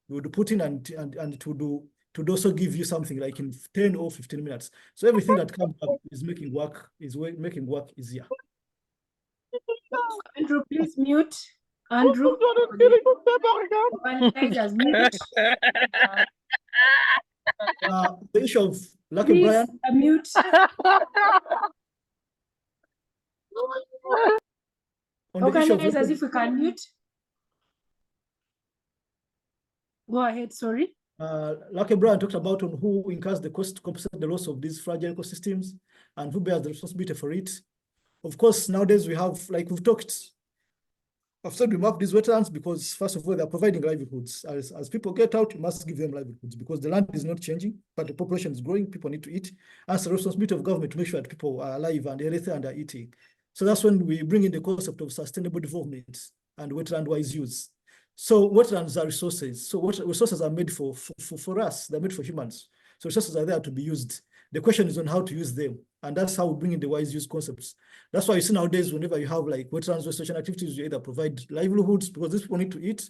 you would put in and it would also give you something like in 10 or 15 minutes. So everything that comes up is making work easier. Andrew, please mute. Andrew, organizers mute. The issue of Lucky Please Brian. Mute. Organizers, if we can mute. Go ahead, sorry. Lucky Brian talked about on who incurs the cost to compensate the loss of these fragile ecosystems and who bears the responsibility for it. Of course, nowadays we have, like we've talked, I've said we map these wetlands because, first of all, they're providing livelihoods. As people get out, you must give them livelihoods because the land is not changing, but the population is growing, people need to eat. And it's the responsibility of government to make sure that people are alive and healthy and are eating. So that's when we bring in the concept of sustainable development and wetland-wise use. So wetlands are resources. So what resources are made for us, they're made for humans. So resources are there to be used. The question is on how to use them. And that's how we bring in the wise use concepts. That's why you see nowadays, whenever you have like wetlands restoration activities, you either provide livelihoods because these people need to eat,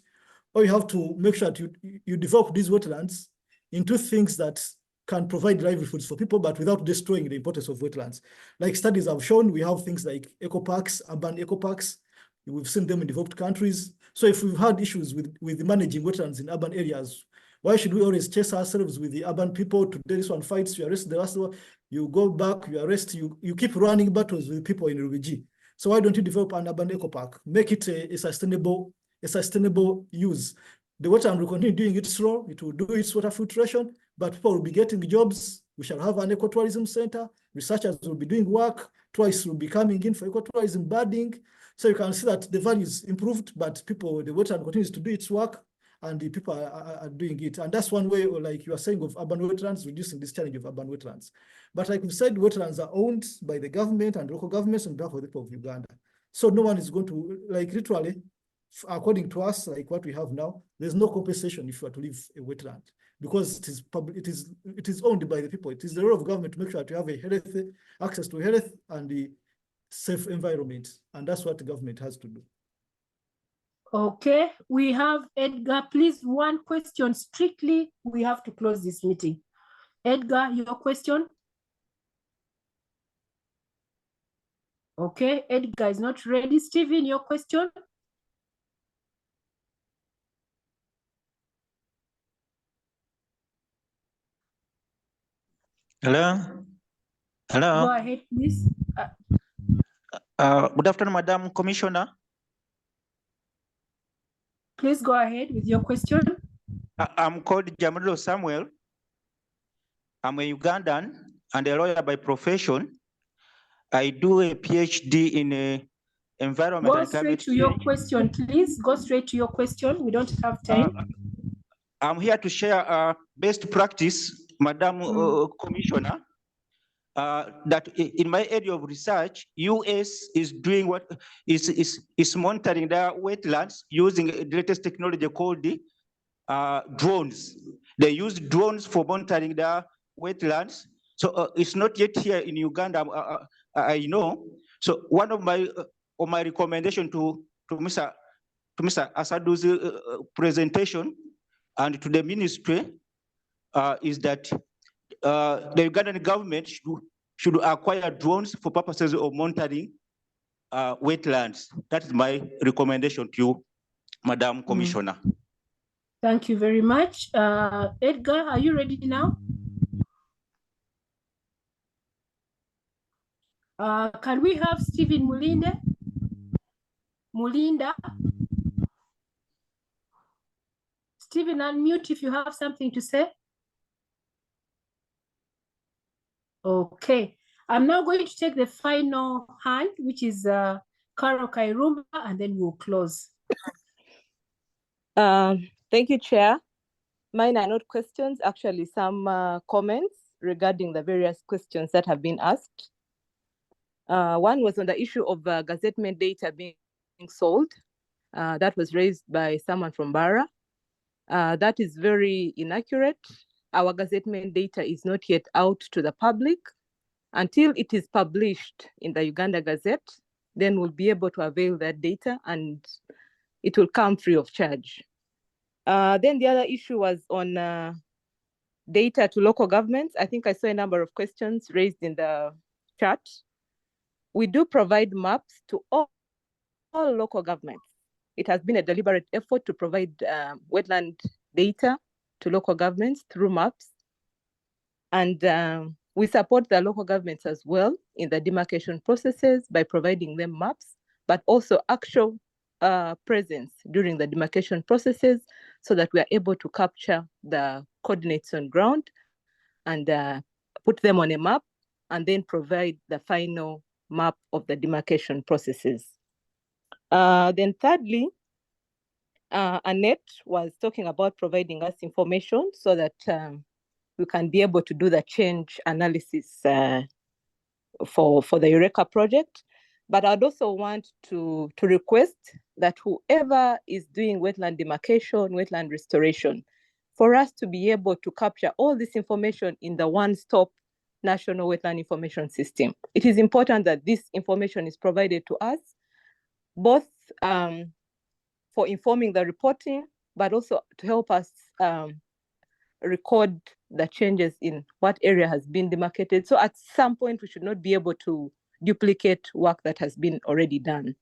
or you have to make sure that you develop these wetlands into things that can provide livelihoods for people, but without destroying the importance of wetlands. Like studies have shown, we have things like eco parks, urban eco parks. We've seen them in developed countries. So if we've had issues with managing wetlands in urban areas, why should we always chase ourselves with the urban people? Today this one fights, you arrest the last one, you go back, you arrest, you keep running battles with people in Rubiji. So why don't you develop an urban eco park? Make it a sustainable use. The wetland will continue doing it slow, it will do its water filtration, but people will be getting jobs. We shall have an ecotourism center, researchers will be doing work, tourists will be coming in for ecotourism, birding. So you can see that the values improved, but the wetland continues to do its work and the people are doing it. And that's one way, like you are saying, of urban wetlands, reducing this challenge of urban wetlands. But like we said, wetlands are owned by the government and local governments on behalf of the people of Uganda. So no one is going to, like literally, according to us, like what we have now, there's no compensation if you are to leave a wetland, because it is public, it is owned by the people. It is the role of government to make sure that you have a healthy access to health and the safe environment, and that's what the government has to do. Okay, we have Edgar. Please, one question strictly. We have to close this meeting. Edgar, your question? Okay, Edgar is not ready. Stephen, your question? Hello. Hello. Go ahead, please. Good afternoon, Madam Commissioner. Please go ahead with your question. I'm called Jamilo Samuel. I'm a Ugandan and a lawyer by profession. I do a PhD in environment Go and straight climate to your change. question, please. Go straight to your question. We don't have time. I'm here to share best practice, Madam Commissioner, that in my area of research, US is doing what is monitoring their wetlands using the latest technology called drones. They use drones for monitoring their wetlands. So it's not yet here in Uganda, I know. So one of my recommendation to Mr. Asadu's presentation and to the ministry is that the Ugandan government should acquire drones for purposes of monitoring wetlands. That is my recommendation to you, Madam Commissioner. Thank you very much. Edgar, are you ready now? Can we have Stephen Mulinda? Stephen, unmute if you have something to say. Okay, I'm now going to take the final hand, which is Carol Kairumba, and then we'll close. Thank you, Chair. Mine are not questions, actually some comments regarding the various questions that have been asked. One was on the issue of gazettement data being sold. That was raised by someone from Barra. That is very inaccurate. Our gazettement data is not yet out to the public. Until it is published in the Uganda Gazette, then we'll be able to avail that data and it will come free of charge. Then the other issue was on data to local governments. I think I saw a number of questions raised in the chat. We do provide maps to all local governments. It has been a deliberate effort to provide wetland data to local governments through maps. And we support the local governments as well in the demarcation processes by providing them maps, but also actual presence during the demarcation processes so that we are able to capture the coordinates on ground and put them on a map and then provide the final map of the demarcation processes. Then thirdly, Annette was talking about providing us information so that we can be able to do the change analysis for the Eureka project. But I'd also want to request that whoever is doing wetland demarcation, wetland restoration, for us to be able to capture all this information in the one-stop National Wetland Information System. It is important that this information is provided to us, both for informing the reporting, but also to help us record the changes in what area has been demarcated. So at some point, we should not be able to duplicate work that has been already done.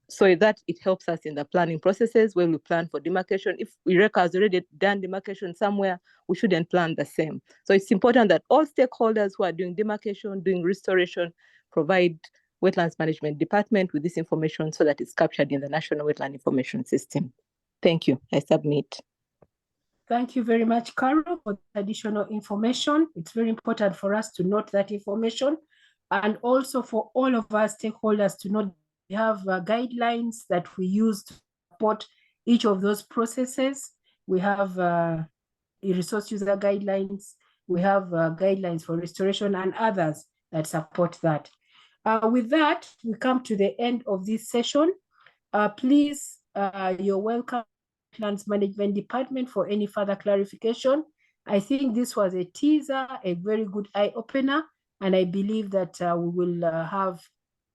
So that it helps us in the planning processes when we plan for demarcation. If Eureka has already done demarcation somewhere, we shouldn't plan the same. So it's important that all stakeholders who are doing demarcation, doing restoration, provide Wetlands Management Department with this information so that it's captured in the National Wetland Information System. Thank you. I submit. Thank you very much, Carol, for the additional information. It's very important for us to note that information and also for all of our stakeholders to know we have guidelines that we use to support each of those processes. We have resource user guidelines, we have guidelines for restoration and others that support that. With that, we come to the end of this session. Please you're welcome, Wetlands Management Department, for any further clarification. I think this was a teaser, a very good eye-opener, and I believe that we will have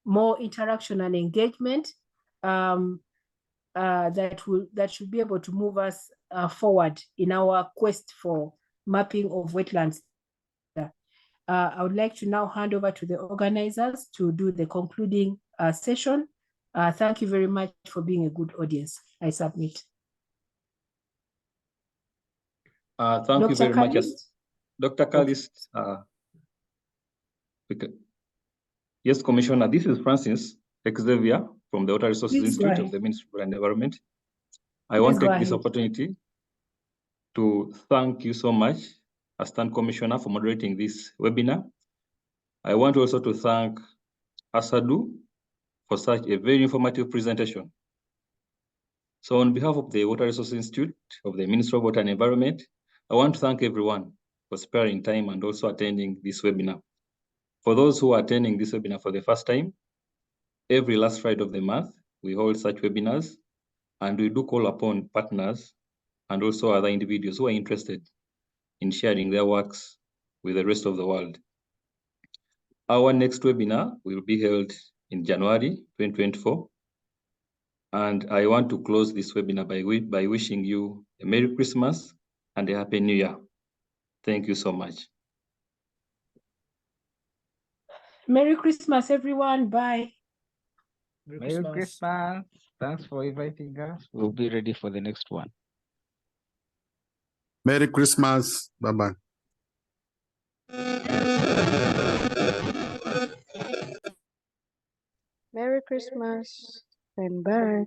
more interaction and engagement that should be able to move us forward in our quest for mapping of wetlands. I would like to now hand over to the organizers to do the concluding session. Thank you very much for being a good audience. I submit. Thank you very much, Dr. Callis. Yes, Commissioner, this is Francis Xavier from the Water Resources Institute of the Ministry of Environment. I want to take this opportunity to thank you so much, Assistant Commissioner, for moderating this webinar. I want also to thank Asadu for such a very informative presentation. So on behalf of the Water Resources Institute of the Ministry of Water and Environment, I want to thank everyone for sparing time and also attending this webinar. For those who are attending this webinar for the first time, every last Friday of the month, we hold such webinars, and we do call upon partners and also other individuals who are interested in sharing their works with the rest of the world. Our next webinar will be held in January 2024. And I want to close this webinar by wishing you a Merry Christmas and a Happy New Year. Thank you so much. Merry Christmas, everyone. Bye. Merry Christmas. Thanks for inviting us. We'll be ready for the next one. Merry Christmas. Bye-bye. Merry Christmas and bye.